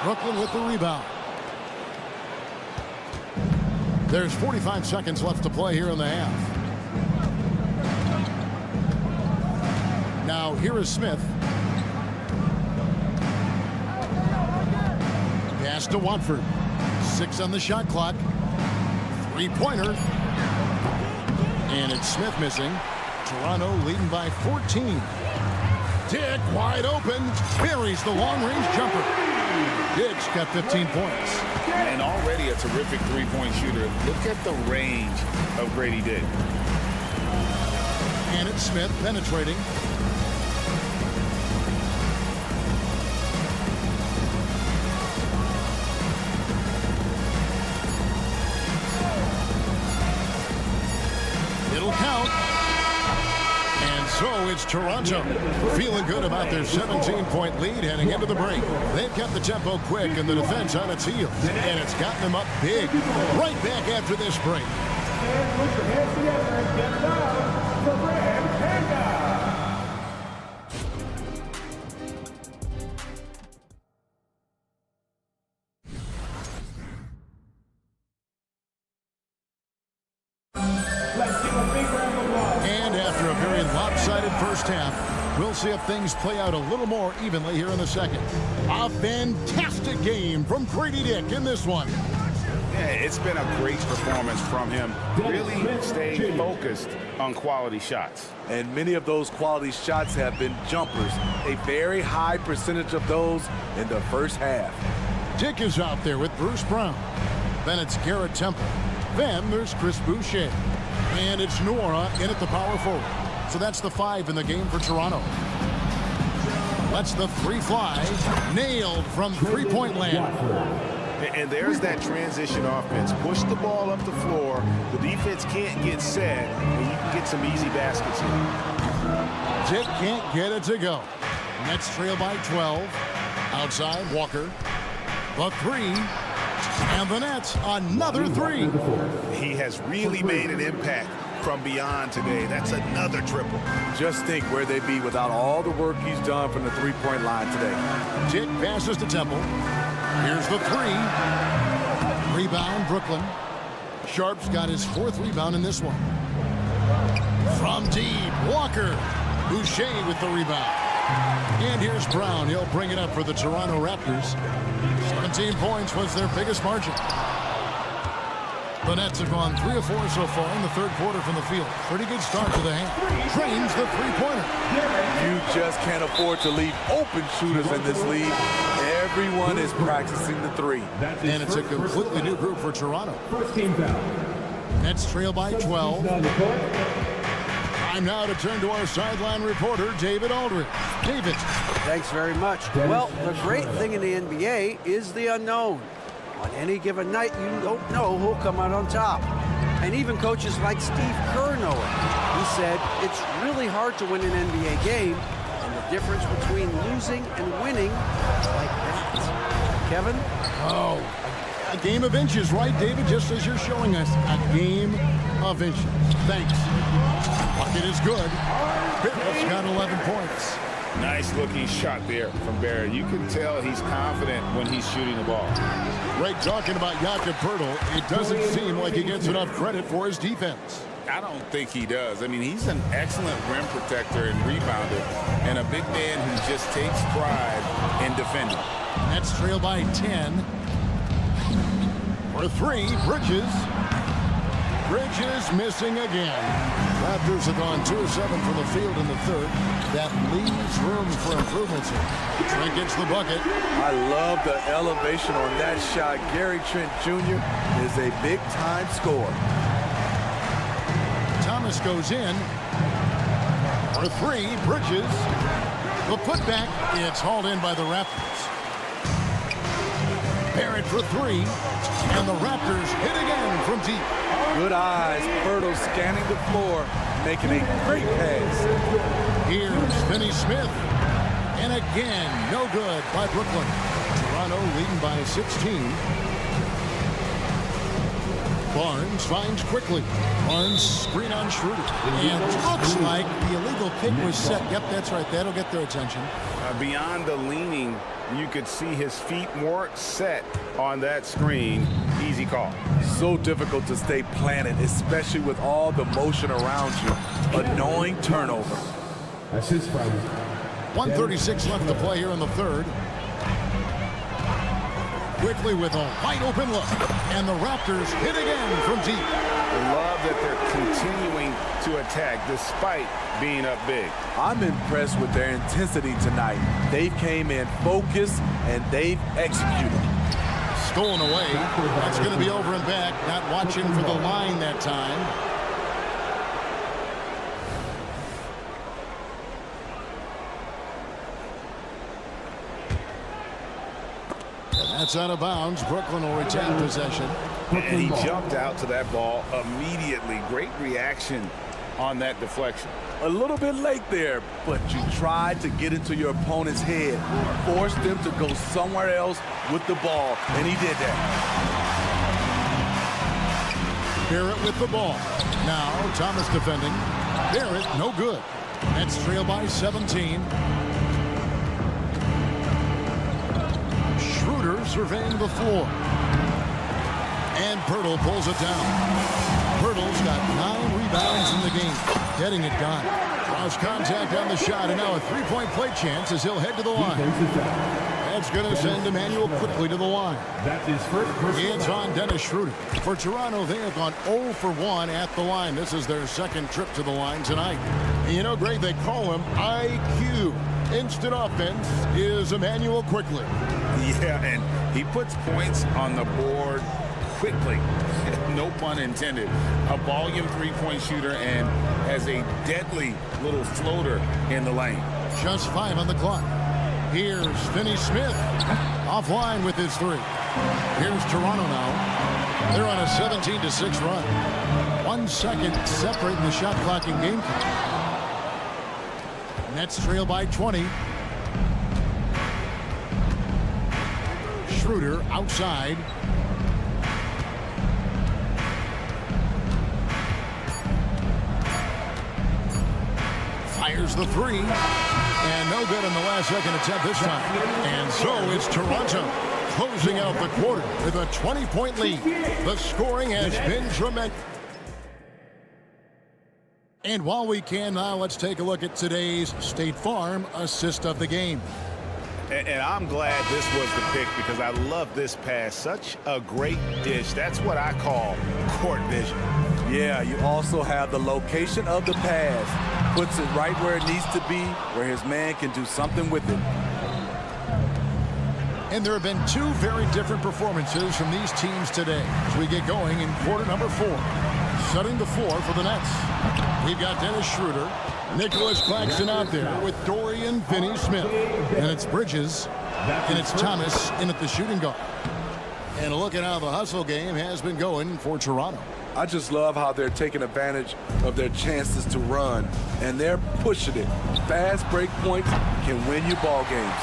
Brooklyn with the rebound. There's 45 seconds left to play here in the half. Now here is Smith. Pass to Watford. 6 on the shot clock. Three-pointer. And it's Smith missing. Toronto leading by 14. Dick wide open. Buries the long-range jumper. Dick's got 15 points. And already a terrific three-point shooter. Look at the range of Grady Dick. And it's Smith penetrating. It'll count. And so it's Toronto feeling good about their 17-point lead heading into the break. They've kept the tempo quick and the defense on its heels. And it's gotten them up big. Right back after this break. And put your hands together and get it out for Brad Panda. And after a very lopsided first half, we'll see if things play out a little more evenly here in the second. A fantastic game from Grady Dick in this one. Yeah, it's been a great performance from him. Really staying focused on quality shots. And many of those quality shots have been jumpers. A very high percentage of those in the first half. Dick is out there with Bruce Brown. Then it's Garrett Temple. Then there's Chris Boucher. And it's Noura in at the power forward. So that's the 5 in the game for Toronto. Let's the three fly. Nailed from three-point land. And there's that transition offense. Push the ball up the floor. The defense can't get set, and you can get some easy baskets here. Dick can't get it to go. Nets trail by 12. Outside, Walker. The three. And the Nets, another three. He has really made an impact from beyond today. That's another triple. Just think where they'd be without all the work he's done from the three-point line today. Dick passes to Temple. Here's the three. Rebound, Brooklyn. Sharp's got his 4th rebound in this one. From deep, Walker. Boucher with the rebound. And here's Brown. He'll bring it up for the Toronto Raptors. 17 points was their biggest margin. The Nets have gone 3 of 4 so far in the third quarter from the field. Pretty good start to the half. Trains the three-pointer. You just can't afford to leave open shooters in this league. Everyone is practicing the three. And it's a completely new group for Toronto. First team foul. Nets trail by 12. Time now to turn to our sideline reporter, David Aldridge. David. Thanks very much. Well, the great thing in the NBA is the unknown. On any given night, you don't know who'll come out on top. And even coaches like Steve Kerr know it. He said it's really hard to win an NBA game, and the difference between losing and winning is like that. Kevin? Oh, a game of inches, right, David? Just as you're showing us, a game of inches. Thanks. Bucket is good. Barrett's got 11 points. Nice looking shot there from Barrett. You can tell he's confident when he's shooting the ball. Great talking about Jakob Poeltl. It doesn't seem like he gets enough credit for his defense. I don't think he does. I mean, he's an excellent rim protector and rebounder, and a big man who just takes pride in defending. Nets trail by 10. For three, Bridges. Bridges missing again. Raptors have gone 2 of 7 from the field in the third. That leaves room for improvements here. Trent gets the bucket. I love the elevation on that shot. Gary Trent Jr. is a big-time scorer. Thomas goes in. For three, Bridges. The putback, it's hauled in by the Raptors. Barrett for three, and the Raptors hit again from deep. Good eyes. Berto scanning the floor, making a great pass. Here's Finney Smith. And again, no good by Brooklyn. Toronto leading by 16. Barnes finds quickly. Barnes screen on Schroeder. And looks like the illegal pick was set. Yep, that's right. That'll get their attention. Beyond the leaning, you could see his feet more set on that screen. Easy call. So difficult to stay planted, especially with all the motion around you. Annoying turnover. Assist from 1:36 left to play here in the third. Quickly with a wide open look. And the Raptors hit again from deep. I love that they're continuing to attack despite being up big. I'm impressed with their intensity tonight. They came in focused and they've executed. Stolen away. That's going to be over and back. Not watching for the line that time. That's out of bounds. Brooklyn will retain possession. And he jumped out to that ball immediately. Great reaction on that deflection. A little bit late there, but you tried to get into your opponent's head. Forced them to go somewhere else with the ball, and he did that. Barrett with the ball. Now Thomas defending. Barrett no good. Nets trail by 17. Schroeder surveying the floor. And Pirtle pulls it down. Pirtle's got 9 rebounds in the game. Getting it done. Cross contact on the shot, and now a three-point play chance as he'll head to the line. That's going to send Emmanuel quickly to the line. That's his first personal. It's on Dennis Schroeder. For Toronto, they have gone 0 for 1 at the line. This is their second trip to the line tonight. And you know, Greg, they call him IQ. Instant offense is Emmanuel quickly. Yeah, and he puts points on the board quickly. No pun intended. A volume three-point shooter and has a deadly little floater in the lane. Just 5 on the clock. Here's Finney Smith offline with his three. Here's Toronto now. They're on a 17-6 run. 1 second separating the shot clock and game clock. Nets trail by 20. Schroeder outside. Fires the three. And no good in the last second attempt this time. And so it's Toronto closing out the quarter with a 20-point lead. The scoring has been tremendous. And while we can now, let's take a look at today's State Farm assist of the game. And I'm glad this was the pick because I love this pass. Such a great dish. That's what I call court vision. Yeah, you also have the location of the pass. Puts it right where it needs to be, where his man can do something with it. And there have been 2 very different performances from these teams today as we get going in quarter number 4. Setting the floor for the Nets. We've got Dennis Schroeder, Nicholas Claxton out there with Dorian Finney-Smith. And it's Bridges, and it's Thomas in at the shooting guard. And a look at how the hustle game has been going for Toronto. I just love how they're taking advantage of their chances to run, and they're pushing it. Fast break points can win you ball games.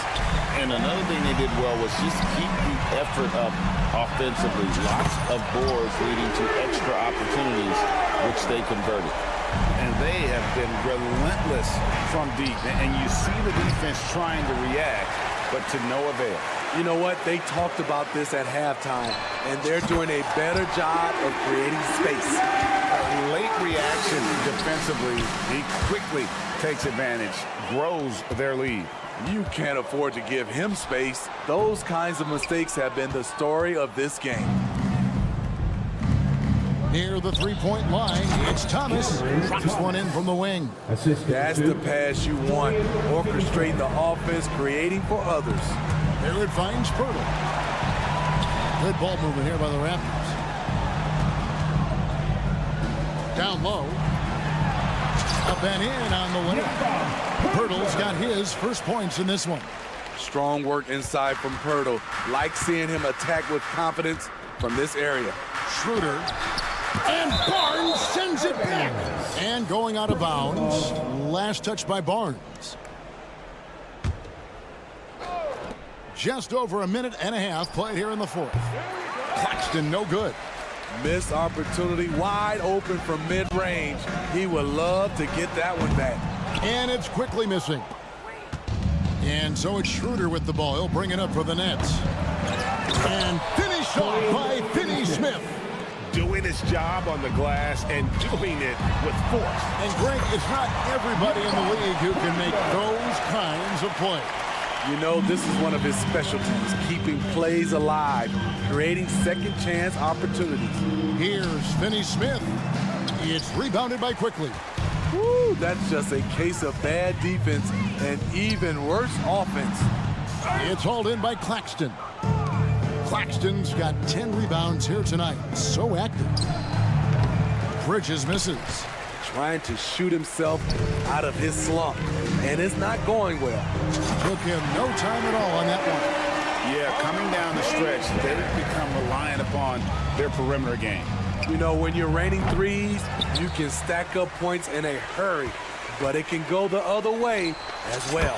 And another thing they did well was just keep the effort up offensively. Lots of boards leading to extra opportunities, which they converted. And they have been relentless from deep. And you see the defense trying to react, but to no avail. You know what? They talked about this at halftime, and they're doing a better job of creating space. A late reaction defensively. He quickly takes advantage, grows their lead. You can't afford to give him space. Those kinds of mistakes have been the story of this game. Near the three-point line, it's Thomas. Drops one in from the wing. That's the pass you want. Orchestrating the offense, creating for others. There it finds Pirtle. Good ball movement here by the Raptors. Down low. Up and in on the winner. Pirtle's got his first points in this one. Strong work inside from Pirtle. Like seeing him attack with confidence from this area. Schroeder. And Barnes sends it back. And going out of bounds. Last touch by Barnes. Just over a minute and a half played here in the fourth. Claxton, no good. Missed opportunity, wide open from mid-range. He would love to get that one back. And it's quickly missing. And so it's Schroeder with the ball. He'll bring it up for the Nets. And finished off by Finney-Smith. Doing his job on the glass and doing it with force. And Greg, it's not everybody in the league who can make those kinds of plays. You know, this is one of his specialties, keeping plays alive, creating second chance opportunities. Here's Finney-Smith. It's rebounded by Quickly. Woo, that's just a case of bad defense and even worse offense. It's hauled in by Claxton. Claxton's got 10 rebounds here tonight. So active. Bridges misses. Trying to shoot himself out of his slump, and it's not going well. Took him no time at all on that one. Yeah, coming down the stretch, they've become reliant upon their perimeter game. You know, when you're raining threes, you can stack up points in a hurry, but it can go the other way as well.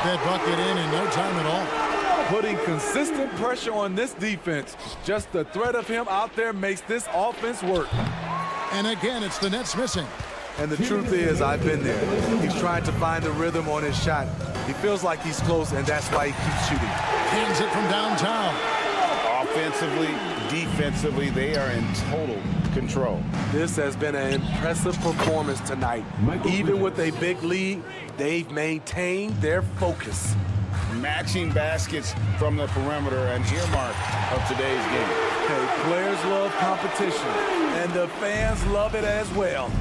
That bucket in no time at all. Putting consistent pressure on this defense. Just the threat of him out there makes this offense work. And again, it's the Nets missing. And the truth is, I've been there. He's trying to find the rhythm on his shot. He feels like he's close, and that's why he keeps shooting. Hands it from downtown. Offensively, defensively, they are in total control. This has been an impressive performance tonight. Even with a big lead, they've maintained their focus. Matching baskets from the perimeter, an earmark of today's game. Okay, players love competition, and the fans love it as well.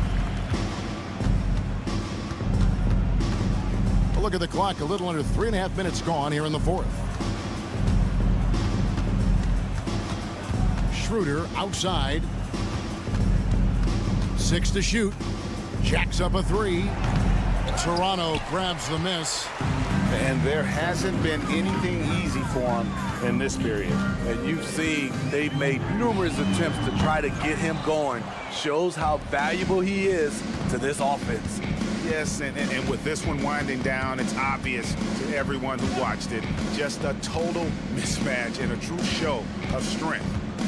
Look at the clock, a little under 3.5 minutes gone here in the fourth. Schroeder outside. 6 to shoot. Jacks up a 3. Toronto grabs the miss. And there hasn't been anything easy for him in this period. And you've seen they've made numerous attempts to try to get him going. Shows how valuable he is to this offense. Yes, and with this one winding down, it's obvious to everyone who watched it. Just a total mismatch and a true show of strength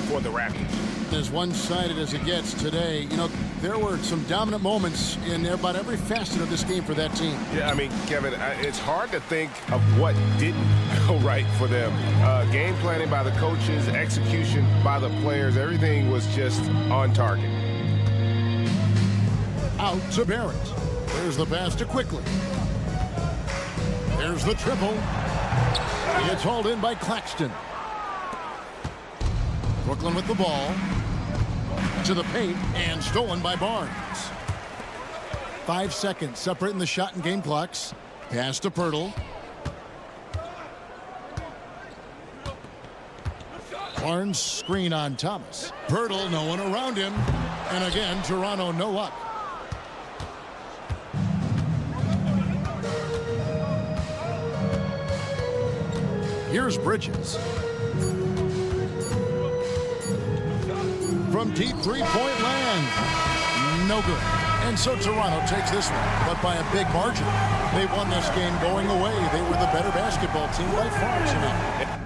for the Raptors. As one-sided as it gets today, you know, there were some dominant moments in about every facet of this game for that team. Yeah, I mean, Kevin, it's hard to think of what didn't go right for them. Game planning by the coaches, execution by the players, everything was just on target. Out to Barrett. There's the pass to Quickly. There's the triple. It's hauled in by Claxton. Brooklyn with the ball. To the paint and stolen by Barnes. 5 seconds separating the shot and game clocks. Pass to Pirtle. Barnes screen on Thomas. Pirtle, no one around him. And again, Toronto no luck. Here's Bridges. From deep three-point land. No good. And so Toronto takes this one, but by a big margin. They won this game going away. They were the better basketball team by far tonight.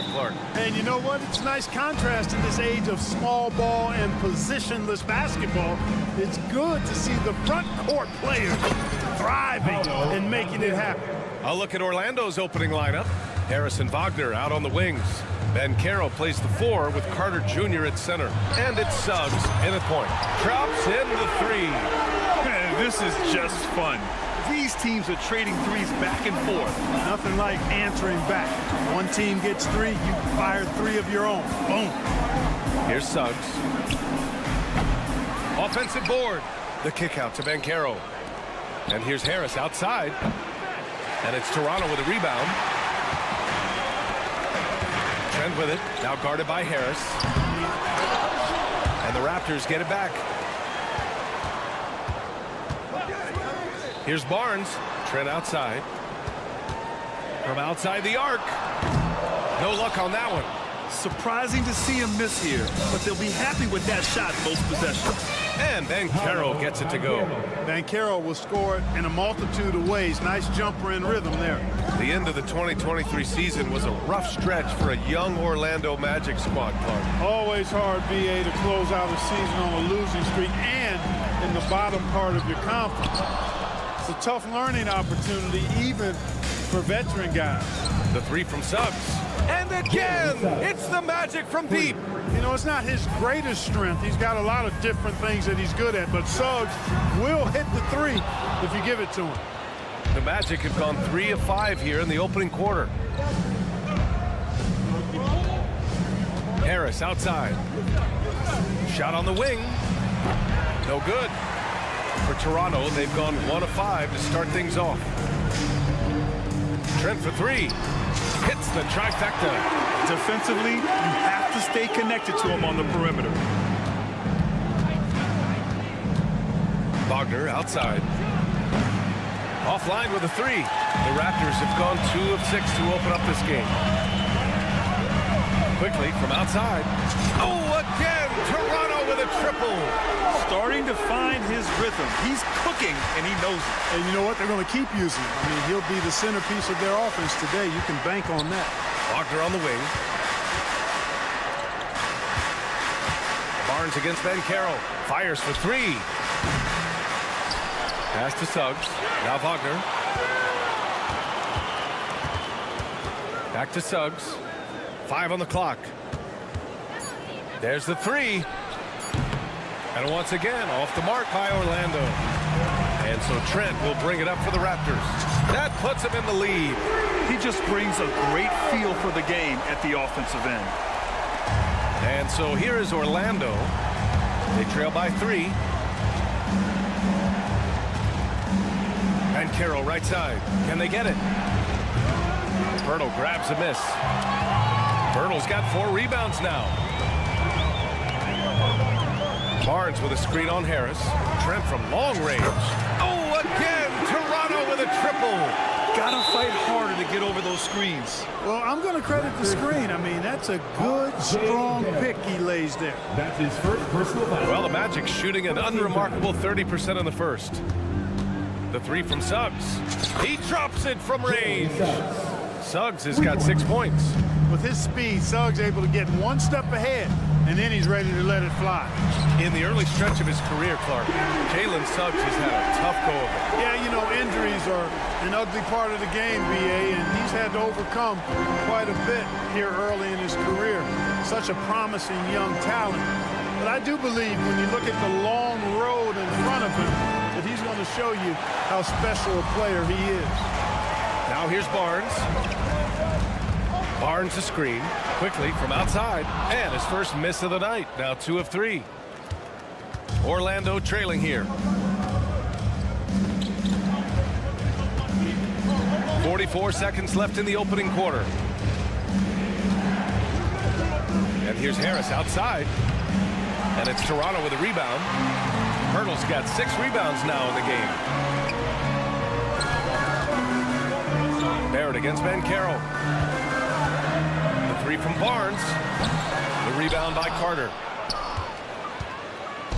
5, Clark. And you know what? It's a nice contrast in this age of small ball and positionless basketball. It's good to see the front court players thriving and making it happen. I'll look at Orlando's opening lineup. Harrison Wagner out on the wings. Banchero plays the 4 with Carter Jr. at center. And it's Suggs in at point. Drops in the 3. Man, this is just fun. These teams are trading threes back and forth. Nothing like answering back. One team gets 3, you fire 3 of your own. Boom. Here's Suggs. Offensive board. The kick out to Banchero. And here's Harris outside. And it's Toronto with a rebound. Trent with it. Now guarded by Harris. And the Raptors get it back. Here's Barnes. Trent outside. From outside the arc. No luck on that one. Surprising to see him miss here, but they'll be happy with that shot both possessions. And Banchero gets it to go. Banchero will score it in a multitude of ways. Nice jumper in rhythm there. The end of the 2023 season was a rough stretch for a young Orlando Magic squad, Clark. Always hard, BA, to close out a season on a losing streak and in the bottom part of your conference. It's a tough learning opportunity, even for veteran guys. The 3 from Suggs. And again, it's the Magic from deep. You know, it's not his greatest strength. He's got a lot of different things that he's good at, but Suggs will hit the 3 if you give it to him. The Magic have gone 3 of 5 here in the opening quarter. Harris outside. Shot on the wing. No good. For Toronto, they've gone 1 of 5 to start things off. Trent for 3. Hits the trifecta. Defensively, you have to stay connected to him on the perimeter. Wagner outside. Offline with a 3. The Raptors have gone 2 of 6 to open up this game. Quickly from outside. Oh, again! Toronto with a triple. Starting to find his rhythm. He's cooking, and he knows it. And you know what? They're going to keep using him. I mean, he'll be the centerpiece of their offense today. You can bank on that. Wagner on the wing. Barnes against Banchero. Fires for 3. Pass to Suggs. Now Wagner. Back to Suggs. 5 on the clock. There's the 3. And once again, off the mark by Orlando. And so Trent will bring it up for the Raptors. That puts him in the lead. He just brings a great feel for the game at the offensive end. And so here is Orlando. They trail by 3. Banchero right side. Can they get it? Bertle grabs a miss. Bertle's got 4 rebounds now. Barnes with a screen on Harris. Trent from long range. Oh, again! Toronto with a triple. Gotta fight harder to get over those screens. Well, I'm going to credit the screen. I mean, that's a good, strong pick he lays there. That's his first personal foul. Well, the Magic shooting an unremarkable 30% in the first. The 3 from Suggs. He drops it from range. Suggs has got 6 points. With his speed, Suggs able to get 1 step ahead, and then he's ready to let it fly. In the early stretch of his career, Clark, Jalen Suggs has had a tough go of it. Yeah, you know, injuries are an ugly part of the game, BA, and he's had to overcome quite a bit here early in his career. Such a promising young talent. But I do believe when you look at the long road in front of him, that he's going to show you how special a player he is. Now here's Barnes. Barnes a screen. Quickly from outside. And his first miss of the night. Now 2 of 3. Orlando trailing here. 44 seconds left in the opening quarter. And here's Harris outside. And it's Toronto with a rebound. Bertle's got 6 rebounds now in the game. Barrett against Banchero. The 3 from Barnes. The rebound by Carter.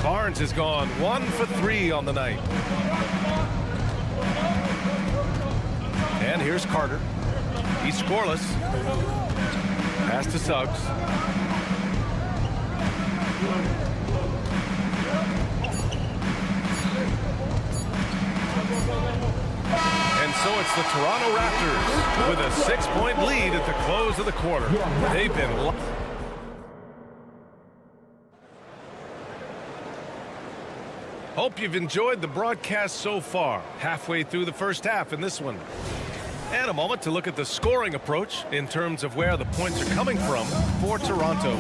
Barnes has gone 1 for 3 on the night. And here's Carter. He's scoreless. Pass to Suggs. And so it's the Toronto Raptors with a 6-point lead at the close of the quarter. They've been... Hope you've enjoyed the broadcast so far. Halfway through the first half in this one. And a moment to look at the scoring approach in terms of where the points are coming from for Toronto.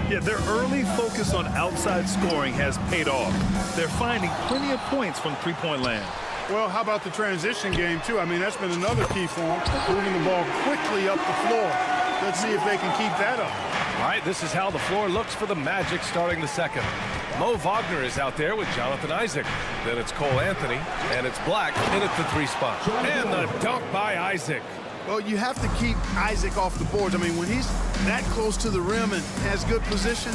Yeah, their early focus on outside scoring has paid off. They're finding plenty of points from three-point land. Well, how about the transition game, too? I mean, that's been another key for them, moving the ball quickly up the floor. Let's see if they can keep that up. All right, this is how the floor looks for the Magic starting the second. Mo Wagner is out there with Jonathan Isaac. Then it's Cole Anthony, and it's Black in at the 3 spot. And the dunk by Isaac. Well, you have to keep Isaac off the boards. I mean, when he's that close to the rim and has good position,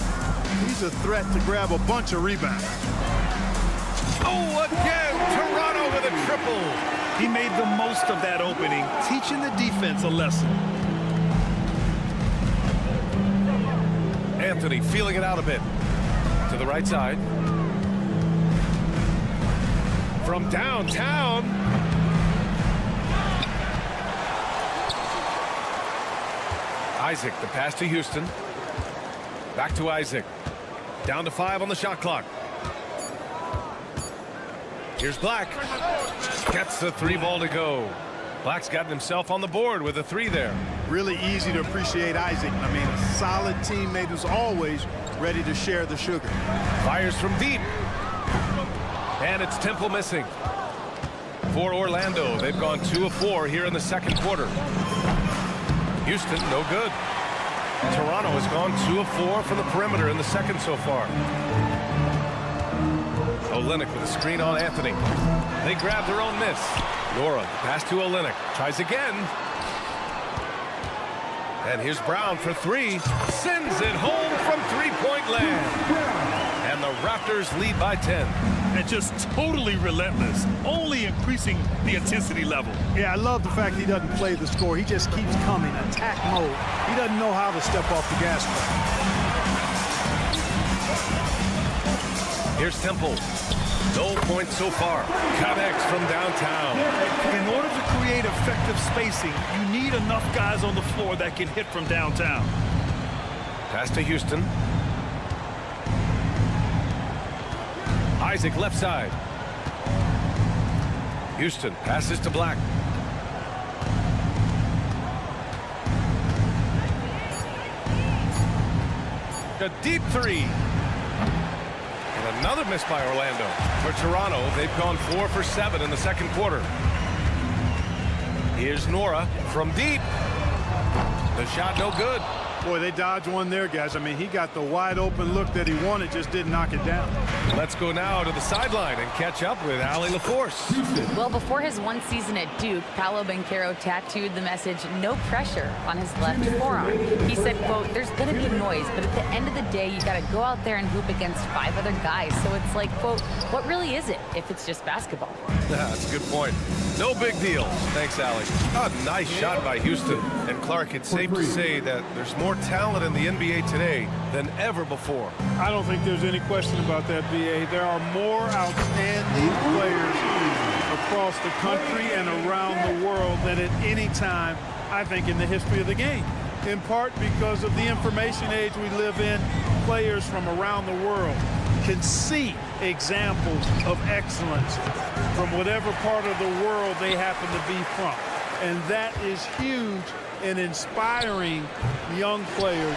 he's a threat to grab a bunch of rebounds. Oh, again, Toronto with a triple. He made the most of that opening, teaching the defense a lesson. Anthony feeling it out a bit. To the right side. From downtown. Isaac, the pass to Houston. Back to Isaac. Down to 5 on the shot clock. Here's Black. Gets the 3 ball to go. Black's gotten himself on the board with a 3 there. Really easy to appreciate Isaac. I mean, a solid teammate who's always ready to share the sugar. Fires from deep. And it's Temple missing. For Orlando, they've gone 2 of 4 here in the second quarter. Houston, no good. Toronto has gone 2 of 4 from the perimeter in the second so far. Olynyk with a screen on Anthony. They grab their own miss. Nora, pass to Olynyk. Tries again. And here's Brown for 3. Sends it home from 3-point land. And the Raptors lead by 10. And just totally relentless, only increasing the intensity level. Yeah, I love the fact he doesn't play the score. He just keeps coming, attack mode. He doesn't know how to step off the gas pedal. Here's Temple. No points so far. Connects from downtown. In order to create effective spacing, you need enough guys on the floor that can hit from downtown. Pass to Houston. Isaac left side. Houston passes to Black. A deep 3. And another miss by Orlando. For Toronto, they've gone 4 for 7 in the second quarter. Here's Nora from deep. The shot no good. Boy, they dodged one there, guys. I mean, he got the wide open look that he wanted, just didn't knock it down. Let's go now to the sideline and catch up with Allie LaForce. Well, before his one season at Duke, Paolo Banchero tattooed the message, "No pressure," on his left forearm. He said, quote, "There's going to be noise, but at the end of the day, you got to go out there and hoop against 5 other guys. So it's like, quote, what really is it if it's just basketball?" Yeah, that's a good point. No big deal. Thanks, Allie. A nice shot by Houston. And Clark, it's safe to say that there's more talent in the NBA today than ever before. I don't think there's any question about that, B.A. There are more outstanding players across the country and around the world than at any time, I think, in the history of the game. In part because of the information age we live in, players from around the world can see examples of excellence from whatever part of the world they happen to be from. And that is huge in inspiring young players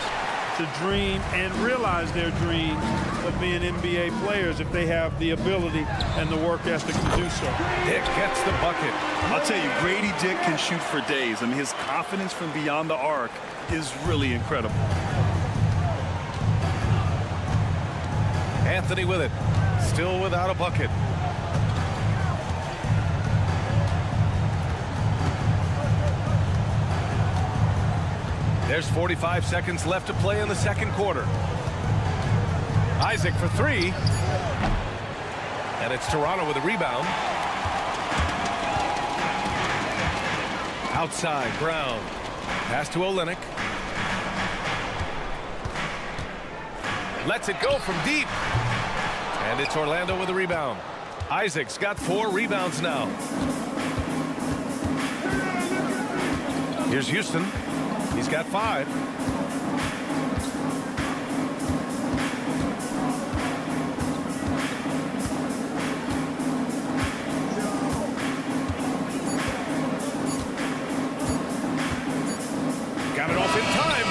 to dream and realize their dreams of being NBA players if they have the ability and the work ethic to do so. Dick gets the bucket. I'll tell you, Grady Dick can shoot for days. I mean, his confidence from beyond the arc is really incredible. Anthony with it. Still without a bucket. There's 45 seconds left to play in the second quarter. Isaac for 3. And it's Toronto with a rebound. Outside, Brown. Pass to Olynyk. Lets it go from deep. And it's Orlando with a rebound. Isaac's got 4 rebounds now. Here's Houston. He's got 5. Got it off in time.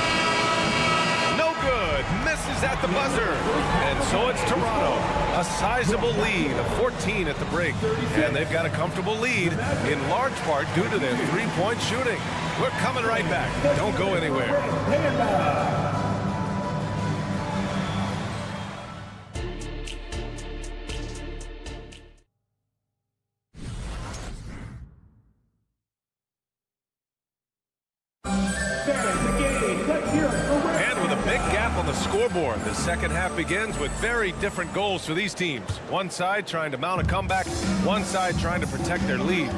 No good. Misses at the buzzer. And so it's Toronto. A sizable lead of 14 at the break. And they've got a comfortable lead in large part due to their 3-point shooting. We're coming right back. Don't go anywhere. And with a big gap on the scoreboard, the second half begins with very different goals for these teams. One side trying to mount a comeback, one side trying to protect their lead.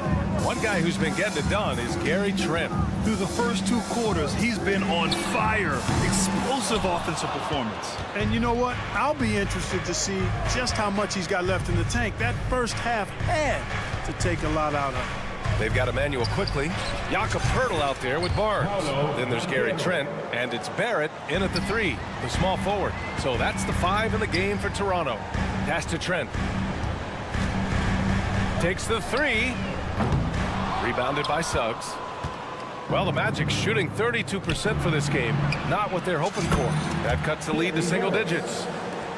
One guy who's been getting it done is Gary Trent. Through the first 2 quarters, he's been on fire. Explosive offensive performance. And you know what? I'll be interested to see just how much he's got left in the tank. That first half had to take a lot out of him. They've got Emmanuel quickly. Jakob Poeltl out there with Barnes. Then there's Gary Trent, and it's Barrett in at the 3, the small forward. So that's the 5 in the game for Toronto. Pass to Trent. Takes the 3. Rebounded by Suggs. Well, the Magic shooting 32% for this game. Not what they're hoping for. That cuts the lead to single digits.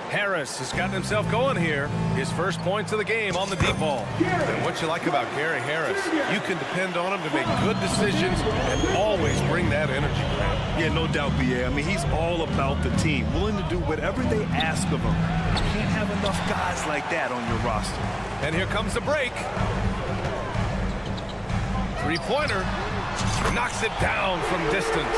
Harris has gotten himself going here. His first points of the game on the deep ball. And what you like about Gary Harris, you can depend on him to make good decisions and always bring that energy. Yeah, no doubt, B.A. I mean, he's all about the team, willing to do whatever they ask of him. You can't have enough guys like that on your roster. And here comes the break. 3-pointer. Knocks it down from distance.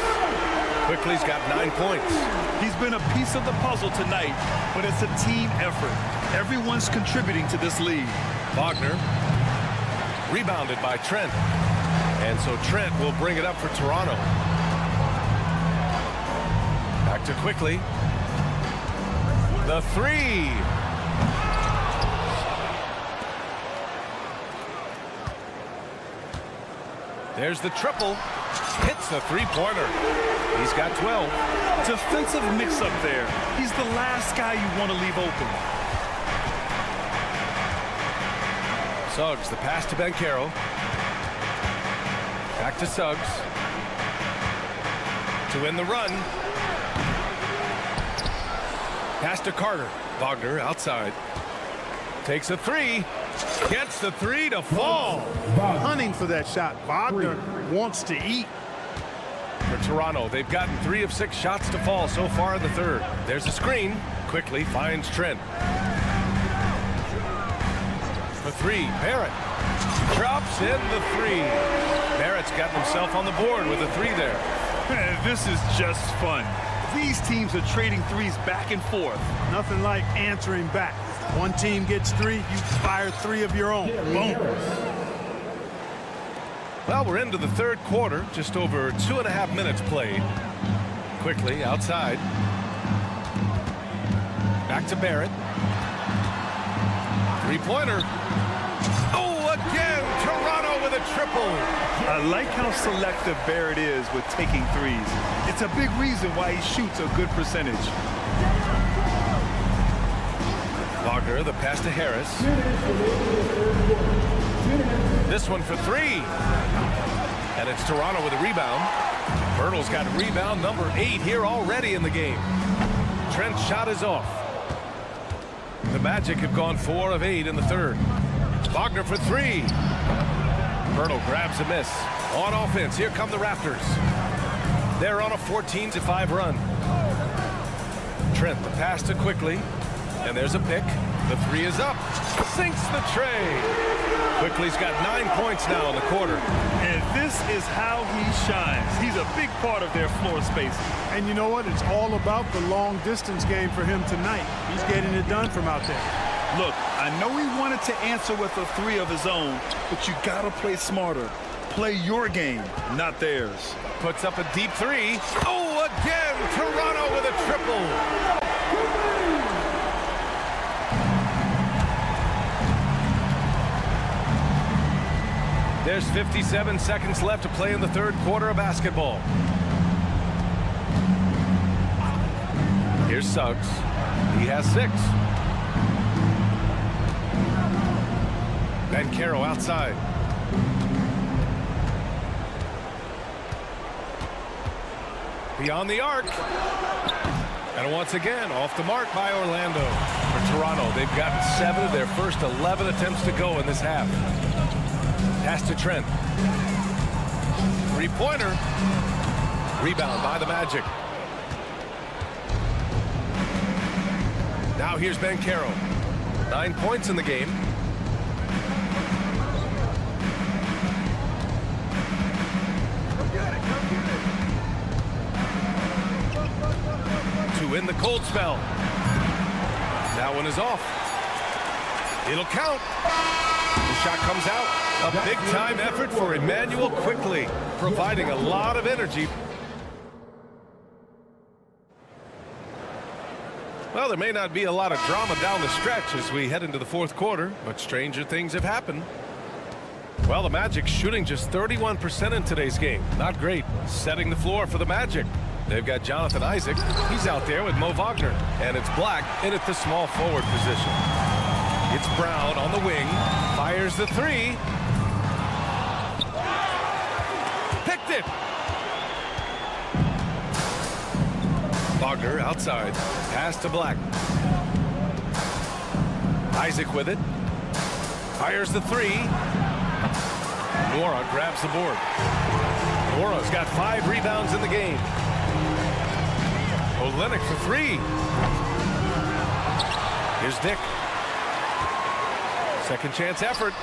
Quickly's got 9 points. He's been a piece of the puzzle tonight, but it's a team effort. Everyone's contributing to this lead. Wagner. Rebounded by Trent. And so Trent will bring it up for Toronto. Back to Quickly. The 3. There's the triple. Hits the 3-pointer. He's got 12. Defensive mix-up there. He's the last guy you want to leave open. Suggs, the pass to Banchero. Back to Suggs. To win the run. Pass to Carter. Wagner outside. Takes a 3. Gets the 3 to fall. Hunting for that shot. Wagner wants to eat. For Toronto, they've gotten 3 of 6 shots to fall so far in the third. There's a screen. Quickly finds Trent. For 3, Barrett. Drops in the 3. Barrett's gotten himself on the board with a 3 there. Man, this is just fun. These teams are trading threes back and forth. Nothing like answering back. One team gets 3, you fire 3 of your own. Boom. Well, we're into the third quarter. Just over 2.5 minutes played. Quickly outside. Back to Barrett. 3-pointer. Oh, again, Toronto with a triple. I like how selective Barrett is with taking threes. It's a big reason why he shoots a good percentage. Wagner, the pass to Harris. This one for 3. And it's Toronto with a rebound. Poeltl's got rebound number 8 here already in the game. Trent's shot is off. The Magic have gone 4 of 8 in the third. Wagner for 3. Poeltl grabs a miss. On offense, here come the Raptors. They're on a 14-5 run. Trent, the pass to Quickly. And there's a pick. The 3 is up. Sinks the tray. Quickly's got 9 points now in the quarter. And this is how he shines. He's a big part of their floor space. And you know what? It's all about the long distance game for him tonight. He's getting it done from out there. Look, I know he wanted to answer with a 3 of his own, but you got to play smarter. Play your game, not theirs. Puts up a deep 3. Oh, again, Toronto with a triple. There's 57 seconds left to play in the third quarter of basketball. Here's Suggs. He has 6. Caro outside. Beyond the arc. And once again, off the mark by Orlando. For Toronto, they've gotten 7 of their first 11 attempts to go in this half. Pass to Trent. Three-pointer. Rebound by the Magic. Now here's Caro. 9 points in the game. To win the cold spell. That one is off. It'll count. The shot comes out. A big-time effort for Emmanuel quickly, providing a lot of energy. Well, there may not be a lot of drama down the stretch as we head into the fourth quarter, but stranger things have happened. Well, the Magic shooting just 31% in today's game. Not great. Setting the floor for the Magic. They've got Jonathan Isaac. He's out there with Mo Wagner. And it's Black in at the small forward position. It's Brown on the wing. Fires the 3. Picked it. Wagner outside. Pass to Black. Isaac with it. Fires the 3. Nora grabs the board. Nora's got 5 rebounds in the game. Olynyk for 3. Here's Dick. Second chance effort.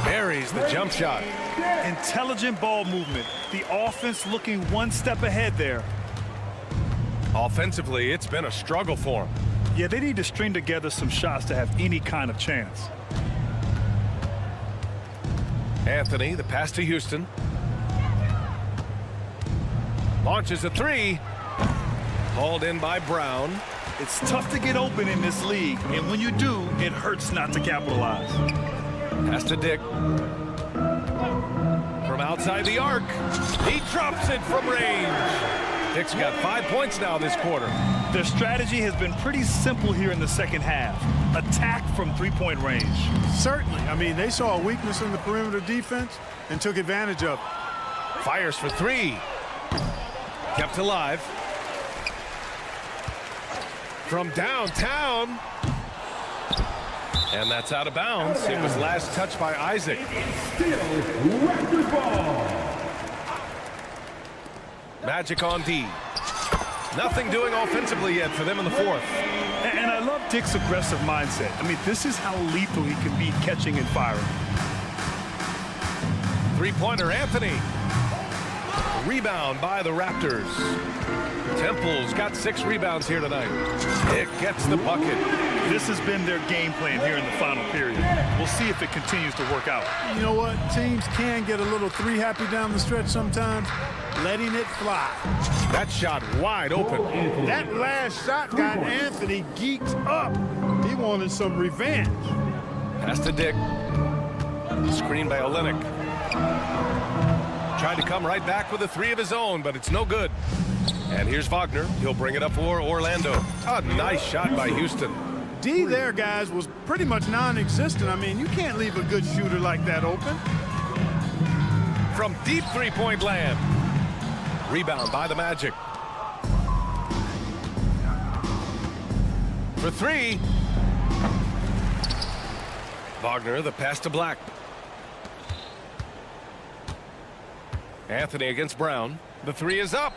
Buries the jump shot. Intelligent ball movement. The offense looking one step ahead there. Offensively, it's been a struggle for them. Yeah, they need to string together some shots to have any kind of chance. Anthony, the pass to Houston. Launches a 3. Hauled in by Brown. It's tough to get open in this league, and when you do, it hurts not to capitalize. Pass to Dick. From outside the arc. He drops it from range. Dick's got 5 points now this quarter. Their strategy has been pretty simple here in the second half. Attack from three-point range. Certainly. I mean, they saw a weakness in the perimeter defense and took advantage of it. Fires for 3. Kept alive. From downtown. And that's out of bounds. It was last touched by Isaac. Still Raptors ball. Magic on D. Nothing doing offensively yet for them in the fourth. And I love Dick's aggressive mindset. I mean, this is how lethal he can be catching and firing. Three-pointer, Anthony. Rebound by the Raptors. Temple's got 6 rebounds here tonight. Dick gets the bucket. This has been their game plan here in the final period. We'll see if it continues to work out. You know what? Teams can get a little 3-happy down the stretch sometimes. Letting it fly. That shot wide open. That last shot got Anthony geeked up. He wanted some revenge. Pass to Dick. Screen by Olynyk. Tried to come right back with a 3 of his own, but it's no good. And here's Wagner. He'll bring it up for Orlando. A nice shot by Houston. D there, guys, was pretty much non-existent. I mean, you can't leave a good shooter like that open. From deep three-point land. Rebound by the Magic. For 3. Wagner, the pass to Black. Anthony against Brown. The 3 is up.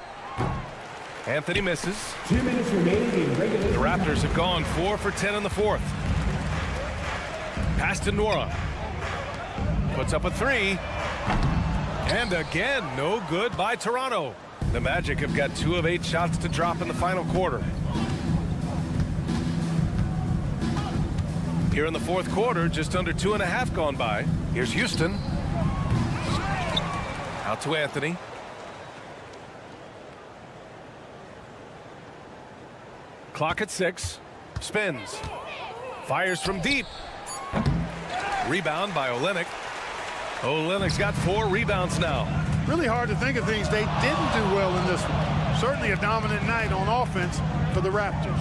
Anthony misses. 2 minutes remaining in regulation. The Raptors have gone 4 for 10 in the fourth. Pass to Nora. Puts up a 3. And again, no good by Toronto. The Magic have got 2 of 8 shots to drop in the final quarter. Here in the fourth quarter, just under 2.5 gone by. Here's Houston. Out to Anthony. Clock at 6. Spins. Fires from deep. Rebound by Olynyk. Olynyk's got 4 rebounds now. Really hard to think of things they didn't do well in this one. Certainly a dominant night on offense for the Raptors.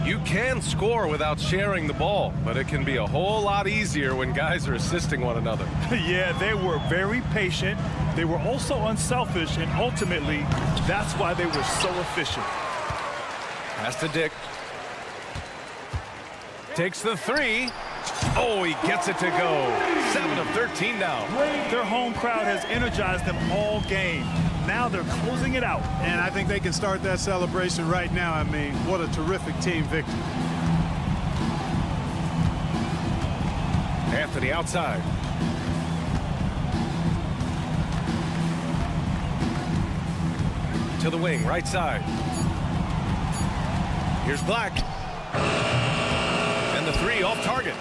You can score without sharing the ball, but it can be a whole lot easier when guys are assisting one another. Yeah, they were very patient. They were also unselfish, and ultimately, that's why they were so efficient. Pass to Dick. Takes the 3. Oh, he gets it to go. 7 of 13 now. Their home crowd has energized them all game. Now they're closing it out. And I think they can start that celebration right now. I mean, what a terrific team victory. Anthony outside. To the wing, right side. Here's Black. And the 3 off target.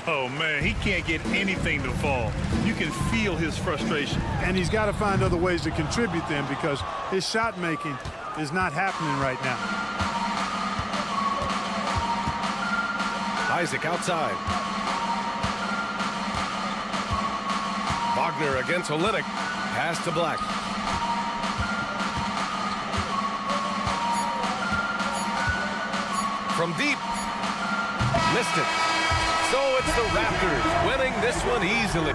Oh, man, he can't get anything to fall. You can feel his frustration. And he's got to find other ways to contribute them because his shot making is not happening right now. Isaac outside. Wagner against Olynyk. Pass to Black. From deep. Missed it. So it's the Raptors winning this one easily.